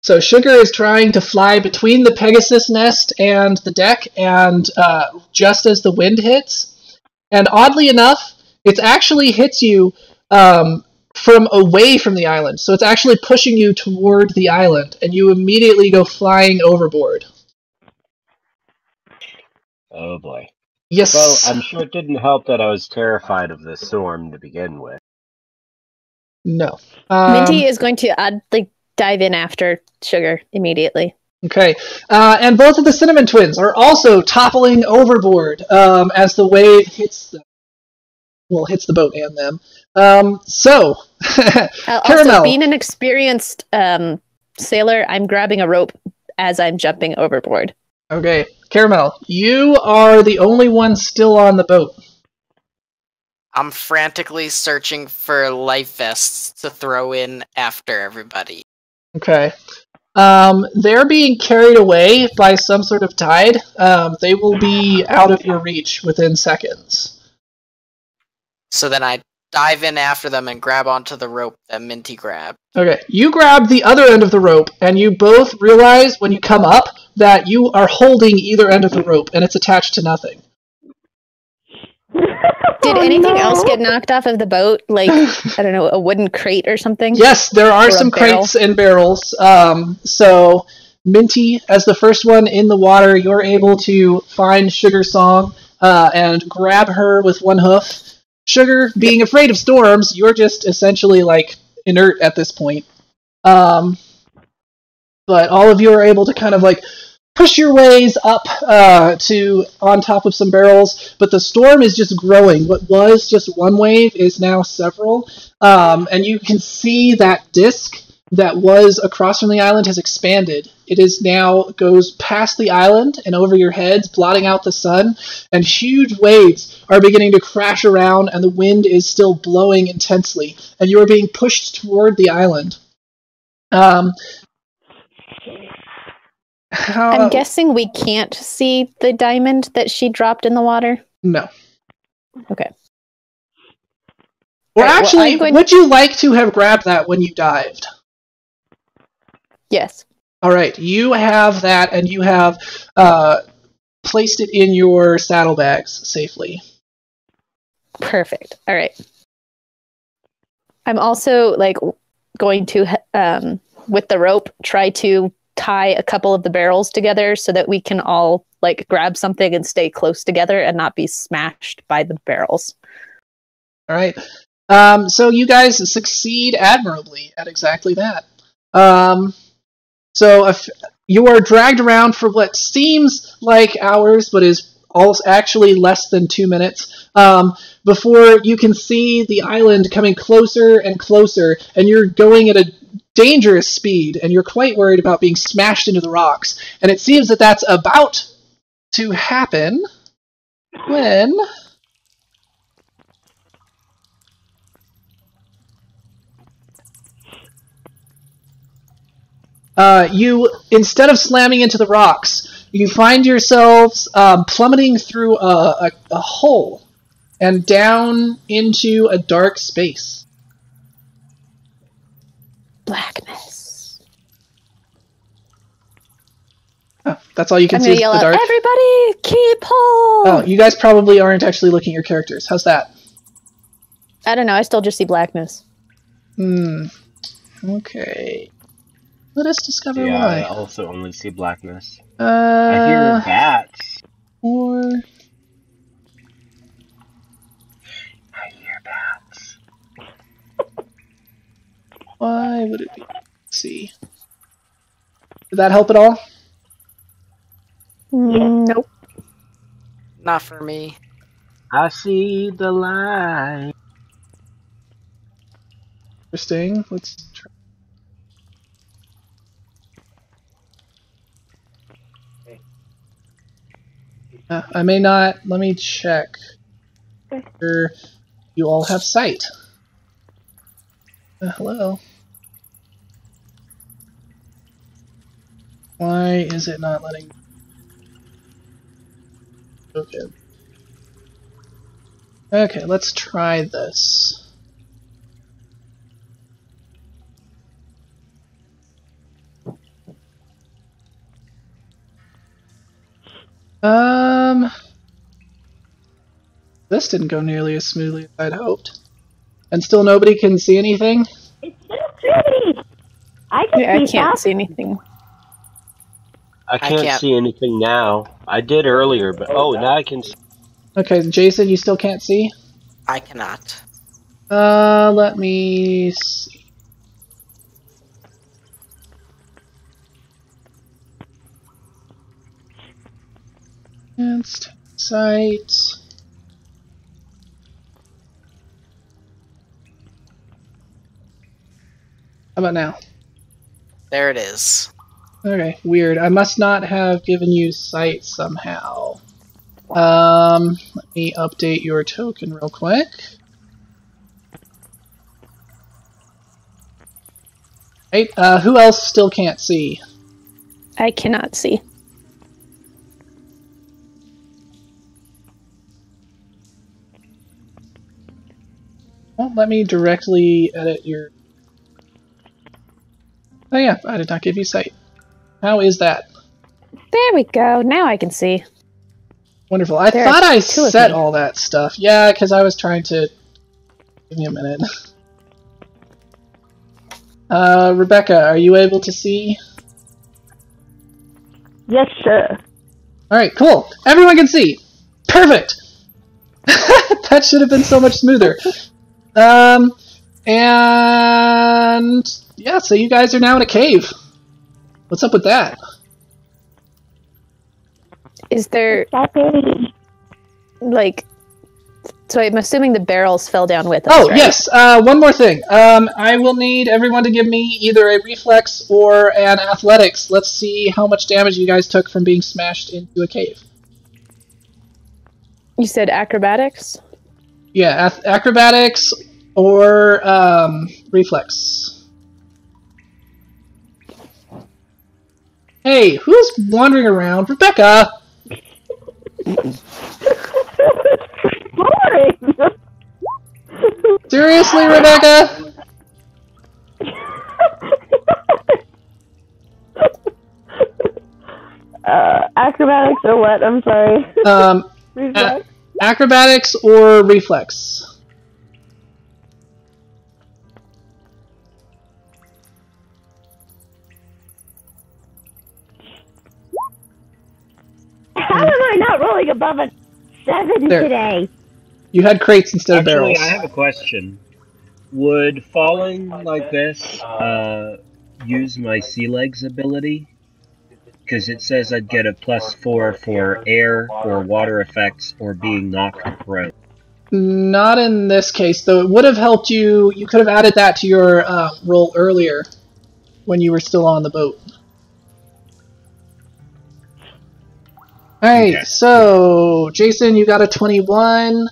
So Sugar is trying to fly between the Pegasus nest and the deck, and just as the wind hits, and oddly enough, it actually hits you from away from the island. So it's actually pushing you toward the island, and you immediately go flying overboard. Oh boy. Yes. Well, I'm sure it didn't help that I was terrified of the storm to begin with. No. Minty is going to dive in after Sugar immediately. Okay. And both of the Cinnamon Twins are also toppling overboard as the wave hits them. Well, hits the boat and them. Also, Caramel. Being an experienced sailor, I'm grabbing a rope as I'm jumping overboard. Okay. Caramel, you are the only one still on the boat. I'm frantically searching for life vests to throw in after everybody. Okay. They're being carried away by some sort of tide. They will be out of your reach within seconds. So then I dive in after them and grab onto the rope that Minty grabbed. Okay. You grab the other end of the rope, and you both realize when you come up that you are holding either end of the rope, and it's attached to nothing. Did anything else get knocked off of the boat? Like, I don't know, a wooden crate or something? Yes, there are Or some a barrel? crates and barrels. So, Minty, as the first one in the water, you're able to find Sugar Song and grab her with one hoof. Sugar, being afraid of storms, you're just essentially, like, inert at this point. But all of you are able to kind of, like, push your ways up to on top of some barrels, but the storm is just growing. What was just one wave is now several, and you can see that disc that was across from the island has expanded. It is now goes past the island and over your heads, blotting out the sun, and huge waves are beginning to crash around, and the wind is still blowing intensely, and you are being pushed toward the island. I'm guessing we can't see the diamond that she dropped in the water? No. Okay. Or Right, well, actually, I'm going- would you like to have grabbed that when you dived? Yes. All right, you have that, and you have placed it in your saddlebags safely. Perfect. All right. I'm also going to, with the rope, try to tie a couple of the barrels together so that we can all grab something and stay close together and not be smashed by the barrels. All right. So you guys succeed admirably at exactly that. So if you are dragged around for what seems like hours, but is actually less than 2 minutes, before you can see the island coming closer and closer, and you're going at a dangerous speed, and you're quite worried about being smashed into the rocks. And it seems that that's about to happen when... you, instead of slamming into the rocks, you find yourselves plummeting through a hole and down into a dark space. Blackness. Oh, that's all you can I'm see gonna is yell the out, dark. everybody keep hold! Oh, you guys probably aren't actually looking at your characters. How's that? I don't know, I still just see blackness. Okay. Let us discover Yeah, why. I also only see blackness. I hear bats. Or... I hear bats. Why would it be? Let's see. Did that help at all? Nope. Not for me. I see the light. Interesting. Let's try. I may not. Let me check. Sure, you all have sight. Hello. Why is it not letting? Okay. Okay, let's try this. This didn't go nearly as smoothly as I'd hoped. And still nobody can see anything? It's so pretty. I I see can't that. see anything. I can't can't. see anything now. I did earlier, but now I can see. Okay, Jason, you still can't see? I cannot. Let me see. Advanced sight. How about now? There it is. Okay, weird. I must not have given you sight somehow. Let me update your token real quick. Right, who else still can't see? I cannot see. Well, let me directly edit your... Oh yeah, I did not give you sight. How is that? There we go. Now I can see. Wonderful. I There thought are I two of set me. all that stuff. Yeah, because I was trying to... Give me a minute. Rebecca, are you able to see? Yes, sir. Alright, cool. Everyone can see. Perfect! That should have been so much smoother. And... Yeah, so you guys are now in a cave. What's up with that? Is there That pretty. So I'm assuming the barrels fell down with us, Oh, right? yes. One more thing. I will need everyone to give me either a reflex or an athletics. Let's see how much damage you guys took from being smashed into a cave. You said acrobatics? Yeah, acrobatics or reflex. Hey, who's wandering around? Rebecca! Boring. Seriously, Rebecca? Acrobatics or what? I'm sorry. Reflex? Acrobatics or reflex? How am I not rolling above a 7 There. today? You had crates instead of barrels. I have a question. Would falling like this use my sea legs ability? Because it says I'd get a +4 for air or water effects or being knocked prone. Not in this case, though. It would have helped you. You could have added that to your roll earlier when you were still on the boat. Alright, Okay. so Jason, you got a 21.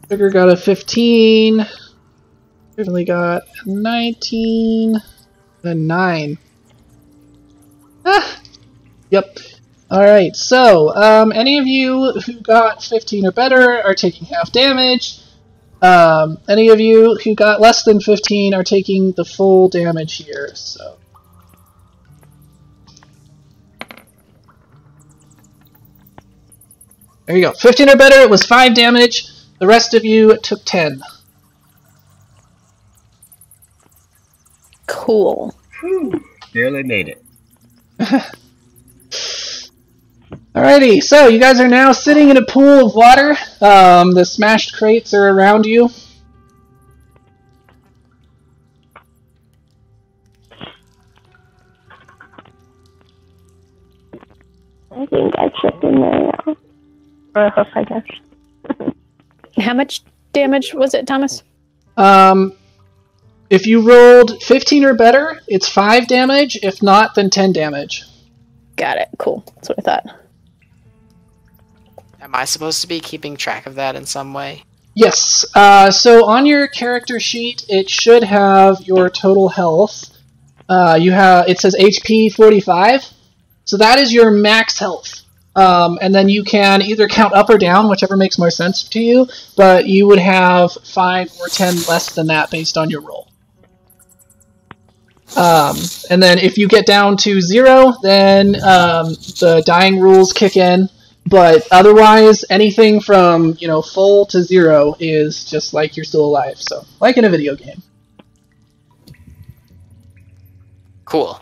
Sugar got a 15. Certainly got a 19. A 9. Ah! Yep. Alright, so, any of you who got 15 or better are taking half damage. Any of you who got less than 15 are taking the full damage here, so. There you go. 15 or better, it was 5 damage. The rest of you took 10. Cool. Barely made it. Alrighty, so you guys are now sitting in a pool of water. The smashed crates are around you. I think I tripped in there now. Or a hoof, I guess. How much damage was it, Thomas? If you rolled 15 or better, it's 5 damage. If not, then 10 damage. Got it. Cool. That's what I thought. Am I supposed to be keeping track of that in some way? Yes. So on your character sheet, it should have your total health. It says HP 45. So that is your max health. And then you can either count up or down, whichever makes more sense to you, but you would have 5 or 10 less than that based on your roll. And then if you get down to 0, then the dying rules kick in, but otherwise anything from, full to 0 is just like you're still alive, so like in a video game. Cool.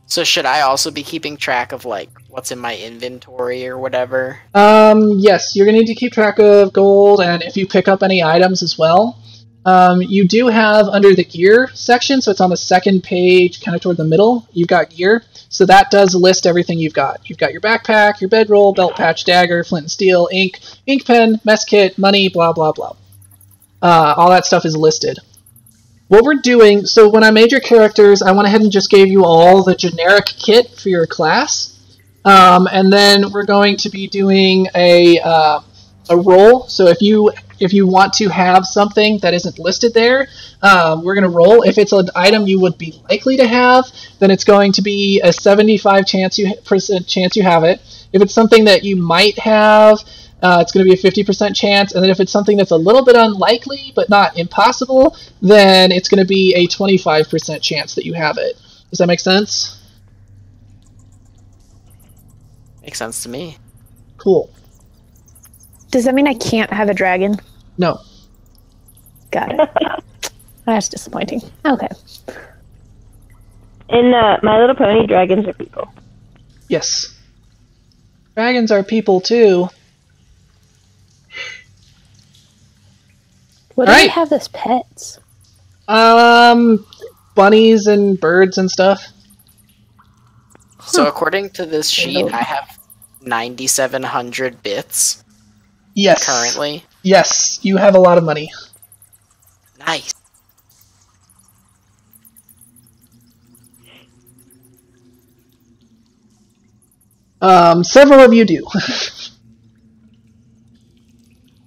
So should I also be keeping track of, what's in my inventory or whatever? Yes, you're gonna need to keep track of gold, and if you pick up any items as well. You do have under the gear section, so it's on the second page, kind of toward the middle, you've got gear. So that does list everything you've got. You've got your backpack, your bedroll, belt patch, dagger, flint and steel, ink pen, mess kit, money, blah, blah, blah. All that stuff is listed. What we're doing, so when I made your characters, I went ahead and just gave you all the generic kit for your class. And then we're going to be doing a roll. So if you want to have something that isn't listed there, we're going to roll. If it's an item you would be likely to have, then it's going to be a 75% chance you have it. If it's something that you might have, it's going to be a 50% chance. And then if it's something that's a little bit unlikely but not impossible, then it's going to be a 25% chance that you have it. Does that make sense? Makes sense to me. Cool. Does that mean I can't have a dragon? No. Got it. That's disappointing. Okay. In My Little Pony, dragons are people. Yes. Dragons are people too. What do they have as pets? bunnies and birds and stuff. So according to this sheet, I have 9,700 bits Yes. currently. Yes, you have a lot of money. Nice. Several of you do.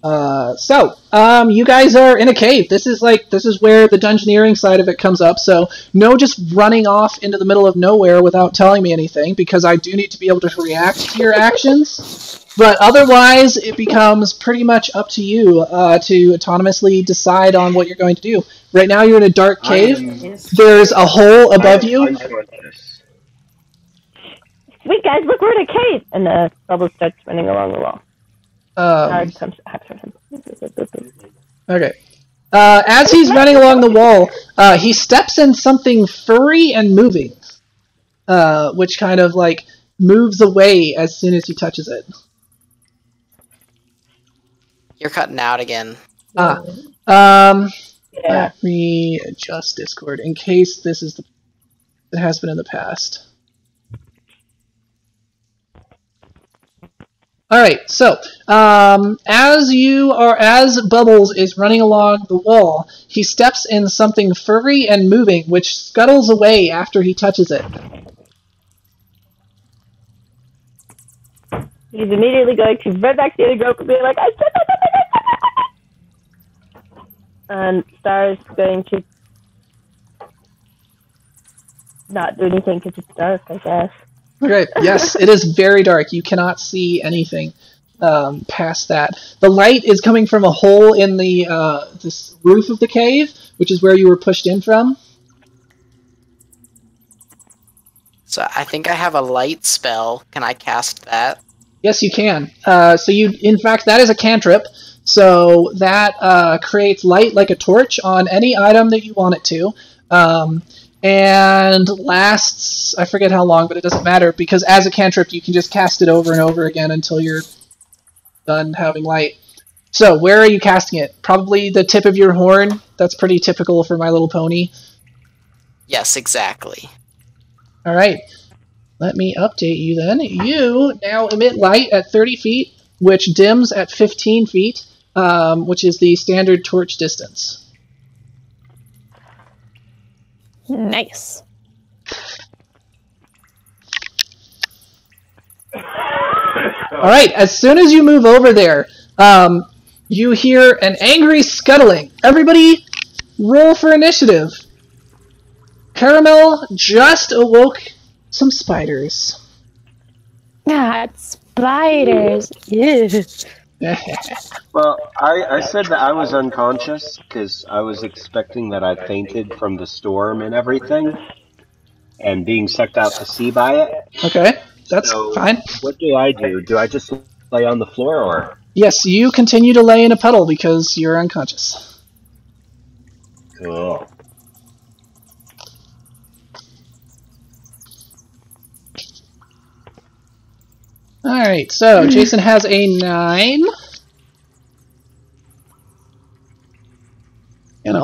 You guys are in a cave. This is where the dungeoneering side of it comes up. So no just running off into the middle of nowhere without telling me anything, because I do need to be able to react to your actions. But otherwise, it becomes pretty much up to you to autonomously decide on what you're going to do. Right now, you're in a dark cave. There's a hole above you. Unconscious. Wait, guys, look, we're in a cave! And the bubble starts running along the wall. Howard comes after him. Okay. As he's running along the wall, he steps in something furry and moving, which kind of like moves away as soon as he touches it. You're cutting out again. Let me adjust Discord in case this is it has been in the past. Alright, so, as Bubbles is running along the wall, he steps in something furry and moving, which scuttles away after he touches it. He's immediately going to run back to the other group and be like, I said that! And Star's going to not do anything because it's dark, I guess. Okay, yes, it is very dark. You cannot see anything past that. The light is coming from a hole in the this roof of the cave, which is where you were pushed in from. So I think I have a light spell. Can I cast that? Yes, you can. In fact, that is a cantrip. So that creates light like a torch on any item that you want it to. And lasts, I forget how long, but it doesn't matter, because as a cantrip you can just cast it over and over again until you're done having light. So, where are you casting it? Probably the tip of your horn. That's pretty typical for My Little Pony. Yes, exactly. Alright, let me update you then. You now emit light at 30 feet, which dims at 15 feet, which is the standard torch distance. Nice. Alright, as soon as you move over there, you hear an angry scuttling. Everybody, roll for initiative. Caramel just awoke some spiders. Ah, spiders. Ew. Well, I said that I was unconscious because I was expecting that I fainted from the storm and everything, and being sucked out to sea by it. Okay, that's fine. What do I do? Do I just lay on the floor, or? Yes, you continue to lay in a puddle because you're unconscious. Cool. Alright, so Jason has a 9. And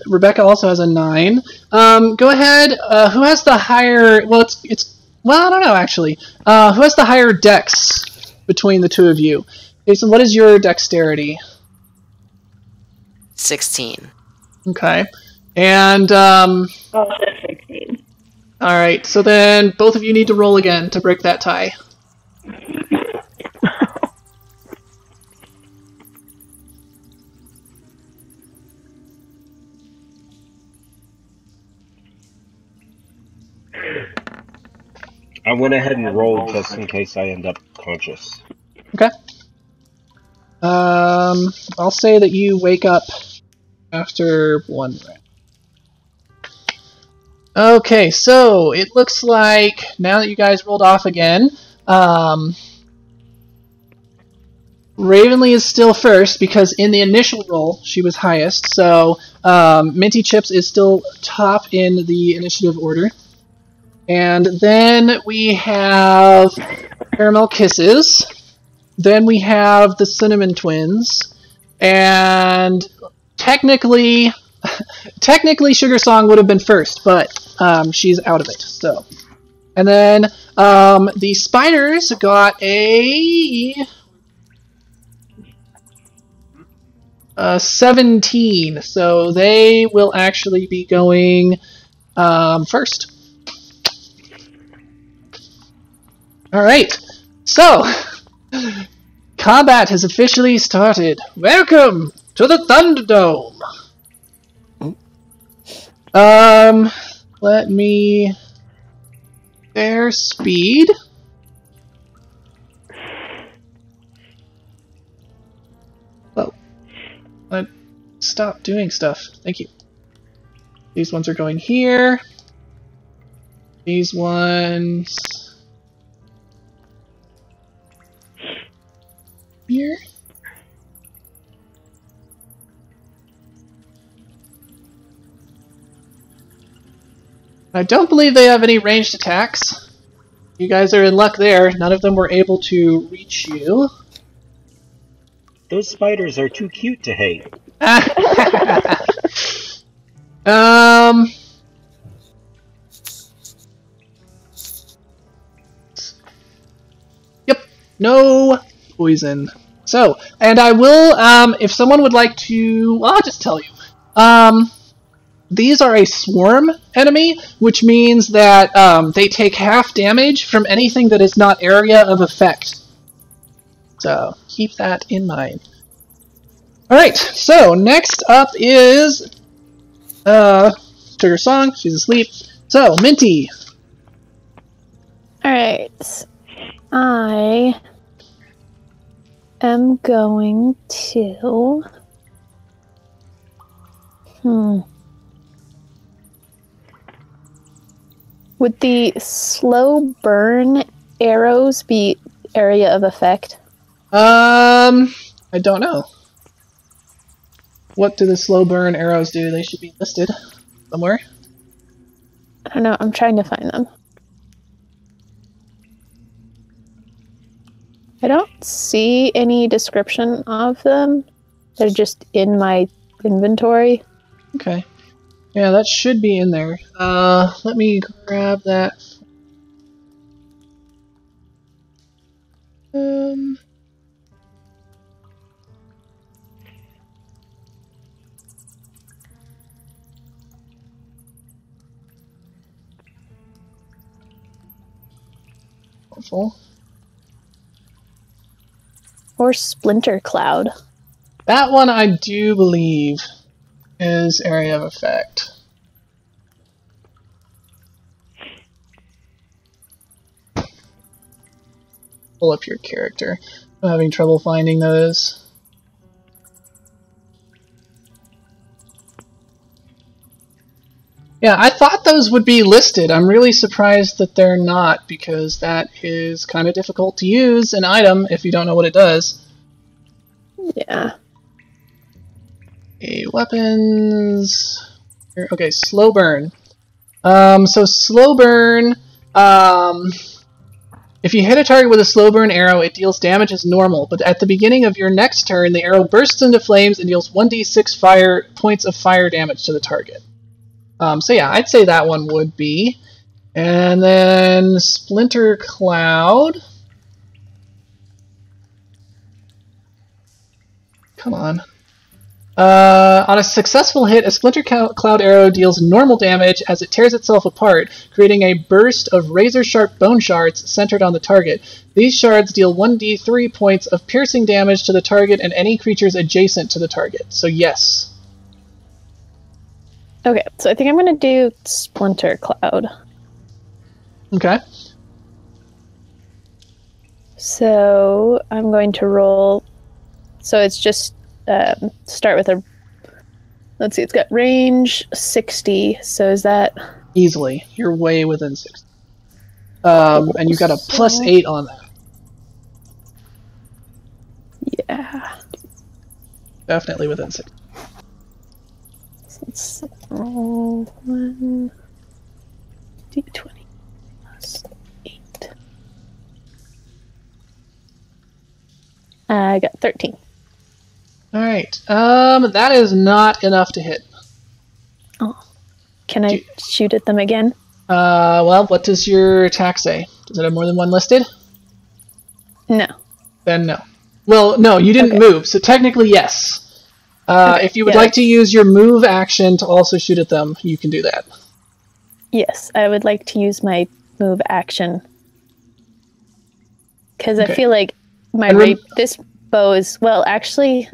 Rebecca also has a 9. Go ahead. Who has the higher? Well, I don't know actually. Who has the higher dex between the two of you? Jason, what is your dexterity? 16. Okay. And 16. All right. So then both of you need to roll again to break that tie. I went ahead and rolled just in case I end up conscious. Okay. I'll say that you wake up after one round. Okay, so it looks like now that you guys rolled off again, Ravenly is still first because in the initial roll she was highest. So Minty Chips is still top in the initiative order. And then we have Caramel Kisses. Then we have the Cinnamon Twins. And technically, technically Sugar Song would have been first, but she's out of it. So, and then the spiders got a 17, so they will actually be going first. All right, so combat has officially started. Welcome to the Thunderdome. Let me... Their speed. Whoa. Stop doing stuff. Thank you. These ones are going here. These ones... here. I don't believe they have any ranged attacks. You guys are in luck there. None of them were able to reach you. Those spiders are too cute to hate. Yep. No poison. So, and I will, if someone would like to, well, I'll just tell you. These are a swarm enemy, which means that they take half damage from anything that is not area of effect. So, keep that in mind. Alright, so next up is Sugar Song. She's asleep. So, Minty. Alright. I am going to... Would the slow burn arrows be area of effect? I don't know. What do the slow burn arrows do? They should be listed somewhere. I don't know, I'm trying to find them. I don't see any description of them. They're just in my inventory. Okay. Yeah, that should be in there. Let me grab that. Helpful. Or Splinter Cloud. That one I do believe is area of effect. Pull up your character. I'm having trouble finding those. Yeah, I thought those would be listed. I'm really surprised that they're not, because that is kind of difficult to use an item if you don't know what it does. Yeah. Okay, weapons. Okay, slow burn. So slow burn, if you hit a target with a slow burn arrow, it deals damage as normal, but at the beginning of your next turn, the arrow bursts into flames and deals 1d6 points of fire damage to the target. So yeah, I'd say that one would be. And then Splinter Cloud. Come on. On a successful hit, a Splinter Cloud arrow deals normal damage as it tears itself apart, creating a burst of razor-sharp bone shards centered on the target. These shards deal 1d3 points of piercing damage to the target and any creatures adjacent to the target. So yes. Okay, so I think I'm going to do Splinter Cloud. Okay. So I'm going to roll. So it's just start with a. Let's see, it's got range 60. So is that Easily, you're way within 60. And you got a +8 on that. Yeah. Definitely within 60. Let's roll 1 d20 plus 8. I got 13. Alright, that is not enough to hit. Can I shoot at them again? Well, what does your attack say? Does it have more than one listed? No. Then no. Well, no, you didn't move, so technically yes. If you would like to use your move action to also shoot at them, you can do that. Yes, I would like to use my move action. Because I feel like this bow is... Well, actually...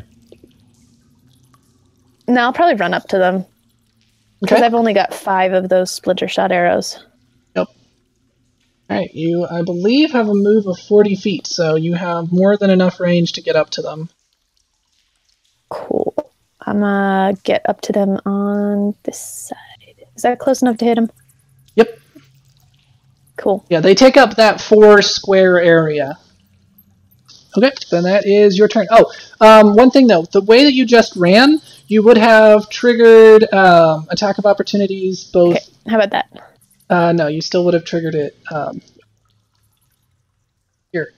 No, I'll probably run up to them. Because I've only got 5 of those splinter shot arrows. Yep. Alright, you, I believe, have a move of 40 feet, so you have more than enough range to get up to them. Cool. I'm gonna get up to them on this side. Is that close enough to hit them? Yep. Cool. Yeah, they take up that 4 square area. Okay, then that is your turn. Oh, one thing though, the way that you just ran, you would have triggered attack of opportunities both... Okay, how about that? No, you still would have triggered it here.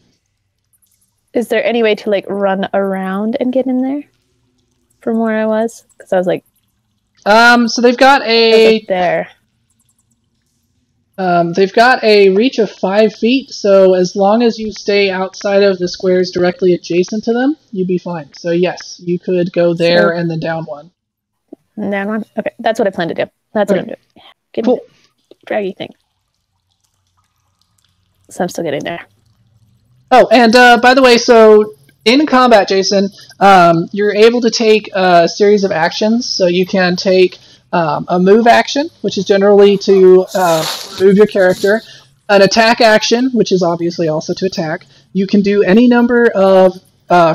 Is there any way to, like, run around and get in there? From where I was? Because I was like... So they've got a... there. They've got a reach of 5 feet, so as long as you stay outside of the squares directly adjacent to them, you'd be fine. So yes, you could go there and then down one. Down one? Okay, that's what I plan to do. That's what I'm doing. Give me the draggy thing. So I'm still getting there. Oh, and by the way, so in combat, Jason, you're able to take a series of actions. So you can take a move action, which is generally to move your character, an attack action, which is obviously also to attack. You can do any number of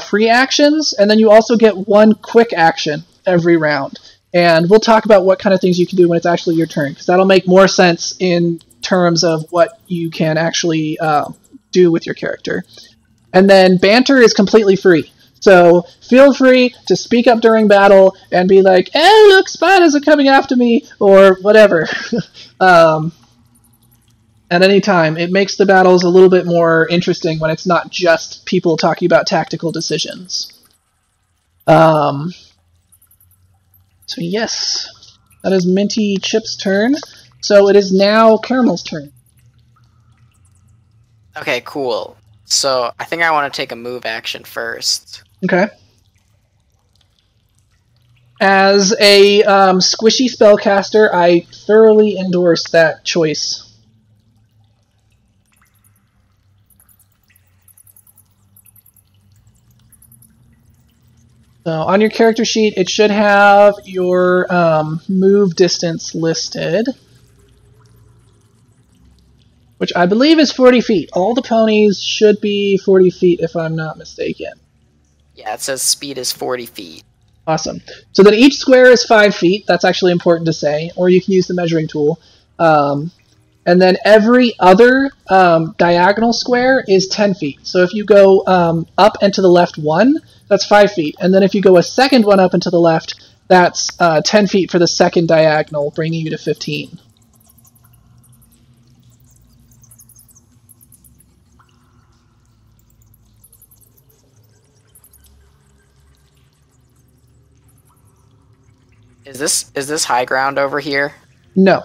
free actions, and then you also get 1 quick action every round. And we'll talk about what kind of things you can do when it's actually your turn, because that'll make more sense in terms of what you can actually do with your character. And then banter is completely free. So feel free to speak up during battle and be like, "Hey, look, spiders are coming after me," or whatever. At any time. It makes the battles a little bit more interesting when it's not just people talking about tactical decisions. So yes, that is Minty Chip's turn. So it is now Caramel's turn. Okay, cool. So I think I want to take a move action first. Okay. As a squishy spellcaster, I thoroughly endorse that choice. So on your character sheet, it should have your move distance listed, which I believe is 40 feet. All the ponies should be 40 feet, if I'm not mistaken. Yeah, it says speed is 40 feet. Awesome. So then each square is 5 feet. That's actually important to say, or you can use the measuring tool. And then every other diagonal square is 10 feet. So if you go up and to the left 1, that's 5 feet. And then if you go a second one up and to the left, that's 10 feet for the second diagonal, bringing you to 15. Is this high ground over here? No.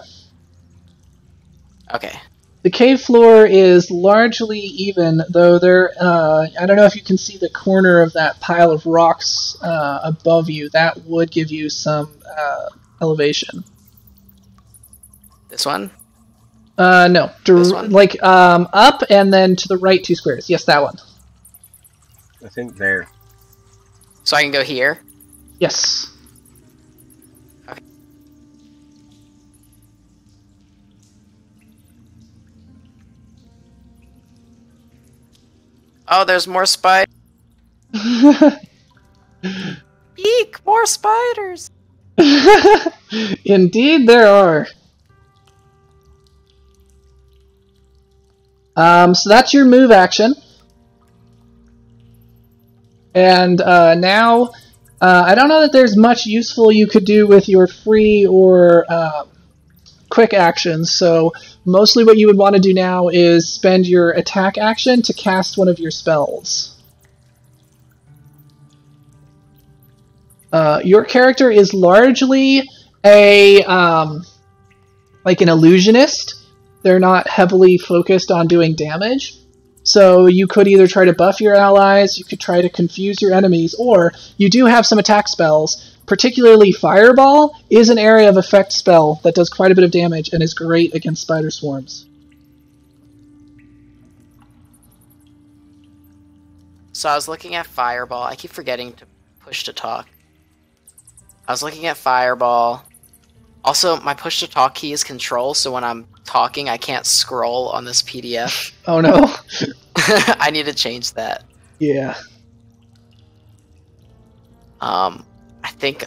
Okay. The cave floor is largely even, though there, I don't know if you can see the corner of that pile of rocks above you. That would give you some elevation. This one? No. This one? Like, up and then to the right 2 squares. Yes, that one. I think there. So I can go here? Yes. Oh, there's more spiders. Eek, more spiders. Indeed there are. So that's your move action. And now, I don't know that there's much useful you could do with your free or quick actions, so mostly what you would want to do now is spend your attack action to cast one of your spells. Your character is largely like an illusionist. They're not heavily focused on doing damage. So you could either try to buff your allies, you could try to confuse your enemies, or you do have some attack spells. Particularly Fireball is an area of effect spell that does quite a bit of damage and is great against spider swarms. So I was looking at Fireball. I keep forgetting to push to talk. I was looking at Fireball. Also, my push to talk key is Control, so when I'm talking, I can't scroll on this PDF. Oh no. I need to change that. Yeah. I think...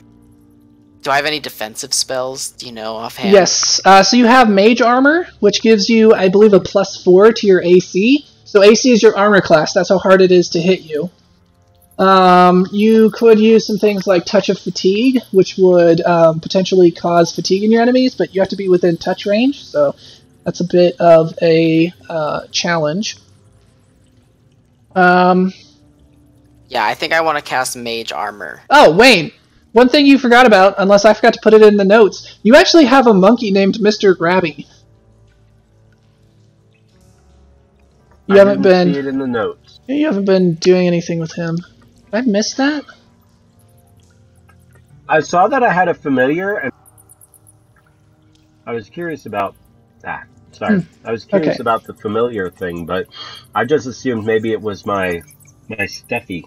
Do I have any defensive spells? Do you know offhand? Yes. So you have Mage Armor, which gives you, I believe, a +4 to your AC. So AC is your armor class. That's how hard it is to hit you. You could use some things like Touch of Fatigue, which would potentially cause fatigue in your enemies, but you have to be within touch range, so that's a bit of a challenge. Yeah, I think I want to cast Mage Armor. Oh, Wayne! One thing you forgot about, unless I forgot to put it in the notes, you actually have a monkey named Mr. Grabby. You haven't been... see it in the notes. You haven't been doing anything with him. Did I miss that? I saw that I had a familiar, and I was curious about that. Sorry, I was curious about the familiar thing, but I just assumed maybe it was my Steffi.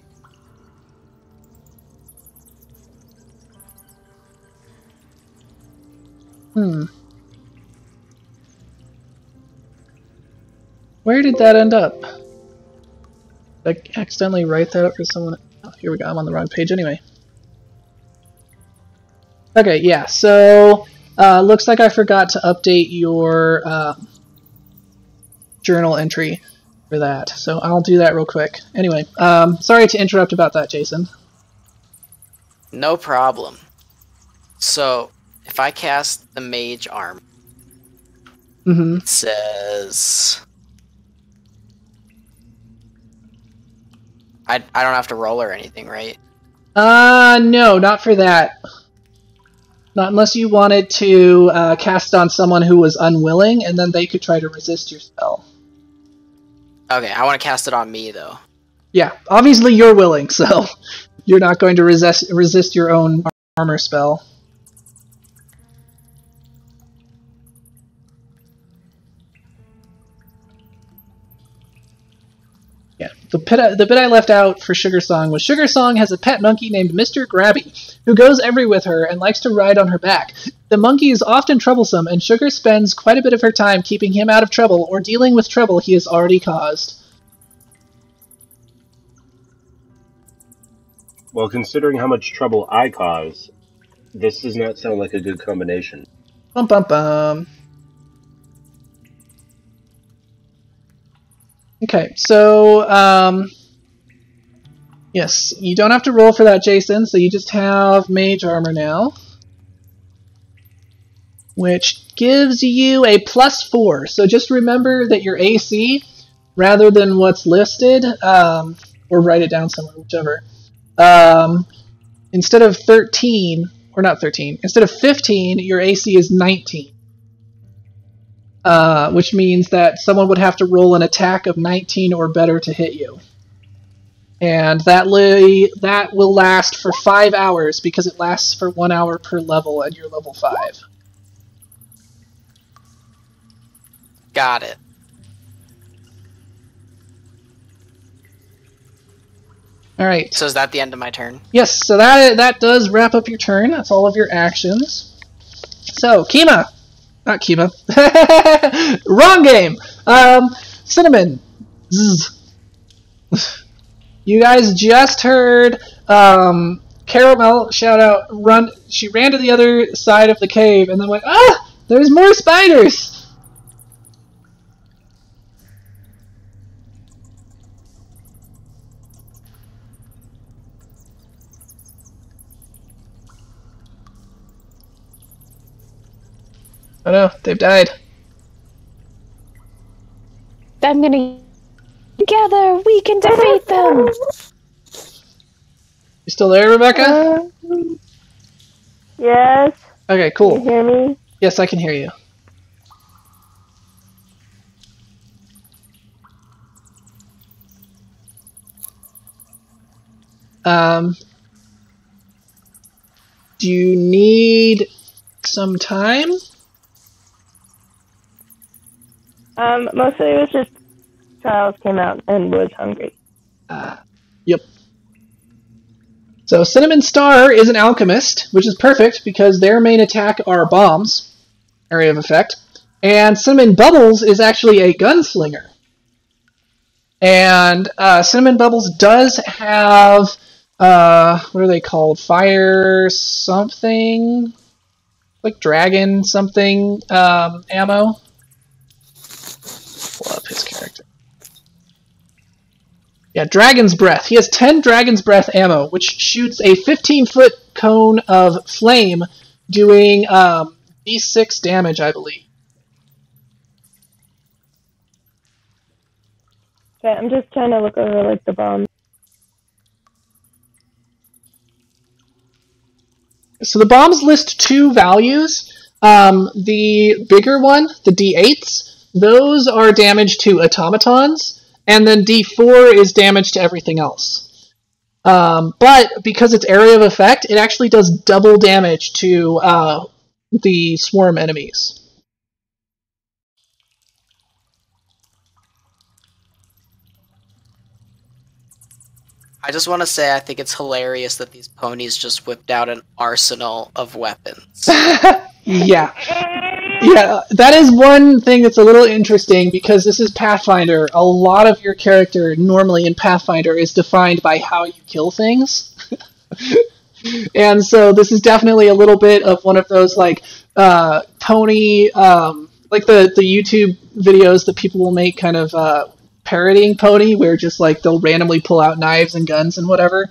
Where did that end up? Did I accidentally write that up for someone? Oh, here we go. I'm on the wrong page anyway. Okay, yeah. So looks like I forgot to update your journal entry for that. So I'll do that real quick. Anyway, sorry to interrupt about that, Jason. No problem. So, if I cast the Mage Armor, it says... I don't have to roll or anything, right? No, not for that. Not unless you wanted to cast on someone who was unwilling, and then they could try to resist your spell. Okay, I want to cast it on me, though. Yeah, obviously you're willing, so you're not going to resist your own armor spell. Yeah, the bit I left out for Sugar Song was Sugar Song has a pet monkey named Mr. Grabby, who goes everywhere with her and likes to ride on her back. The monkey is often troublesome, and Sugar spends quite a bit of her time keeping him out of trouble or dealing with trouble he has already caused. Well, considering how much trouble I cause, this does not sound like a good combination. Bum bum bum. Okay, so, yes, you don't have to roll for that, Jason, so you just have Mage Armor now, which gives you a +4. So just remember that your AC, rather than what's listed, or write it down somewhere, whichever, instead of 13, or not 13, instead of 15, your AC is 19. Which means that someone would have to roll an attack of 19 or better to hit you. And that will last for 5 hours, because it lasts for 1 hour per level, and you're level 5. Got it. Alright. So is that the end of my turn? Yes, so that does wrap up your turn. That's all of your actions. So, Kima! Not Kima. Wrong game! Cinnamon. Zzz. You guys just heard Caramel shout out, run. She ran to the other side of the cave and then went, ah! There's more spiders! Oh no, they've died. I'm gonna... Together, we can defeat them! You still there, Rebecca? Yes. Okay, Can you cool. hear me? Yes, I can hear you. Do you need some time? Mostly it was just Charles came out and was hungry. Yep. So Cinnamon Star is an alchemist, which is perfect because their main attack are bombs, area of effect, and Cinnamon Bubbles is actually a gunslinger. And Cinnamon Bubbles does have, what are they called? Fire something? Like dragon something ammo? Pull up his character. Yeah, Dragon's Breath. He has 10 Dragon's Breath ammo, which shoots a 15-foot cone of flame, doing d6 damage, I believe. Okay, I'm just trying to look over like the bombs. So the bombs list 2 values. The bigger one, the d8s, those are damage to automatons, and then d4 is damage to everything else. But because it's area of effect, it actually does double damage to the swarm enemies. I just want to say I think it's hilarious that these ponies just whipped out an arsenal of weapons. Yeah. Yeah, that is one thing that's a little interesting because this is Pathfinder. A lot of your character normally in Pathfinder is defined by how you kill things. And so this is definitely a little bit of one of those like pony like the YouTube videos that people will make kind of parodying pony where just like they'll randomly pull out knives and guns and whatever.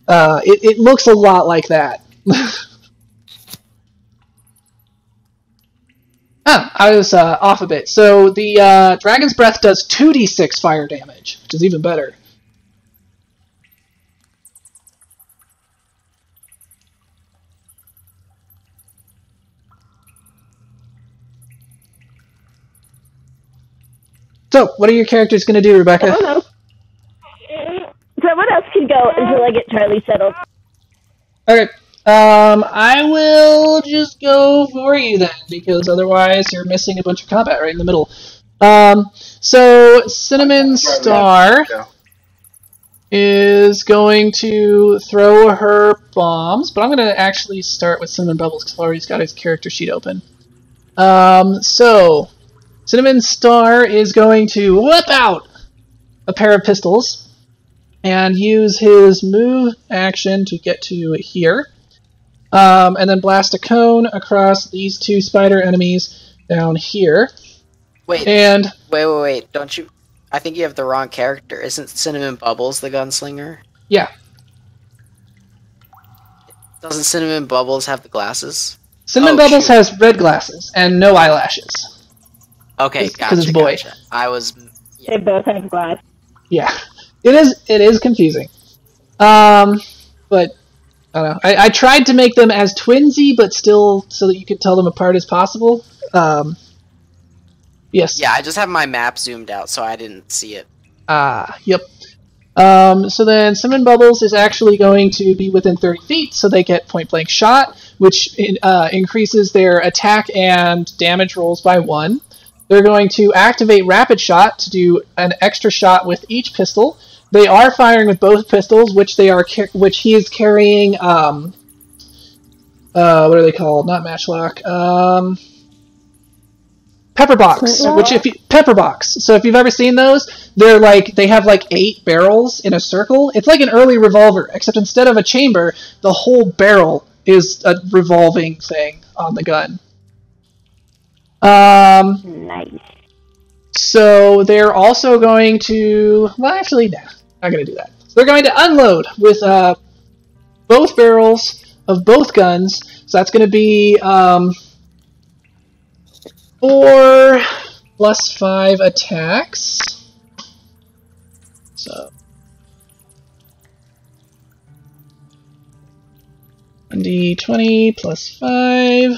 It looks a lot like that. I was off a bit. So the Dragon's Breath does 2d6 fire damage, which is even better. So, what are your characters going to do, Rebecca? Someone else. Someone else can go until I get Charlie settled. Okay. I will just go for you then, because otherwise you're missing a bunch of combat right in the middle. So Cinnamon Star is going to throw her bombs, but I'm going to actually start with Cinnamon Bubbles because I've already got his character sheet open. So Cinnamon Star is going to whip out a pair of pistols and use his move action to get to here. And then blast a cone across these 2 spider enemies down here. Wait, don't you... I think you have the wrong character. Isn't Cinnamon Bubbles the gunslinger? Yeah. Doesn't Cinnamon Bubbles have the glasses? Cinnamon Bubbles has red glasses and no eyelashes. Okay, gotcha. Because it's a boy. Gotcha. I was... They both have glass. Yeah. It is confusing. But... I don't know. I tried to make them as twinsy, but still so that you could tell them apart as possible. Yes. Yeah, I just have my map zoomed out, so I didn't see it. Yep. So then Cinnamon Bubbles is actually going to be within 30 feet, so they get point-blank shot, which increases their attack and damage rolls by 1. They're going to activate Rapid Shot to do an extra shot with each pistol. They are firing with both pistols, which he is carrying. What are they called? Not matchlock. Pepperbox. Pepperbox. So if you've ever seen those, they have like 8 barrels in a circle. It's like an early revolver, except instead of a chamber, the whole barrel is a revolving thing on the gun. Nice. So they're also going to... Well, actually, nah. Not going to do that. So they're going to unload with both barrels of both guns. So that's going to be 4 plus 5 attacks. So 1d20 plus 5.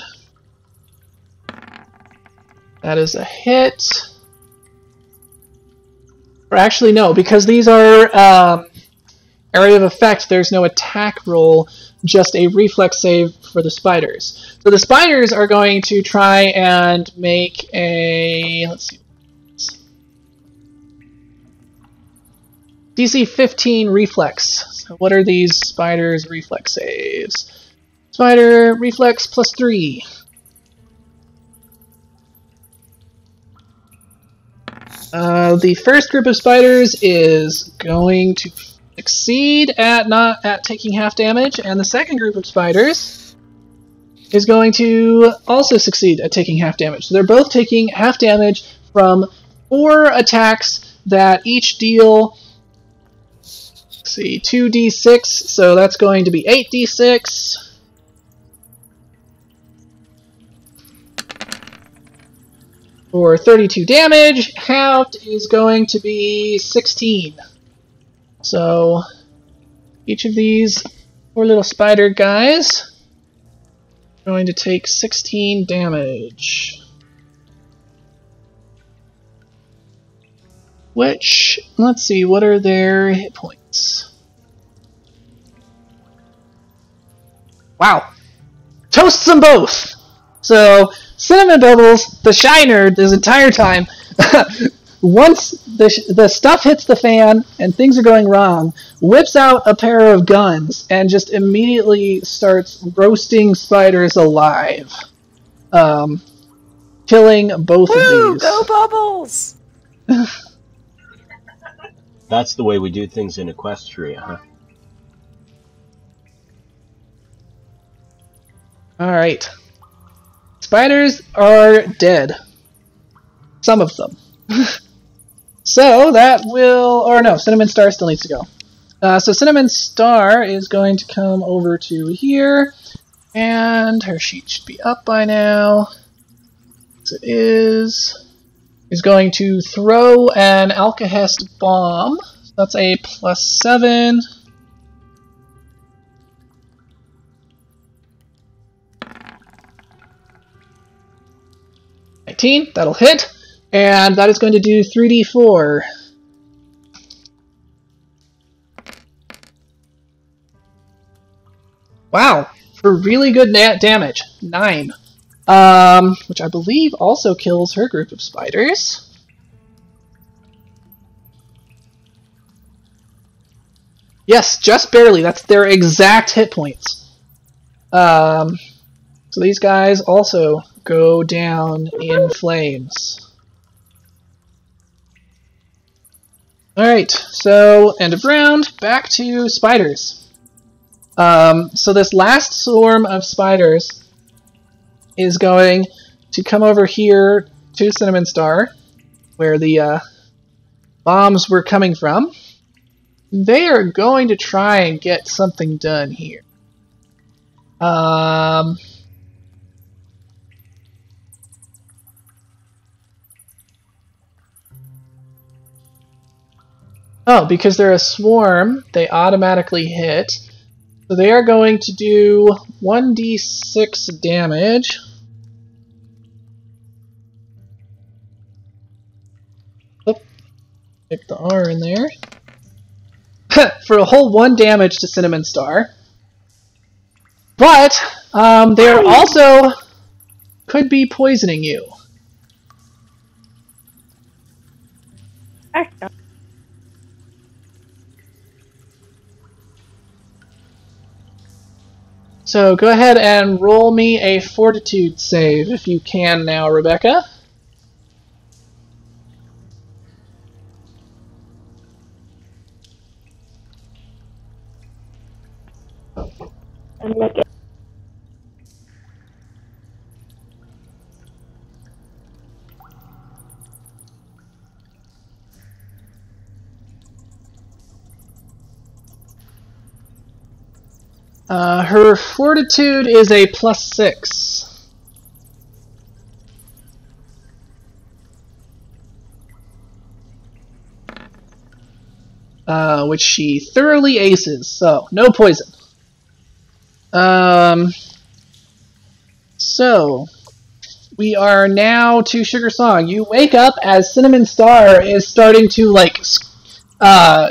That is a hit. Or actually, no, because these are area of effect, there's no attack roll, just a reflex save for the spiders. So the spiders are going to try and make a... let's see. DC 15 reflex. So what are these spiders' reflex saves? Spider reflex plus 3. The first group of spiders is going to succeed at not at taking half damage, and the second group of spiders is going to also succeed at taking half damage. So they're both taking half damage from 4 attacks that each deal, let's see, 2d6, so that's going to be 8d6. For 32 damage, halved is going to be 16. So, each of these 4 little spider guys are going to take 16 damage. Which, let's see, what are their hit points? Wow! Toasts them both! So, Cinnamon Bubbles, the shy nerd, this entire time, once the stuff hits the fan and things are going wrong, whips out a pair of guns and just immediately starts roasting spiders alive. Killing both of these. Go Bubbles! That's the way we do things in Equestria, huh? Alright. Spiders are dead. Some of them. So that will... or no, Cinnamon Star still needs to go. So Cinnamon Star is going to come over to here, and her sheet should be up by now. As it is going to throw an Alkahest Bomb. That's a +7. That'll hit, and that is going to do 3d4. Wow, for really good damage, 9. Which I believe also kills her group of spiders. Yes, just barely. That's their exact hit points. So these guys also go down in flames. Alright, so end of round, back to spiders. So this last swarm of spiders is going to come over here to Cinnamon Star, where the bombs were coming from. They are going to try and get something done here. Oh, because they're a swarm, they automatically hit. So they are going to do 1d6 damage. Oop, stick the R in there. For a whole 1 damage to Cinnamon Star. But, they are also could be poisoning you. So go ahead and roll me a fortitude save if you can now, Rebecca. I'm looking. Her fortitude is a +6. Which she thoroughly aces, so no poison. So we are now to Sugar Song. You wake up as Cinnamon Star is starting to like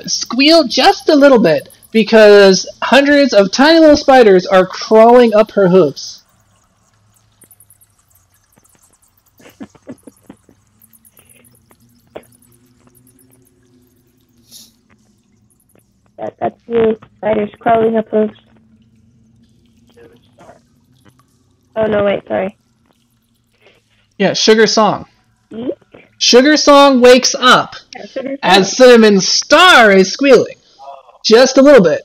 squeal just a little bit because hundreds of tiny little spiders are crawling up her hooves. That's the spiders crawling up those. Oh no! Wait, sorry. Yeah, Sugar Song. Eek? Sugar Song wakes up Yeah, Sugar as Song. Cinnamon Star is squealing. Just a little bit.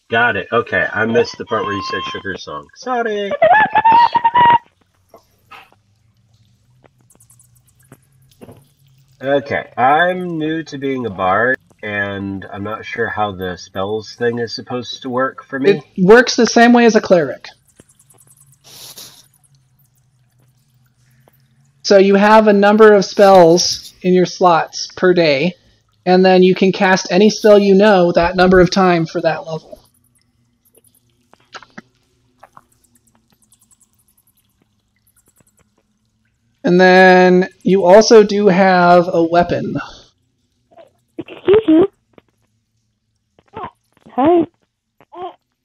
Got it. Okay, I missed the part where you said Sugar Song. Sorry. Okay, I'm new to being a bard, and I'm not sure how the spells thing is supposed to work for me. It works the same way as a cleric. So you have a number of spells in your slots per day, and then you can cast any spell you know that number of times for that level. And then you also do have a weapon. Excuse you. Hi.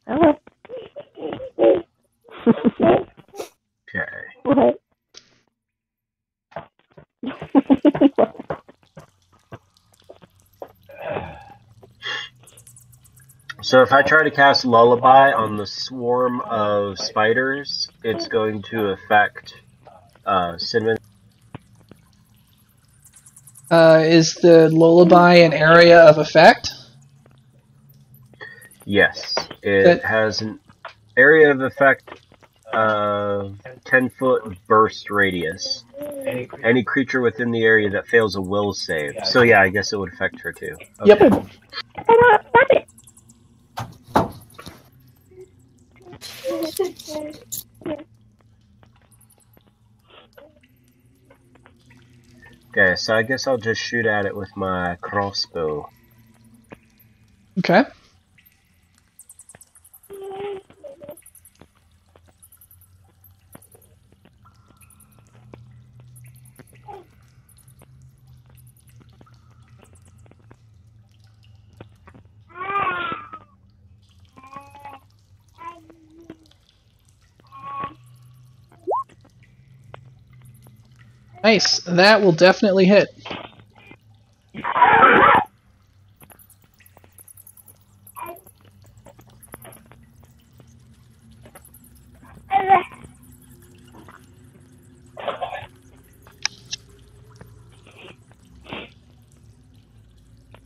Hello. Okay. What? So if I try to cast Lullaby on the swarm of spiders, it's going to affect Cinnamon. Is the lullaby an area of effect? Yes, it has an area of effect of 10-foot burst radius. Any creature within the area that fails a will save. So yeah, I guess it would affect her too. Okay. Yep. Stop it. Okay, so I guess I'll just shoot at it with my crossbow. Okay. Nice. That will definitely hit.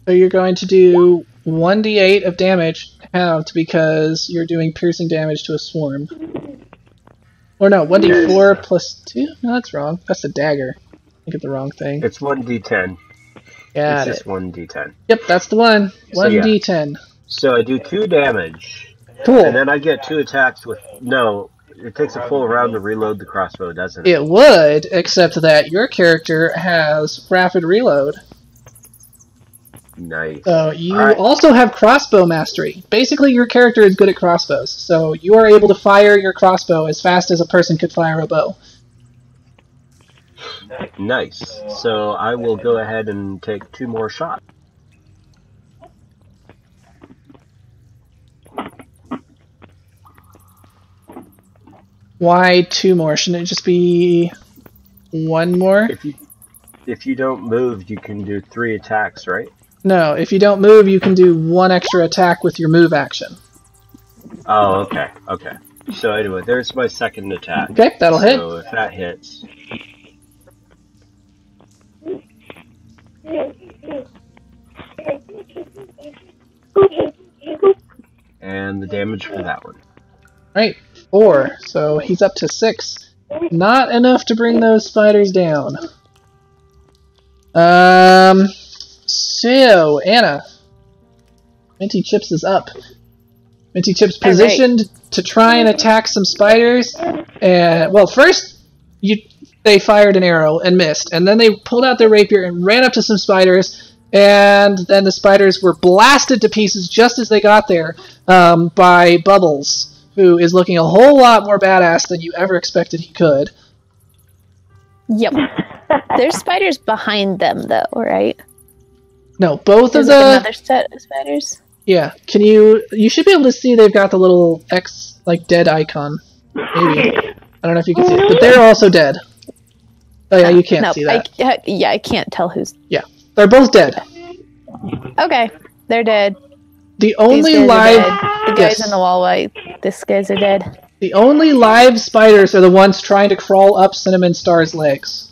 So you're going to do 1d8 of damage halved because you're doing piercing damage to a swarm. Or no, 1d4 plus 2? No, that's wrong. That's a dagger. I get the wrong thing. It's 1d10. Got It's it. just 1d10. Yep, that's the one. So, yeah. 1d10. So I do 2 damage. Cool. And then I get 2 attacks with... No, it takes a full round to reload the crossbow, doesn't it? It would, except that your character has rapid reload. Nice. So you Alright. also have crossbow mastery. Basically, your character is good at crossbows, so you are able to fire your crossbow as fast as a person could fire a bow. Nice. So I will go ahead and take 2 more shots. Why 2 more? Shouldn't it just be 1 more? If you don't move, you can do 3 attacks, right? No, if you don't move, you can do 1 extra attack with your move action. Oh, okay. Okay. So anyway, there's my second attack. Okay, that'll hit. So if that hits... And the damage for that one. Right, 4. So he's up to 6. Not enough to bring those spiders down. So, Anna. Minty Chips is up. Minty Chips positioned to try and attack some spiders. And, well, first they fired an arrow and missed. And then they pulled out their rapier and ran up to some spiders. And then the spiders were blasted to pieces just as they got there by Bubbles, who is looking a whole lot more badass than you ever expected he could. Yep. There's spiders behind them, though, right? No, both There's of the... another set of spiders. Yeah, can you... You should be able to see they've got the little X, like, dead icon. Maybe. I don't know if you can see it, but they're also dead. Oh yeah, you can't see that. I can't tell who's... Yeah, they're both dead. Okay, they're dead. The only These guys live... are dead. The guys in the wall, these guys are dead. The only live spiders are the ones trying to crawl up Cinnamon Star's legs.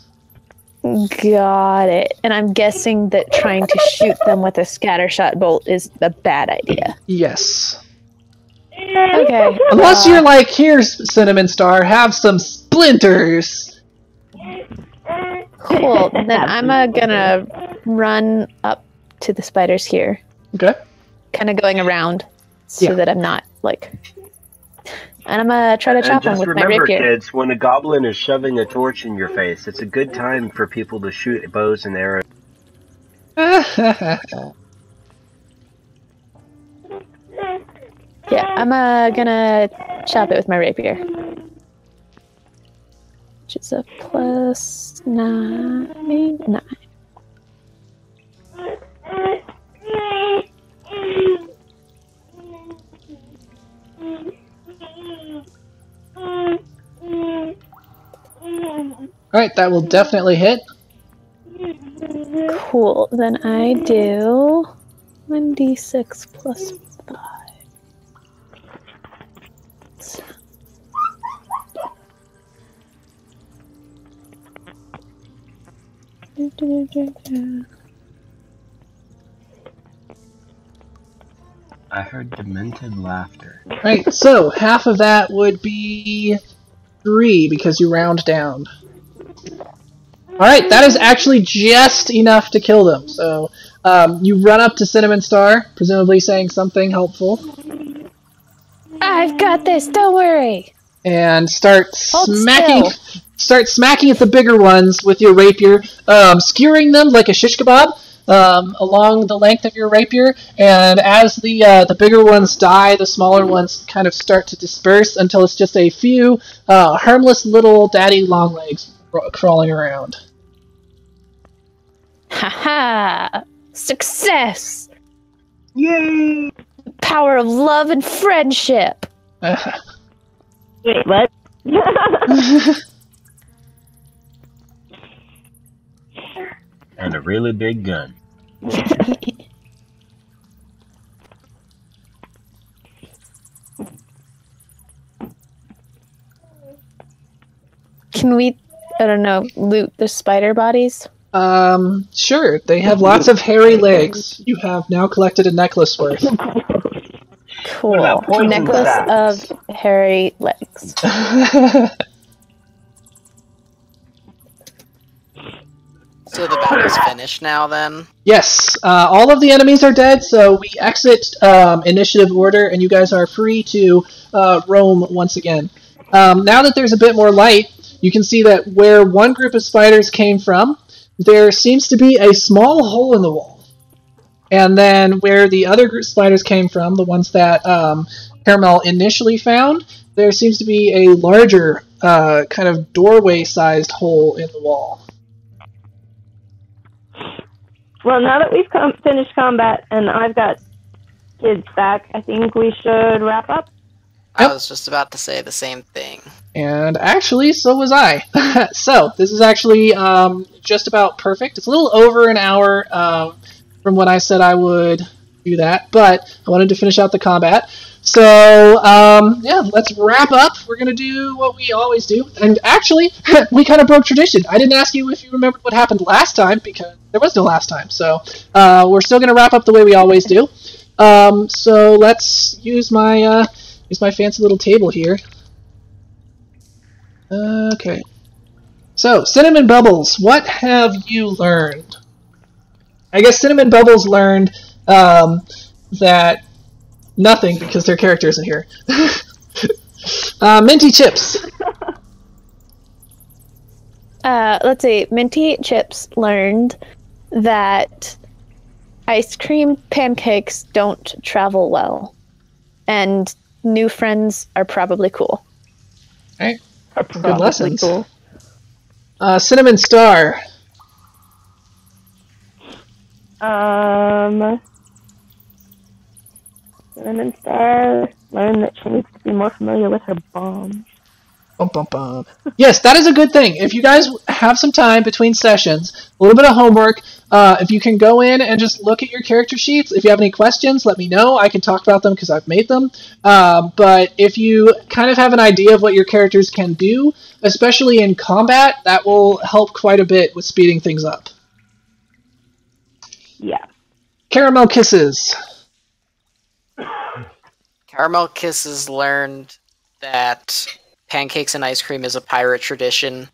Got it. And I'm guessing that trying to shoot them with a scattershot bolt is a bad idea. Yes. Okay. Unless you're like, here's Cinnamon Star, have some splinters. Cool. Then I'm gonna run up to the spiders here. Okay. Kind of going around so that I'm not like... And I'm gonna try to chop them with my rapier. Just remember, kids, when a goblin is shoving a torch in your face, it's a good time for people to shoot bows and arrows. Yeah, I'm gonna chop it with my rapier. Which is a +9. Alright, that will definitely hit. Cool. Then I do 1d6 plus 5. I heard demented laughter. Alright, so half of that would be 3 because you round down. Alright, that is actually just enough to kill them. So you run up to Cinnamon Star, presumably saying something helpful. I've got this, don't worry! And start smacking at the bigger ones with your rapier, skewering them like a shish kebab along the length of your rapier. And as the bigger ones die, the smaller ones kind of start to disperse until it's just a few harmless little daddy longlegs crawling around. Haha! Success! Yay! The power of love and friendship! Wait, what? And a really big gun. Can we, I don't know, loot the spider bodies? Sure. They have lots of hairy legs. You have now collected a necklace worth. Cool. Necklace of hairy legs. So the battle's finished now, then? Yes, all of the enemies are dead, so we exit initiative order, and you guys are free to roam once again. Now that there's a bit more light, you can see that where one group of spiders came from, there seems to be a small hole in the wall. And then where the other group of spiders came from, the ones that Caramel initially found, there seems to be a larger kind of doorway-sized hole in the wall. Well, now that we've finished combat and I've got kids back, I think we should wrap up. I was just about to say the same thing. And actually, so was I. So, this is actually just about perfect. It's a little over an hour from when I said I would do that, but I wanted to finish out the combat. So, yeah, let's wrap up. We're going to do what we always do. And actually, we kind of broke tradition. I didn't ask you if you remembered what happened last time, because there was no last time. So, we're still going to wrap up the way we always do. So, let's use my fancy little table here. Okay. So, Cinnamon Bubbles, what have you learned? I guess Cinnamon Bubbles learned that nothing, because their character isn't here. Minty Chips. Let's see. Minty Chips learned that ice cream pancakes don't travel well. And new friends are probably cool. Right. Are Good probably lessons. cool. Cinnamon Star. Cinnamon Star learned that she needs to be more familiar with her bombs. Bum, bum, bum. Yes, that is a good thing. If you guys have some time between sessions, a little bit of homework, if you can go in and just look at your character sheets, if you have any questions, let me know. I can talk about them because I've made them. But if you kind of have an idea of what your characters can do, especially in combat, that will help quite a bit with speeding things up. Yeah. Caramel Kisses. Caramel Kisses learned that pancakes and ice cream is a pirate tradition,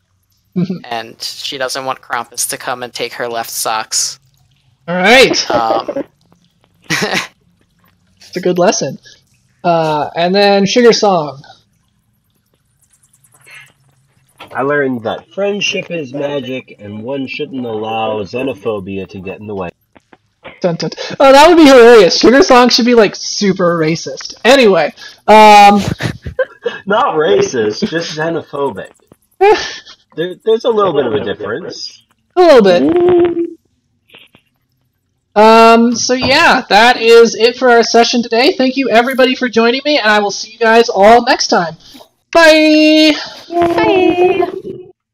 and she doesn't want Krampus to come and take her left socks. All right. It's a good lesson. And then Sugar Song. I learned that friendship is magic, and one shouldn't allow xenophobia to get in the way. Dun, dun. Oh, that would be hilarious. Sugar Song should be like super racist. Anyway, Not racist, just xenophobic. There's a little bit of a difference. a little bit. So yeah, that is it for our session today. Thank you everybody for joining me, and I will see you guys all next time. Bye! Bye!